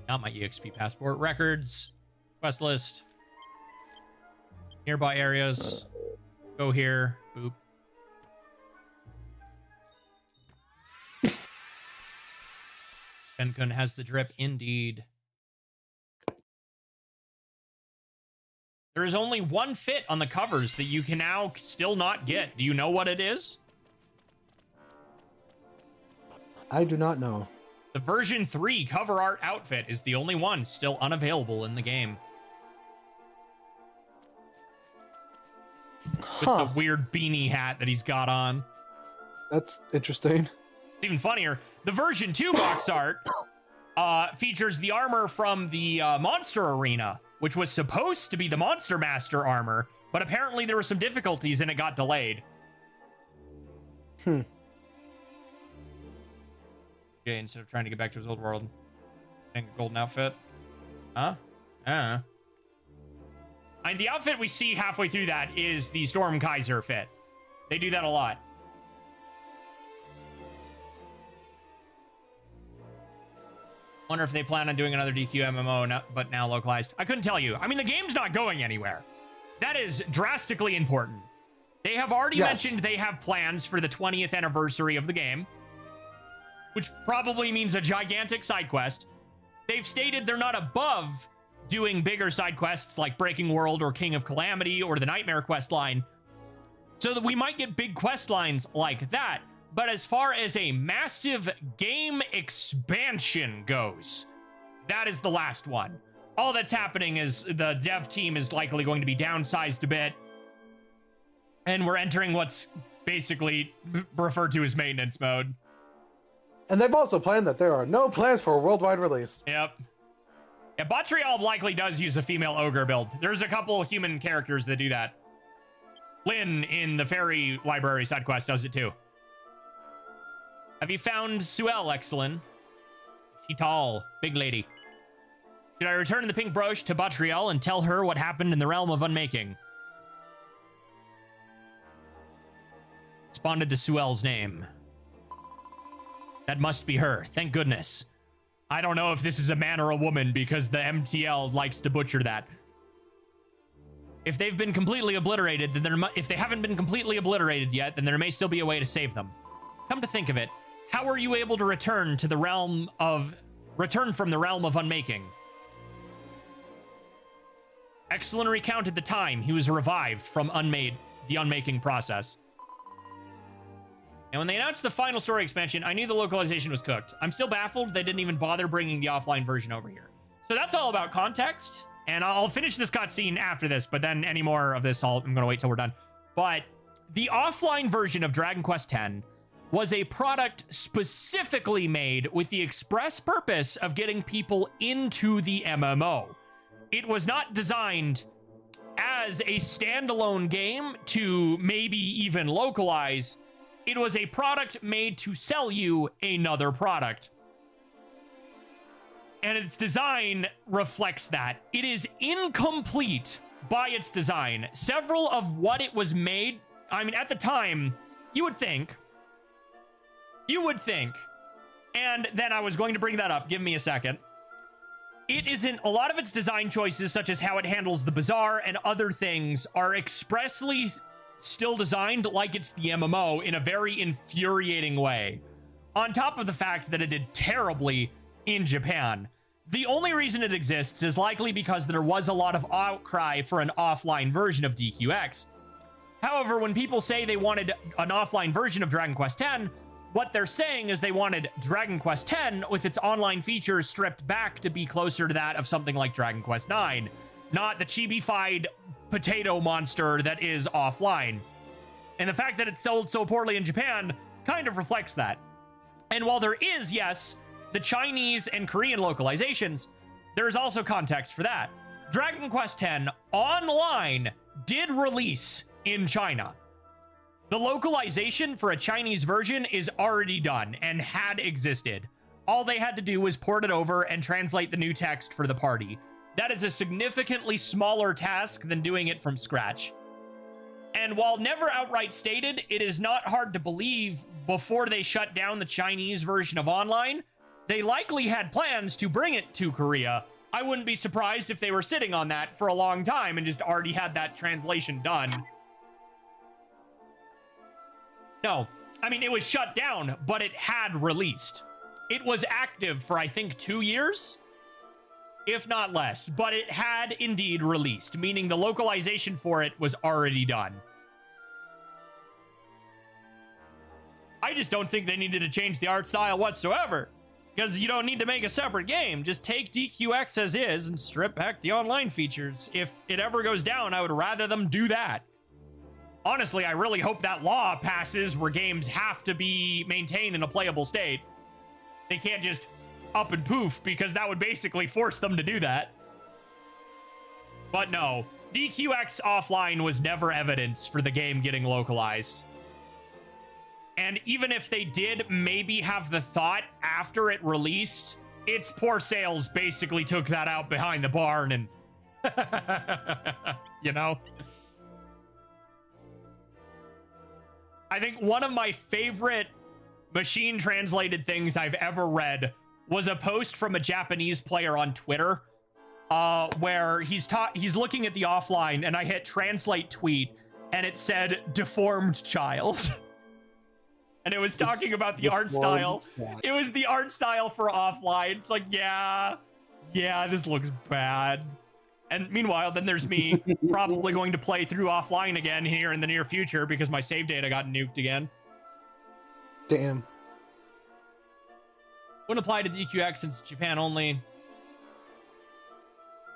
Not my EXP passport. Records. Quest list. Nearby areas. Go here. Boop. Tenkun has the drip, indeed. There is only one fit on the covers that you can now still not get. Do you know what it is? I do not know. The version 3 cover art outfit is the only one still unavailable in the game. With the weird beanie hat that he's got on. That's interesting. Even funnier, the version 2 box art features the armor from the Monster Arena, which was supposed to be the Monster Master armor, but apparently there were some difficulties and it got delayed. Okay, instead of trying to get back to his old world. Getting a golden outfit. Huh? And the outfit we see halfway through that is the Storm Kaiser fit. They do that a lot. Wonder if they plan on doing another DQ MMO, but now localized. I couldn't tell you. I mean, the game's not going anywhere. That is drastically important. They have already mentioned they have plans for the 20th anniversary of the game, which probably means a gigantic side quest. They've stated they're not above doing bigger side quests like Breaking World or King of Calamity or the Nightmare quest line, so that we might get big quest lines like that. But as far as a massive game expansion goes, that is the last one. All that's happening is the dev team is likely going to be downsized a bit, and we're entering what's basically referred to as maintenance mode. And they've also planned that there are no plans for a worldwide release. Yep. Yeah, Batriel likely does use a female ogre build. There's a couple human characters that do that. Lynn in the Fairy Library side quest does it too. Have you found Suelle, Exalin? She tall, big lady. Should I return the pink brooch to Batriel and tell her what happened in the realm of unmaking? Responded to Suelle's name. That must be her. Thank goodness. I don't know if this is a man or a woman because the MTL likes to butcher that. If they've been completely obliterated, then if they haven't been completely obliterated yet, then there may still be a way to save them. Come to think of it, how were you able to return from the realm of unmaking? Exalin recounted the time he was revived from the unmaking process. And when they announced the final story expansion, I knew the localization was cooked. I'm still baffled they didn't even bother bringing the offline version over here. So that's all about context. And I'll finish this cutscene after this, but then any more of this, I'm going to wait till we're done. But the offline version of Dragon Quest X was a product specifically made with the express purpose of getting people into the MMO. It was not designed as a standalone game to maybe even localize. It was a product made to sell you another product. And its design reflects that. It is incomplete by its design. Several of what it was made, I mean, at the time, you would think, and then I was going to bring that up. Give me a second. It isn't, a lot of its design choices, such as how it handles the bazaar and other things, are expressly still designed like it's the MMO in a very infuriating way. On top of the fact that it did terribly in Japan. The only reason it exists is likely because there was a lot of outcry for an offline version of DQX. However, when people say they wanted an offline version of Dragon Quest X, what they're saying is they wanted Dragon Quest X with its online features stripped back to be closer to that of something like Dragon Quest IX, not the chibi-fied potato monster that is offline. And the fact that it sold so poorly in Japan kind of reflects that. And while there is, yes, the Chinese and Korean localizations, there is also context for that. Dragon Quest X online did release in China. The localization for a Chinese version is already done and had existed. All they had to do was port it over and translate the new text for the party. That is a significantly smaller task than doing it from scratch. And while never outright stated, it is not hard to believe before they shut down the Chinese version of online, they likely had plans to bring it to Korea. I wouldn't be surprised if they were sitting on that for a long time and just already had that translation done. No, I mean, it was shut down, but it had released. It was active for, I think, 2 years, if not less, but it had indeed released, meaning the localization for it was already done. I just don't think they needed to change the art style whatsoever, because you don't need to make a separate game. Just take DQX as is and strip back the online features. If it ever goes down, I would rather them do that. Honestly, I really hope that law passes where games have to be maintained in a playable state. They can't just up and poof, because that would basically force them to do that. But no, DQX offline was never evidence for the game getting localized. And even if they did maybe have the thought after it released, its poor sales basically took that out behind the barn and, you know? I think one of my favorite machine translated things I've ever read was a post from a Japanese player on Twitter, where he's looking at the offline, and I hit translate tweet, and it said deformed child. And it was talking about the art style. It was the art style for offline. It's like, yeah, this looks bad. And meanwhile, then there's me probably going to play through offline again here in the near future because my save data got nuked again. Damn. Wouldn't apply to DQX since Japan only.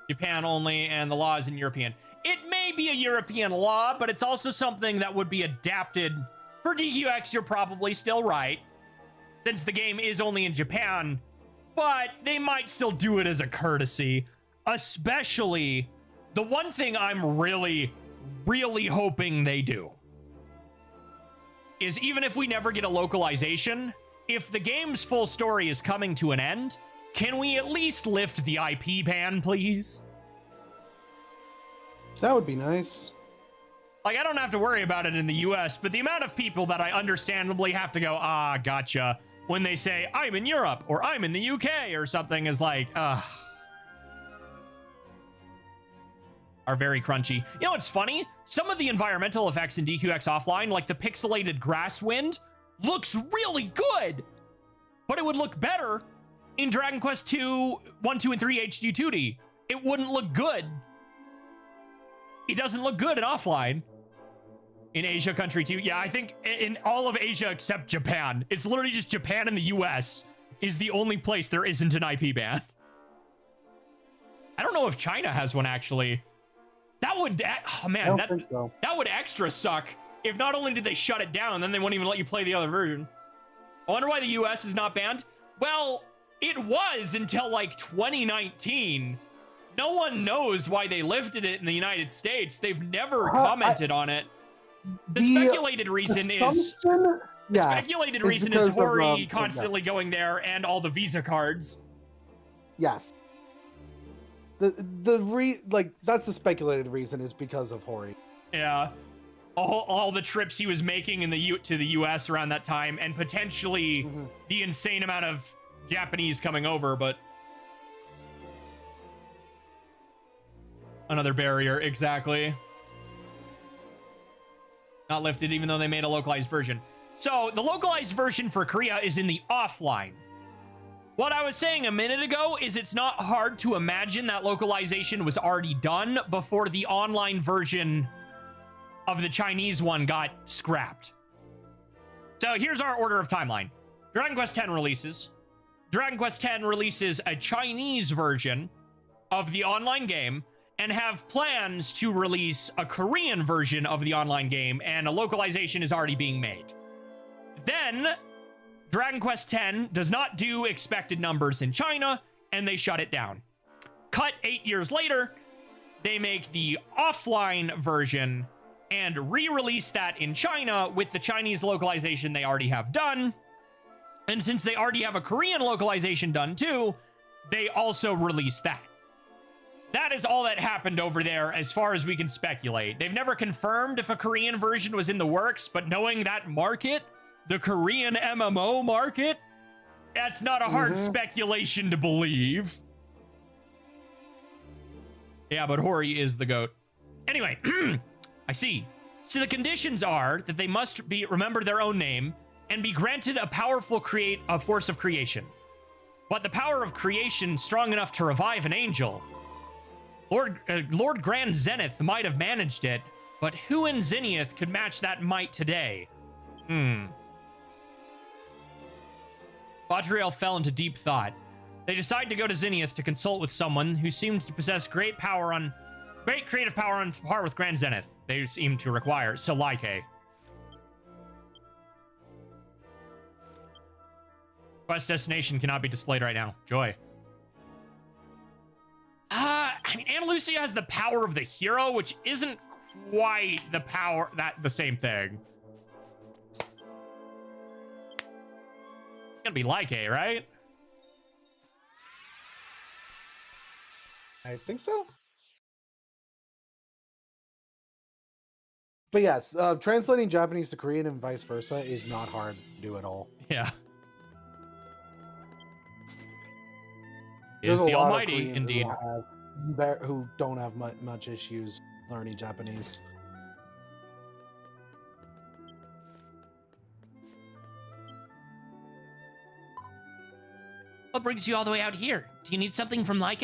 Japan only, and the law is in European. It may be a European law, but it's also something that would be adapted. For DQX, you're probably still right, since the game is only in Japan, but they might still do it as a courtesy. Especially, the one thing I'm really, really hoping they do is, even if we never get a localization, if the game's full story is coming to an end, can we at least lift the IP ban, please? That would be nice. Like, I don't have to worry about it in the US, but the amount of people that I understandably have to go, ah, gotcha, when they say, I'm in Europe, or I'm in the UK, or something, is like, are very crunchy. You know what's funny? Some of the environmental effects in DQX Offline, like the pixelated grass wind, looks really good, but it would look better in Dragon Quest 2, 1, 2, and 3 HD 2D. It wouldn't look good. It doesn't look good in offline. In Asia country 2, yeah, I think in all of Asia except Japan. It's literally just Japan and the US is the only place there isn't an IP ban. I don't know if China has one, actually. That would, oh man, that would extra suck if not only did they shut it down, then they won't even let you play the other version. I wonder why the US is not banned. Well, it was until like 2019. No one knows why they lifted it in the United States. They've never commented on it. The speculated reason is Hori constantly going there and all the Visa cards. Yes. That's the speculated reason is because of Hori. Yeah. All the trips he was making to the US around that time, and potentially the insane amount of Japanese coming over, but another barrier, exactly. Not lifted, even though they made a localized version. So the localized version for Korea is in the offline. What I was saying a minute ago is it's not hard to imagine that localization was already done before the online version of the Chinese one got scrapped. So here's our order of timeline. Dragon Quest X releases. Dragon Quest X releases a Chinese version of the online game and have plans to release a Korean version of the online game, and a localization is already being made. Then Dragon Quest X does not do expected numbers in China, and they shut it down. Cut 8 years later, they make the offline version and re-release that in China with the Chinese localization they already have done. And since they already have a Korean localization done too, they also release that. That is all that happened over there as far as we can speculate. They've never confirmed if a Korean version was in the works, but knowing that market, the Korean MMO market, that's not a hard speculation to believe. Yeah, but Hori is the GOAT. Anyway, I see. So the conditions are that they must remember their own name and be granted a powerful force of creation. But the power of creation strong enough to revive an angel. Lord Grand Zenith might have managed it, but who in Zenith could match that might today? Quadriel fell into deep thought. They decided to go to Zenith to consult with someone who seemed to possess great creative power on par with Grand Zenith. They seem to require Like. Quest destination cannot be displayed right now. Joy. I mean, Ana Lucia has the power of the hero, which isn't quite the same thing. It's gonna be Like, right? I think so. But yes, translating Japanese to Korean and vice versa is not hard to do at all. Yeah. There's Is the a lot of Almighty, Koreans indeed. who don't have much issues learning Japanese. What brings you all the way out here? Do you need something from Like?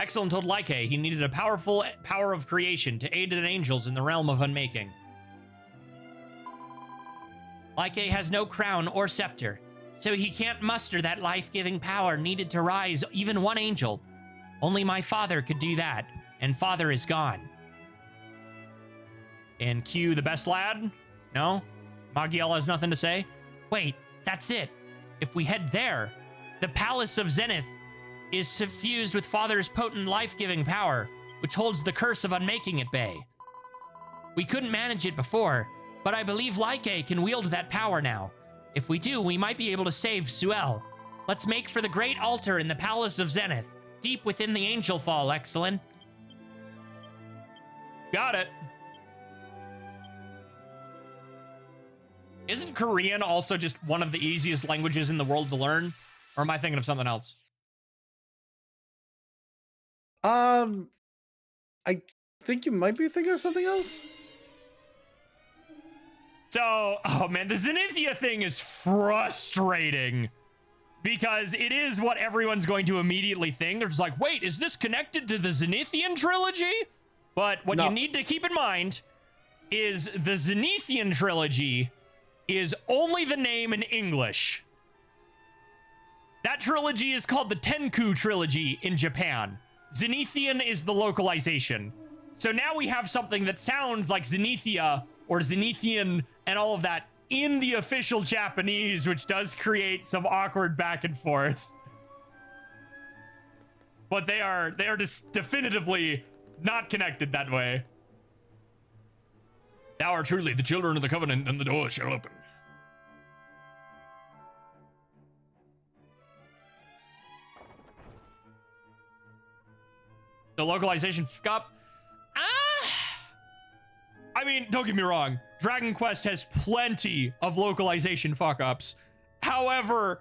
Exalin told Like he needed a powerful power of creation to aid the angels in the realm of unmaking. Like has no crown or scepter, so he can't muster that life-giving power needed to rise even one angel. Only my father could do that, and father is gone. And Q, the best lad? No? Magiel has nothing to say? Wait, that's it. If we head there, the Palace of Zenith is suffused with father's potent life-giving power, which holds the curse of unmaking at bay. We couldn't manage it before, but I believe Like can wield that power now. If we do, we might be able to save Suel. Let's make for the great altar in the Palace of Zenith, deep within the Angel Fall, Exalin. Got it. Isn't Korean also just one of the easiest languages in the world to learn? Or am I thinking of something else? I think you might be thinking of something else. So, oh man, the Zenithia thing is frustrating because it is what everyone's going to immediately think. They're just like, wait, is this connected to the Zenithian trilogy? But what you need to keep in mind is the Zenithian trilogy is only the name in English. That trilogy is called the Tenku trilogy in Japan. Zenithian is the localization. So now we have something that sounds like Zenithia or Zenithian and all of that in the official Japanese, which does create some awkward back and forth. But they are just definitively not connected that way. Thou art truly the children of the covenant, and the door shall open. The localization fuck up. I mean, don't get me wrong. Dragon Quest has plenty of localization fuck ups. However,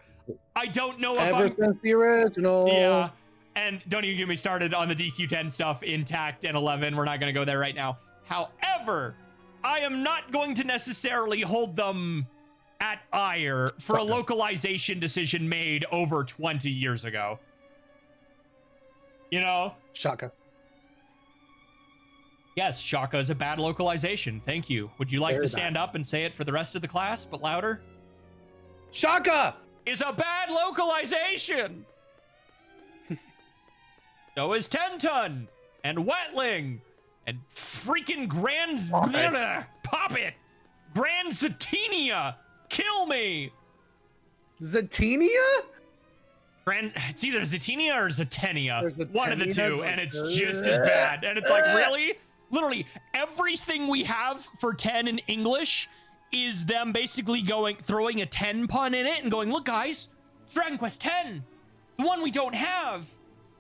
I don't know if Ever since the original. Yeah. And don't even get me started on the DQ10 stuff in Tact and 11. We're not going to go there right now. However, I am not going to necessarily hold them at ire for a localization decision made over 20 years ago. You know? Shaka. Yes, Shaka is a bad localization. Thank you. Would you like Very to stand up and say it for the rest of the class, but louder? Shaka Is a bad localization. So is Tenton and Wetling and freaking Pop it. Grand Zatenia. Kill me. Zatenia? It's either Zatenia or Zatenia. There's One of the two, Zatenia, and it's just as bad. And it's like, really? Literally, everything we have for 10 in English is them basically throwing a 10 pun in it and going, look, guys, it's Dragon Quest 10. The one we don't have.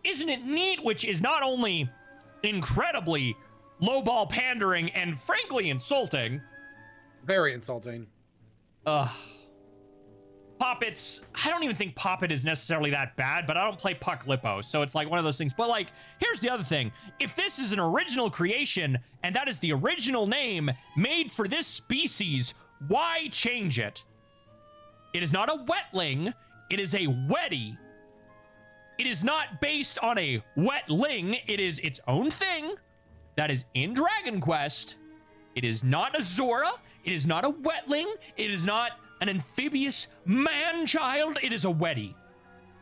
Isn't it neat? Which is not only incredibly lowball pandering and frankly insulting. Very insulting. Poppets, I don't even think Poppet is necessarily that bad, but I don't play Puck Lippo, so it's like one of those things. But like, here's the other thing. If this is an original creation, and that is the original name made for this species, why change it? It is not a wetling, it is a wetty. It is not based on a wetling, it is its own thing that is in Dragon Quest. It is not a Zora, it is not a wetling, it is not an amphibious man-child, it is a wetty.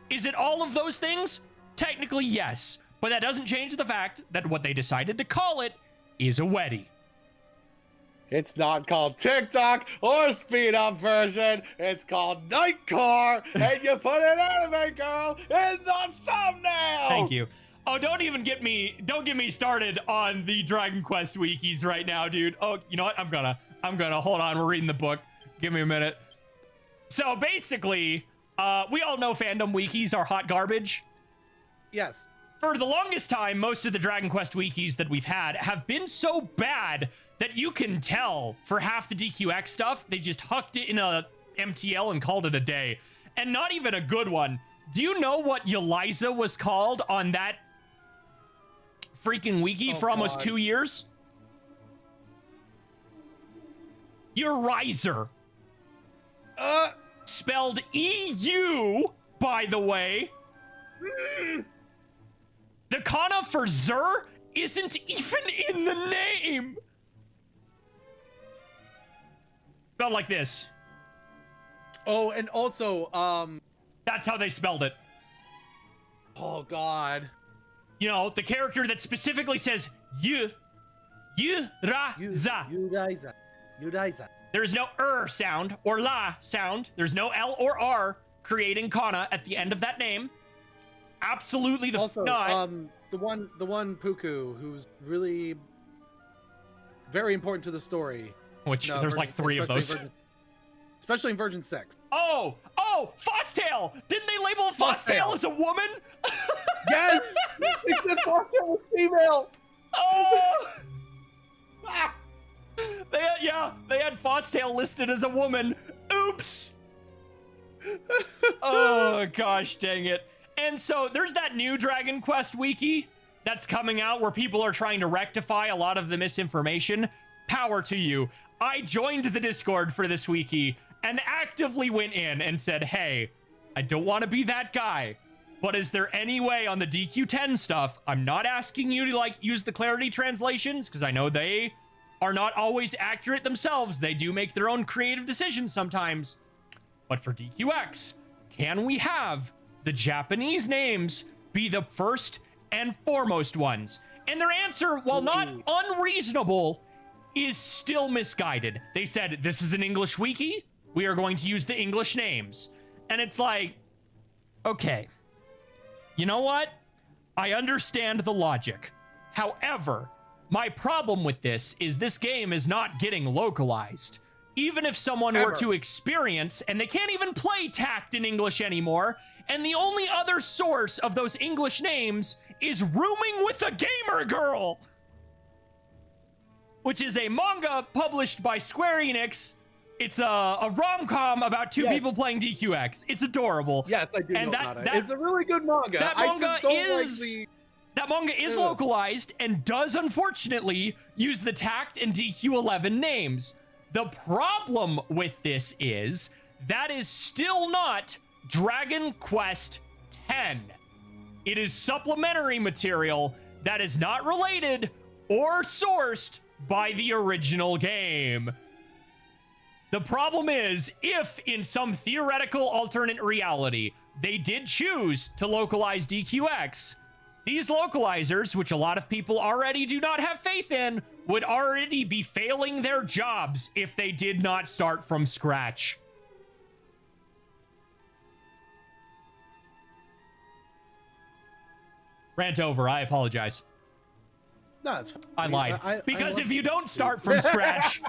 Is it all of those things? Technically, yes. But that doesn't change the fact that what they decided to call it is a wetty. It's not called TikTok or speed up version. It's called Nightcore, and you put an anime girl in the thumbnail. Thank you. Oh, don't get me started on the Dragon Quest wikis right now, dude. Oh, you know what? I'm gonna hold on. We're reading the book. Give me a minute. So basically, we all know fandom wikis are hot garbage. Yes. For the longest time, most of the Dragon Quest wikis that we've had have been so bad that you can tell for half the DQX stuff, they just hucked it in a MTL and called it a day. And not even a good one. Do you know what Eliza was called on that freaking wiki for almost 2 years? Urizer. Spelled EU, by the way. The kana for Zer isn't even in the name. Spelled like this. Oh, and also, That's how they spelled it. oh god. You know, the character that specifically says you, ra, za. Yuraiza. There is no sound or la sound. There's no L or R creating kana at the end of that name. Absolutely the Also, not. the one Puku who's really very important to the story. Which there's like 3 of those. Especially in Version 6. Oh, Fosstail! Didn't they label Fosstail as a woman? Yes! They said Fosstail was female! Oh! Ah! They had Fosstail listed as a woman. Oops! Oh, gosh dang it. And so there's that new Dragon Quest wiki that's coming out where people are trying to rectify a lot of the misinformation. Power to you. I joined the Discord for this wiki and actively went in and said, hey, I don't want to be that guy, but is there any way on the DQ10 stuff, I'm not asking you to like use the clarity translations because I know they are not always accurate themselves. They do make their own creative decisions sometimes. But for DQX, can we have the Japanese names be the first and foremost ones? And their answer, while not unreasonable, is still misguided. They said, this is an English wiki. We are going to use the English names. And it's like, okay, you know what? I understand the logic. However, my problem with this is this game is not getting localized. Even if someone were to experience, and they can't even play Tact in English anymore, and the only other source of those English names is rooming with a gamer girl, which is a manga published by Square Enix. It's a rom-com about two people playing DQX. It's adorable. Yes, I do and know about it. It's a really good manga. That manga is localized and does unfortunately use the Tact and DQ11 names. The problem with this is that is still not Dragon Quest X. It is supplementary material that is not related or sourced by the original game. The problem is, if in some theoretical alternate reality, they did choose to localize DQX, these localizers, which a lot of people already do not have faith in, would already be failing their jobs if they did not start from scratch. Rant over, I apologize. No, it's fine. I lied. Because if you don't start from scratch,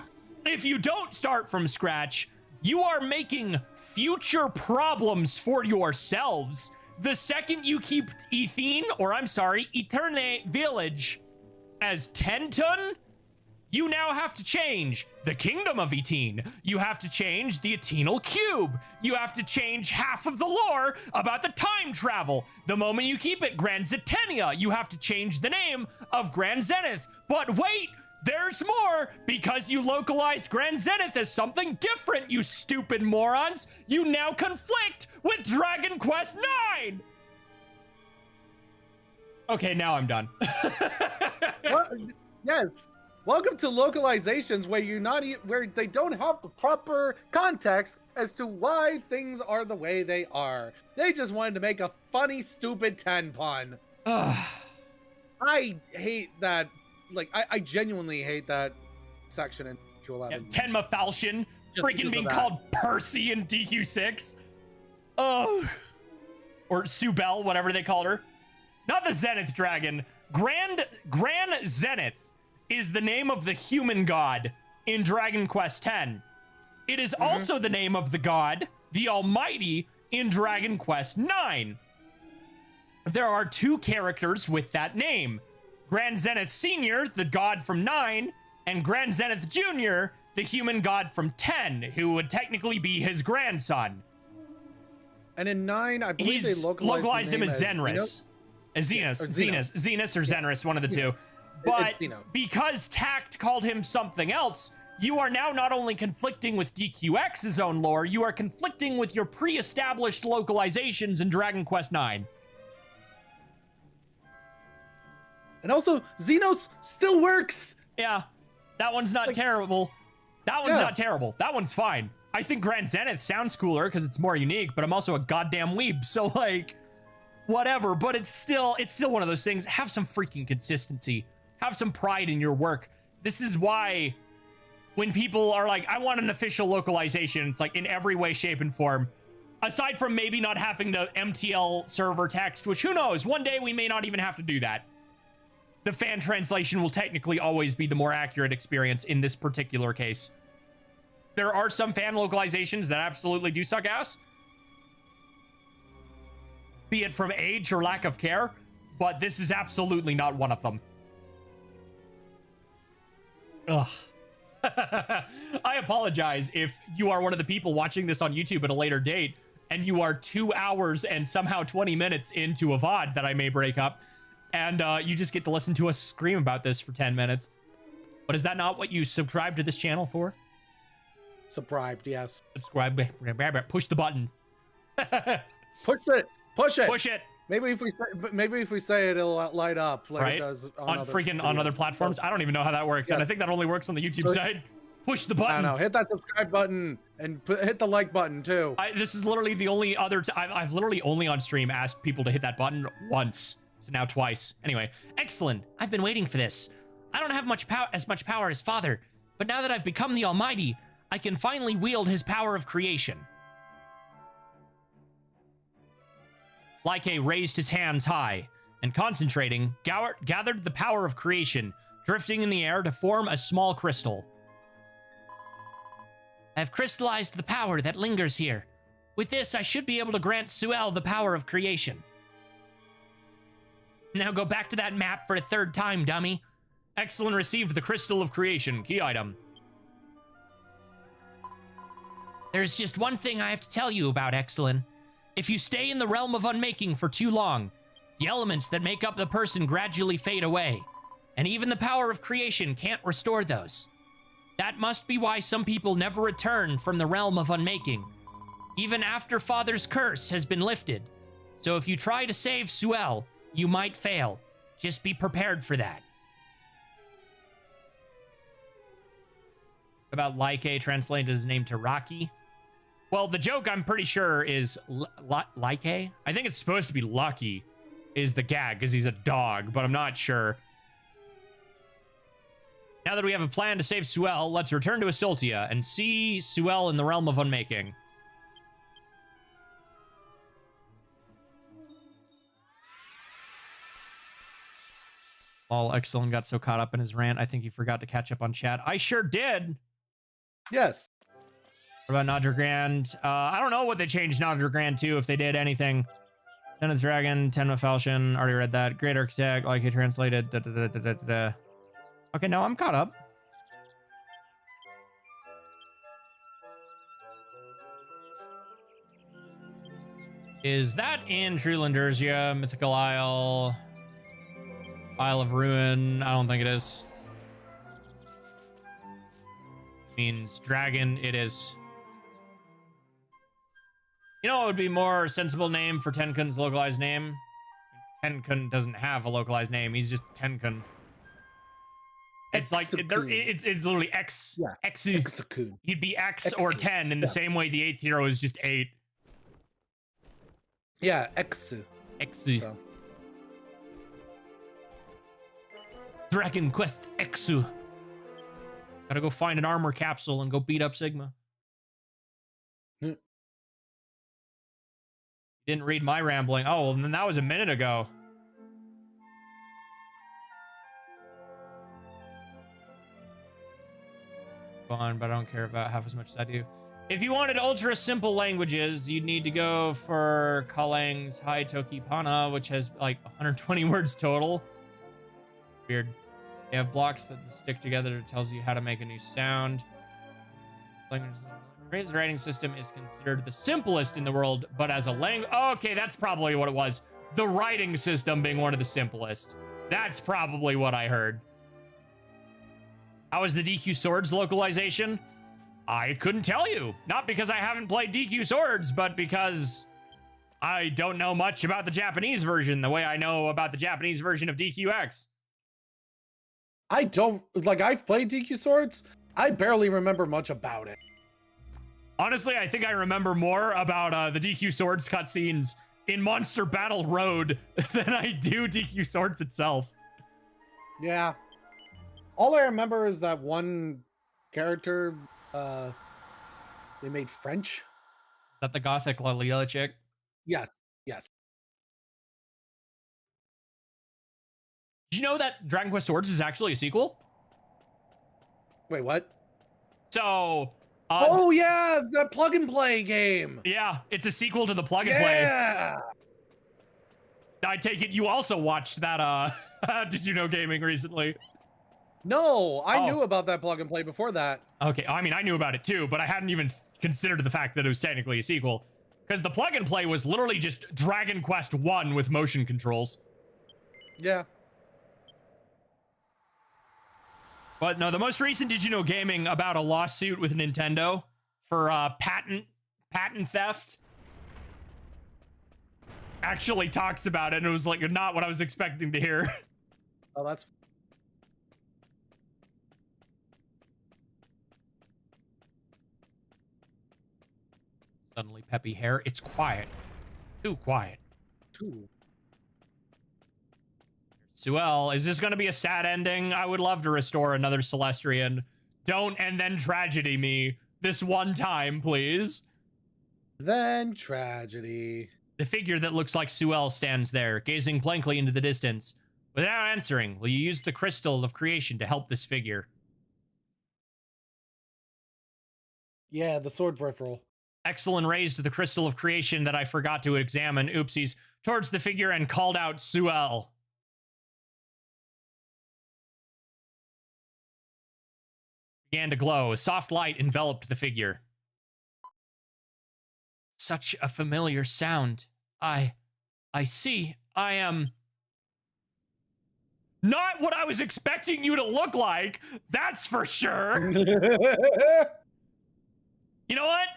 if you don't start from scratch, you are making future problems for yourselves. The second you keep Eterne Village as Tenton, you now have to change the Kingdom of Etene. You have to change the Eternal Cube. You have to change half of the lore about the time travel. The moment you keep it Grand Zetenia, you have to change the name of Grand Zenith. But wait, there's more, because you localized Grand Zenith as something different, you stupid morons. You now conflict with Dragon Quest IX. Okay, now I'm done. Yes. Welcome to localizations where where they don't have the proper context as to why things are the way they are. They just wanted to make a funny, stupid 10 pun. I hate that. Like, I genuinely hate that section in DQ11. Yeah, Tenma Falchion freaking being called Percy in DQ6. Oh. Or Subel, whatever they called her. Not the Zenith Dragon. Grand Zenith is the name of the human god in Dragon Quest X. It is also the name of the god, the Almighty, in Dragon Quest IX. There are two characters with that name. Grand Zenith Senior, the god from 9, and Grand Zenith Junior, the human god from 10, who would technically be his grandson. And in 9, I believe they localized him as Zenris. Zenus or Zenris, one of the two. But because Tact called him something else, you are now not only conflicting with DQX's own lore, you are conflicting with your pre-established localizations in Dragon Quest IX. And also, Xenos still works! Yeah, that one's not terrible. That one's not terrible. That one's fine. I think Grand Zenith sounds cooler because it's more unique, but I'm also a goddamn weeb, so like, whatever. But it's still one of those things. Have some freaking consistency. Have some pride in your work. This is why when people are like, I want an official localization, it's like in every way, shape, and form. Aside from maybe not having the MTL server text, which who knows, one day we may not even have to do that. The fan translation will technically always be the more accurate experience in this particular case. There are some fan localizations that absolutely do suck ass, be it from age or lack of care, but this is absolutely not one of them. Ugh. I apologize if you are one of the people watching this on YouTube at a later date and you are 2 hours and somehow 20 minutes into a VOD that I may break up, and you just get to listen to us scream about this for 10 minutes. But is that not what you subscribe to this channel for? Subscribed, yes. Subscribe. Push the button. Push it. Push it. Maybe if we say it, it'll light up like it does on other platforms. I don't even know how that works, and I think that only works on the YouTube side. Push the button. I don't know. Hit that subscribe button and hit the like button too. This is literally the only other. I've literally only on stream asked people to hit that button once. So now twice. Anyway, Exalin, I've been waiting for this. I don't have as much power as Father, but now that I've become the Almighty, I can finally wield his power of creation. Lyke raised his hands high, and concentrating, gathered the power of creation, drifting in the air to form a small crystal. I have crystallized the power that lingers here. With this, I should be able to grant Suel the power of creation. Now go back to that map for a third time, dummy. Exalin received the Crystal of Creation. Key item. There's just one thing I have to tell you about Exalin. If you stay in the realm of unmaking for too long, the elements that make up the person gradually fade away, and even the power of creation can't restore those. That must be why some people never return from the realm of unmaking, even after Father's curse has been lifted. So if you try to save Suel, you might fail. Just be prepared for that. About Like translated his name to Rocky. Well, the joke, I'm pretty sure, is Like. I think it's supposed to be Lucky is the gag because he's a dog, but I'm not sure. Now that we have a plan to save Suel, let's return to Estoltia and see Suel in the realm of unmaking. While Exalin got so caught up in his rant, I think he forgot to catch up on chat. I sure did. Yes. What about Nodragrand? I don't know what they changed Nodragrand to, if they did anything. Ten of the Dragon, Ten of Falchion, already read that. Great Architect, like he translated. Okay, no, I'm caught up. Is that in True Lindurzia, Mythical Isle, Isle of Ruin? I don't think it is. Means dragon, it is. You know what would be more sensible name for Tenkun's localized name? Tenkun doesn't have a localized name. He's just Tenkun. It's like it's literally X. Yeah. Exu. He'd be X or 10 in the same way the 8th hero is just 8. Yeah, Exu. So. Dragon Quest Exu. Gotta go find an armor capsule and go beat up Sigma. Didn't read my rambling. Oh, well, then that was a minute ago. Fun, but I don't care about half as much as I do. If you wanted ultra simple languages, you'd need to go for Kalang's Hai Toki Pana, which has like 120 words total. Weird. They have blocks that stick together that tells you how to make a new sound. Phrase writing system is considered the simplest in the world, but as a language... Okay, that's probably what it was. The writing system being one of the simplest. That's probably what I heard. How is the DQ Swords localization? I couldn't tell you. Not because I haven't played DQ Swords, but because I don't know much about the Japanese version the way I know about the Japanese version of DQX. I don't... Like, I've played DQ Swords. I barely remember much about it. Honestly, I think I remember more about the DQ Swords cutscenes in Monster Battle Road than I do DQ Swords itself. Yeah. All I remember is that one character, they made French. Is that the Gothic Lalila chick? Yes, yes. Did you know that Dragon Quest Swords is actually a sequel? Wait, what? So... oh, yeah, the plug and play game. Yeah, it's a sequel to the plug and play. Yeah. I take it you also watched that, Did You Know Gaming recently? No, I knew about that plug and play before that. Okay, I mean, I knew about it too, but I hadn't even considered the fact that it was technically a sequel. Because the plug and play was literally just Dragon Quest 1 with motion controls. Yeah. But no, the most recent Did You Know Gaming about a lawsuit with Nintendo for patent theft actually talks about it, and it was like not what I was expecting to hear. Oh, that's... Suddenly peppy hair. It's quiet. Too quiet. Too. Suel, is this going to be a sad ending? I would love to restore another Celestrian. Don't and then tragedy me this one time, please. Then tragedy. The figure that looks like Suel stands there, gazing blankly into the distance. Without answering, will you use the Crystal of Creation to help this figure? Yeah, the sword peripheral. Exalin raised the Crystal of Creation that I forgot to examine, oopsies, towards the figure and called out Suel. began to glow. A soft light enveloped the figure. Such a familiar sound. I see. I am... Not what I was expecting you to look like, that's for sure. You know what?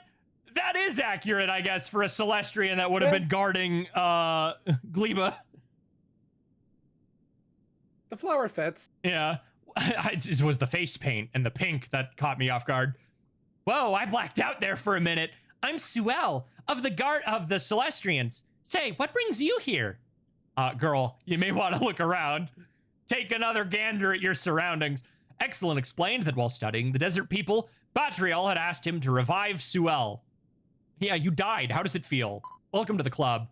That is accurate, I guess, for a Celestrian that would have been guarding Gleba. The flower fits. Yeah. It was the face paint and the pink that caught me off guard. Whoa, I blacked out there for a minute. I'm Suel of the Celestrians. Say, what brings you here? Girl, you may want to look around. Take another gander at your surroundings. Exalin explained that while studying the desert people, Batriel had asked him to revive Suel. Yeah, you died. How does it feel? Welcome to the club.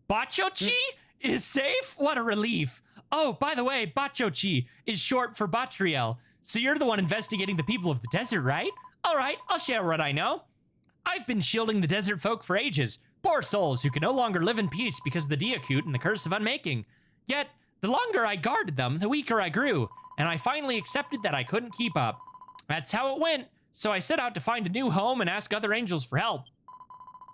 Bachochi is safe? What a relief. Oh, by the way, Bachochi is short for Batriel. So you're the one investigating the people of the desert, right? All right, I'll share what I know. I've been shielding the desert folk for ages. Poor souls who can no longer live in peace because of the DQX and the curse of unmaking. Yet, the longer I guarded them, the weaker I grew, and I finally accepted that I couldn't keep up. That's how it went, so I set out to find a new home and ask other angels for help.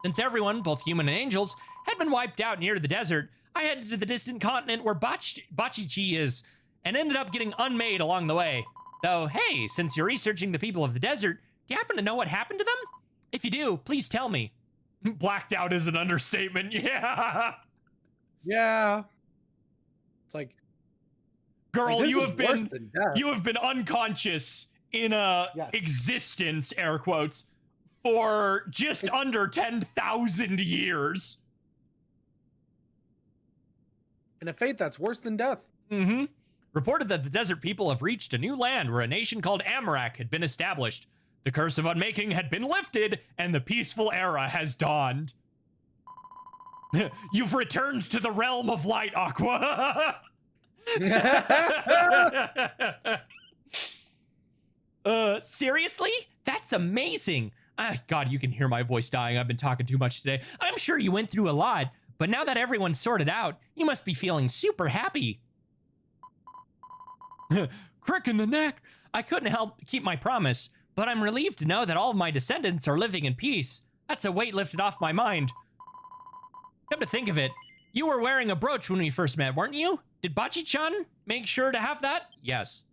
Since everyone, both human and angels, had been wiped out near the desert, I headed to the distant continent where Bachichi is, and ended up getting unmade along the way. Though, hey, since you're researching the people of the desert, do you happen to know what happened to them? If you do, please tell me. Blacked out is an understatement, yeah. Yeah. It's like, girl, like, you have been unconscious in existence, air quotes, for just under 10,000 years. And a fate that's worse than death. Mm-hmm. Reported that the desert people have reached a new land where a nation called Amarak had been established. The curse of unmaking had been lifted, and the peaceful era has dawned. You've returned to the realm of light, Aqua. Seriously? That's amazing. God, you can hear my voice dying. I've been talking too much today. I'm sure you went through a lot, but now that everyone's sorted out, you must be feeling super happy. Crick in the neck. I couldn't help keep my promise, but I'm relieved to know that all of my descendants are living in peace. That's a weight lifted off my mind. Come to think of it, you were wearing a brooch when we first met, weren't you? Did Bachi-chan make sure to have that? Yes.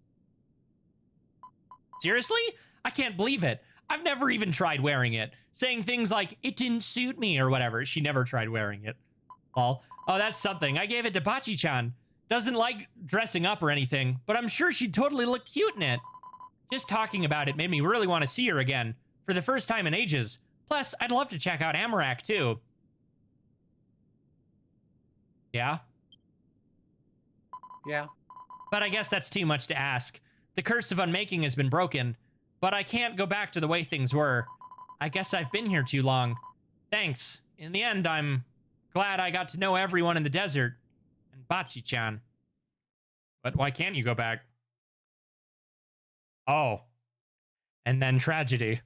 Seriously? I can't believe it. I've never even tried wearing it. Saying things like, it didn't suit me or whatever. She never tried wearing it. Oh, that's something. I gave it to Bachi-chan. Doesn't like dressing up or anything, but I'm sure she'd totally look cute in it. Just talking about it made me really want to see her again. For the first time in ages. Plus, I'd love to check out Amarak too. Yeah? Yeah. But I guess that's too much to ask. The curse of unmaking has been broken, but I can't go back to the way things were. I guess I've been here too long. Thanks. In the end, I'm glad I got to know everyone in the desert. And Bachi-chan. But why can't you go back? Oh. And then tragedy.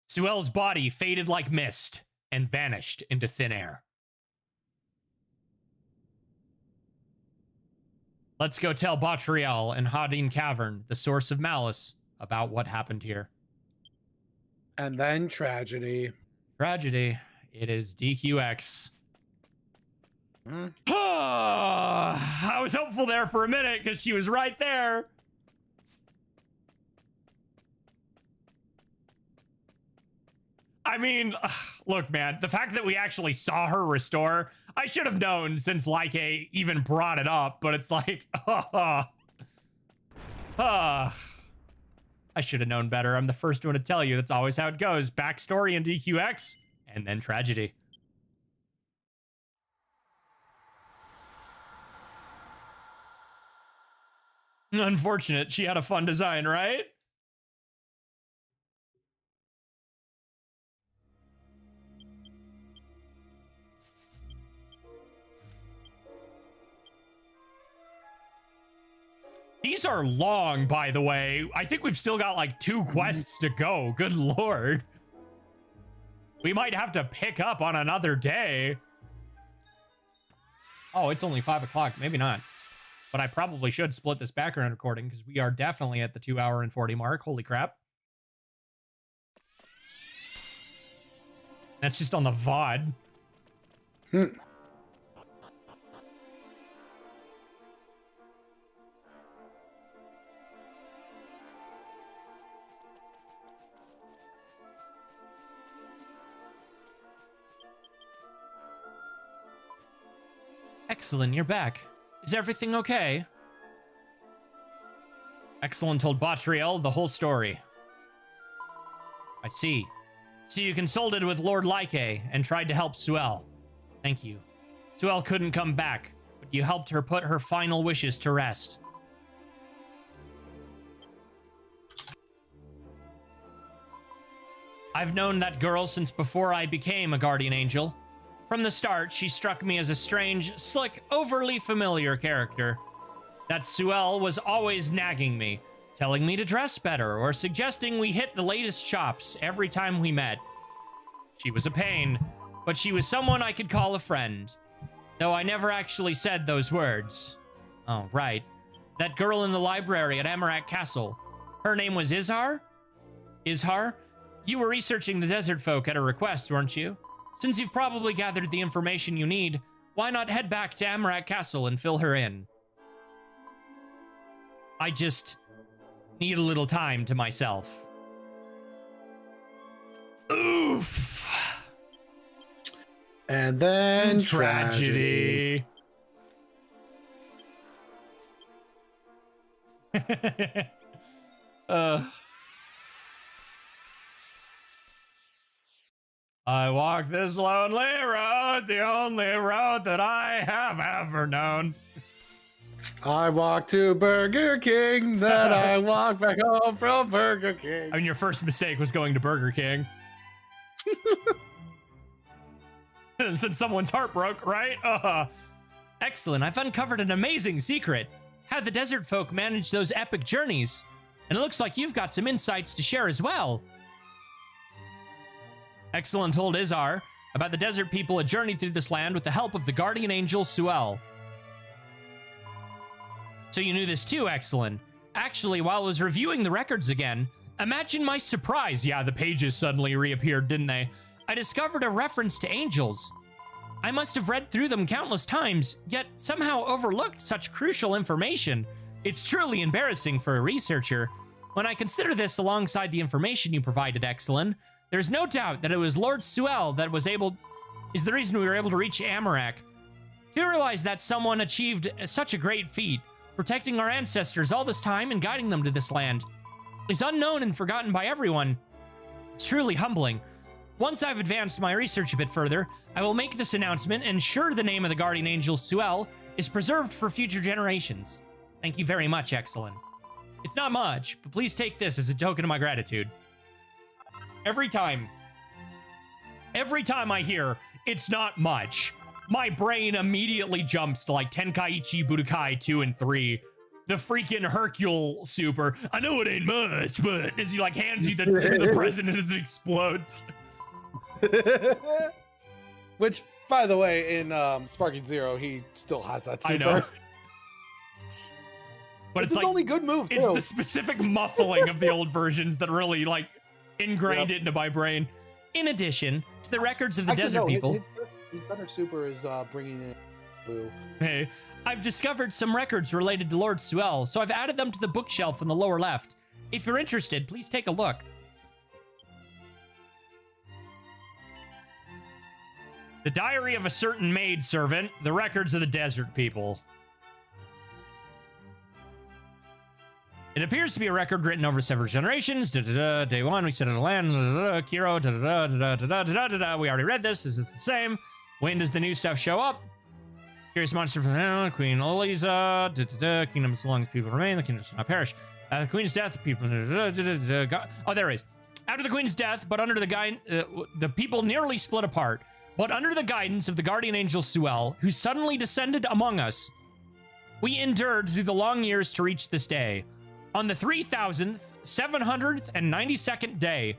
Suel's body faded like mist and vanished into thin air. Let's go tell Batriel and Hadin Cavern, the source of malice, about what happened here. And then tragedy. Tragedy. It is DQX. I was hopeful there for a minute because she was right there. I mean, look, man, the fact that we actually saw her restore, I should have known since Like even brought it up, but it's like, I should have known better. I'm the first one to tell you. That's always how it goes. Backstory in DQX, and then tragedy. Unfortunate. She had a fun design, right? These are long, by the way. I think we've still got like 2 quests to go. Good lord. We might have to pick up on another day. Oh, it's only 5 o'clock. Maybe not. but I probably should split this background recording because we are definitely at the 2 hour and 40 mark. Holy crap. That's just on the VOD. Exalin, you're back. Is everything okay? Exalin told Botriel the whole story. I see. So you consulted with Lord Like and tried to help Suel. Thank you. Suel couldn't come back, but you helped her put her final wishes to rest. I've known that girl since before I became a guardian angel. From the start, she struck me as a strange, slick, overly familiar character. That Suel was always nagging me, telling me to dress better, or suggesting we hit the latest shops every time we met. She was a pain, but she was someone I could call a friend. Though I never actually said those words. Oh, right. That girl in the library at Amarak Castle. Her name was Izhar? Izhar? You were researching the desert folk at her request, weren't you? Since you've probably gathered the information you need, why not head back to Amarak Castle and fill her in? I just need a little time to myself. Oof. And then tragedy. I walk this lonely road, the only road that I have ever known. I walk to Burger King, then I walk back home from Burger King. I mean, your first mistake was going to Burger King. Since someone's heart broke, right? Excellent. I've uncovered an amazing secret. How the desert folk manage those epic journeys. And it looks like you've got some insights to share as well. Exalin told Izhar about the desert people had journeyed through this land with the help of the guardian angel Suel. So you knew this too, Exalin. Actually, while I was reviewing the records again, imagine my surprise. Yeah, the pages suddenly reappeared, didn't they? I discovered a reference to angels. I must have read through them countless times, yet somehow overlooked such crucial information. It's truly embarrassing for a researcher. When I consider this alongside the information you provided, Exalin, there's no doubt that it was Lord Suel that is the reason we were able to reach Amarak. To realize that someone achieved such a great feat, protecting our ancestors all this time and guiding them to this land, is unknown and forgotten by everyone. It's truly humbling. Once I've advanced my research a bit further, I will make this announcement and ensure the name of the guardian angel Suel is preserved for future generations. Thank you very much, Exalin. It's not much, but please take this as a token of my gratitude. Every time I hear it's not much, my brain immediately jumps to like Tenkaichi Budokai 2 and 3. The freaking Hercule super. I know it ain't much, but as he like hands you the present and it explodes. Which, by the way, in Sparking Zero, he still has that super. I know. But it's his like, only good move, too. It's the specific muffling of the old versions that really like ingrained it into my brain. In addition to the records of the desert people, his better super is bringing in Boo. Hey, I've discovered some records related to Lord Suel, so I've added them to the bookshelf in the lower left. If you're interested, please take a look. The diary of a certain maidservant, the records of the desert people. It appears to be a record written over several generations. Day one, we set in a land. Kiro. We already read this. Is this the same? When does the new stuff show up? Curious monster from Queen Oliza. Kingdom as long as people remain, the kingdom shall not perish. After the queen's death, people. Oh, there it is. After the queen's death, but under the people nearly split apart. But under the guidance of the guardian angel Suel, who suddenly descended among us, we endured through the long years to reach this day. On the 3,792nd day,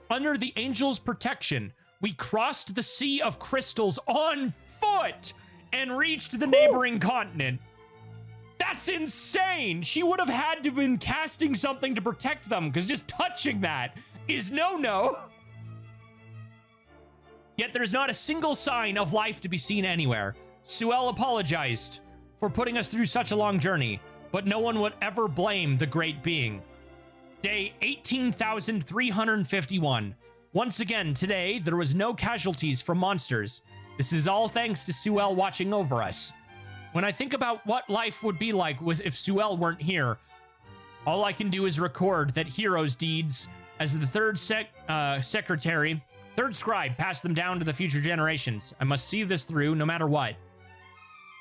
under the angel's protection, we crossed the Sea of Crystals on foot and reached the neighboring continent. That's insane. She would have had to have been casting something to protect them, because just touching that is no. Yet there's not a single sign of life to be seen anywhere. Suel apologized for putting us through such a long journey, but no one would ever blame the great being. Day 18,351. Once again, today, there was no casualties from monsters. This is all thanks to Suel watching over us. When I think about what life would be like if Suel weren't here, all I can do is record that hero's deeds as the third scribe passed them down to the future generations. I must see this through no matter what.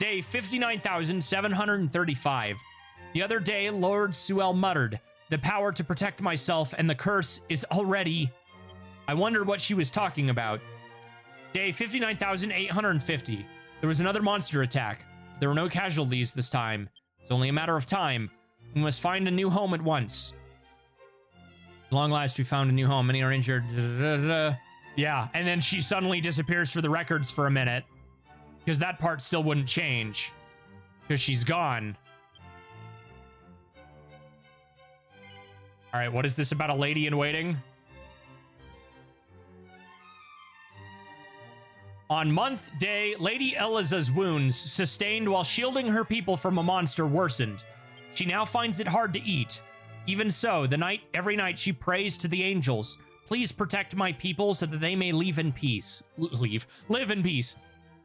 Day 59,735. The other day, Lord Suel muttered, "The power to protect myself and the curse is already..." I wondered what she was talking about. Day 59,850. There was another monster attack. There were no casualties this time. It's only a matter of time. We must find a new home at once. At long last, we found a new home. Many are injured. Yeah, and then she suddenly disappears for the records for a minute. Because that part still wouldn't change. Because she's gone. All right, what is this about a lady in waiting? On month day, Lady Eliza's wounds, sustained while shielding her people from a monster, worsened. She now finds it hard to eat. Even so, every night she prays to the angels. Please protect my people so that they may live in peace. Live in peace.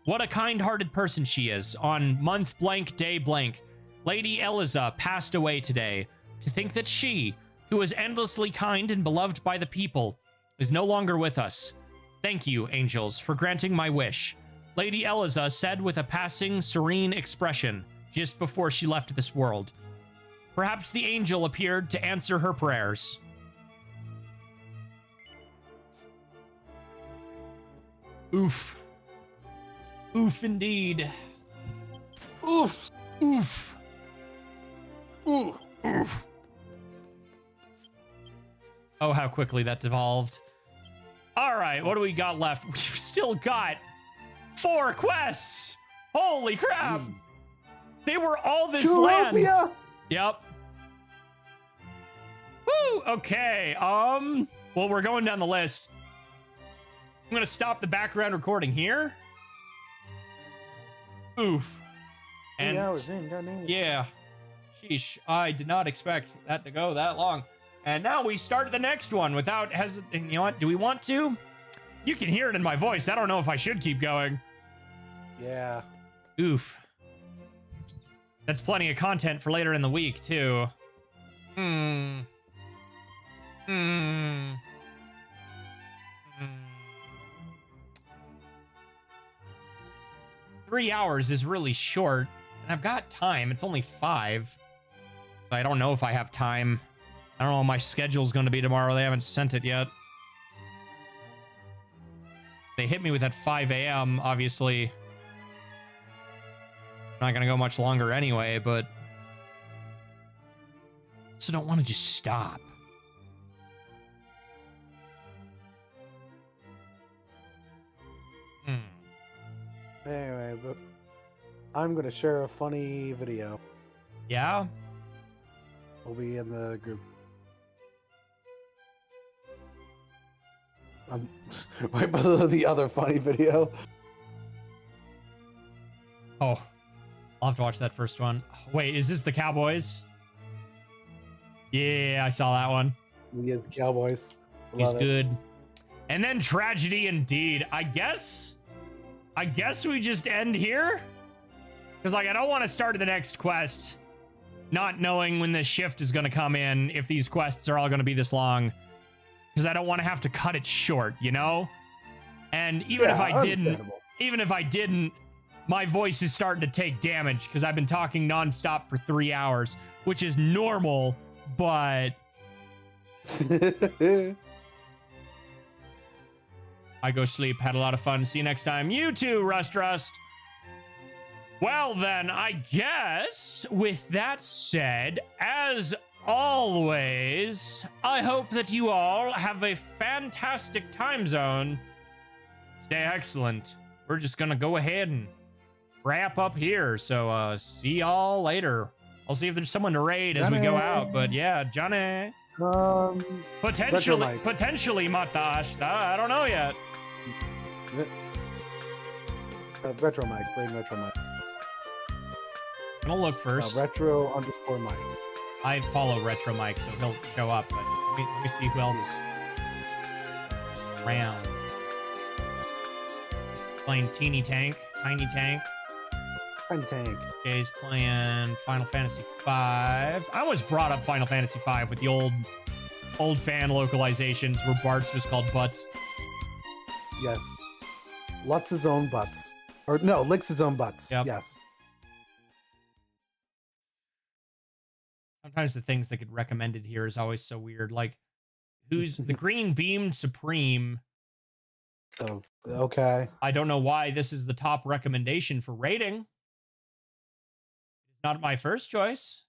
What a kind-hearted person she is. On month blank, day blank, Lady Eliza passed away today. To think that she, who was endlessly kind and beloved by the people, is no longer with us. Thank you, angels, for granting my wish. Lady Eliza said with a passing, serene expression just before she left this world. Perhaps the angel appeared to answer her prayers. Oof. Oof indeed. Oof. Oof. Oof. Oof. Oh, how quickly that devolved. All right, what do we got left? We've still got 4 quests. Holy crap. They were all this land. Yep. Woo, okay. Well, we're going down the list. I'm going to stop the background recording here. Oof. And 3 hours in, goddamn. yeah. Sheesh. I did not expect that to go that long. And now we start the next one without hesitating. You know what? Do we want to? You can hear it in my voice. I don't know if I should keep going. Yeah. Oof. That's plenty of content for later in the week, too. 3 hours is really short, and I've got time. It's only 5. So I don't know if I have time. I don't know what my schedule's going to be tomorrow. They haven't sent it yet. They hit me with at 5 a.m., obviously. Not going to go much longer anyway, but... So don't want to just stop. Anyway, but I'm going to share a funny video. Yeah? It'll be in the group. Right below the other funny video. Oh. I'll have to watch that first one. Wait, is this the Cowboys? Yeah, I saw that one. We get the Cowboys. He's Love it. good. And then tragedy indeed. I guess we just end here. Because, like, I don't want to start the next quest not knowing when this shift is going to come in, if these quests are all going to be this long. Because I don't want to have to cut it short, you know? And even if I didn't, my voice is starting to take damage because I've been talking nonstop for 3 hours, which is normal, but... I go sleep. Had a lot of fun. See you next time. You too, Rust. Well, then, I guess, with that said, as always, I hope that you all have a fantastic time zone. Stay excellent. We're just gonna go ahead and wrap up here. So, see y'all later. I'll see if there's someone to raid as we go out. But yeah, Johnny. Potentially Matash. I don't know yet. Retro Mike, bring Retro Mike. I'm gonna look first. Retro_Mike. I follow Retro Mike, so he'll show up. But let me see who else. Round. Playing Tiny Tank. Tiny Tank. Jay's playing Final Fantasy V. I always brought up Final Fantasy V with the old fan localizations where Bart's was called Butts. Yes. Lutz his own butts. Or no, licks his own butts. Yep. Yes. Sometimes the things that get recommended here is always so weird. Like, who's the Green Beamed Supreme? Oh, okay. I don't know why this is the top recommendation for rating. It's not my first choice.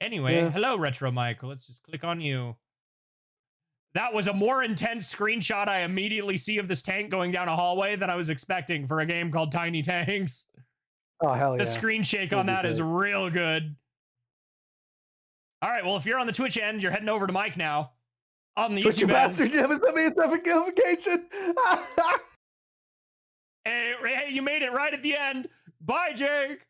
Anyway, hello, Retro Mike. Let's just click on you. That was a more intense screenshot I immediately see of this tank going down a hallway than I was expecting for a game called Tiny Tanks. Oh, hell yeah. The screen shake on that is real good. All right, well, if you're on the Twitch end, you're heading over to Mike now. On the Twitch, YouTube you end. bastard, you haven't sent me a notification. Hey, you made it right at the end. Bye, Jake.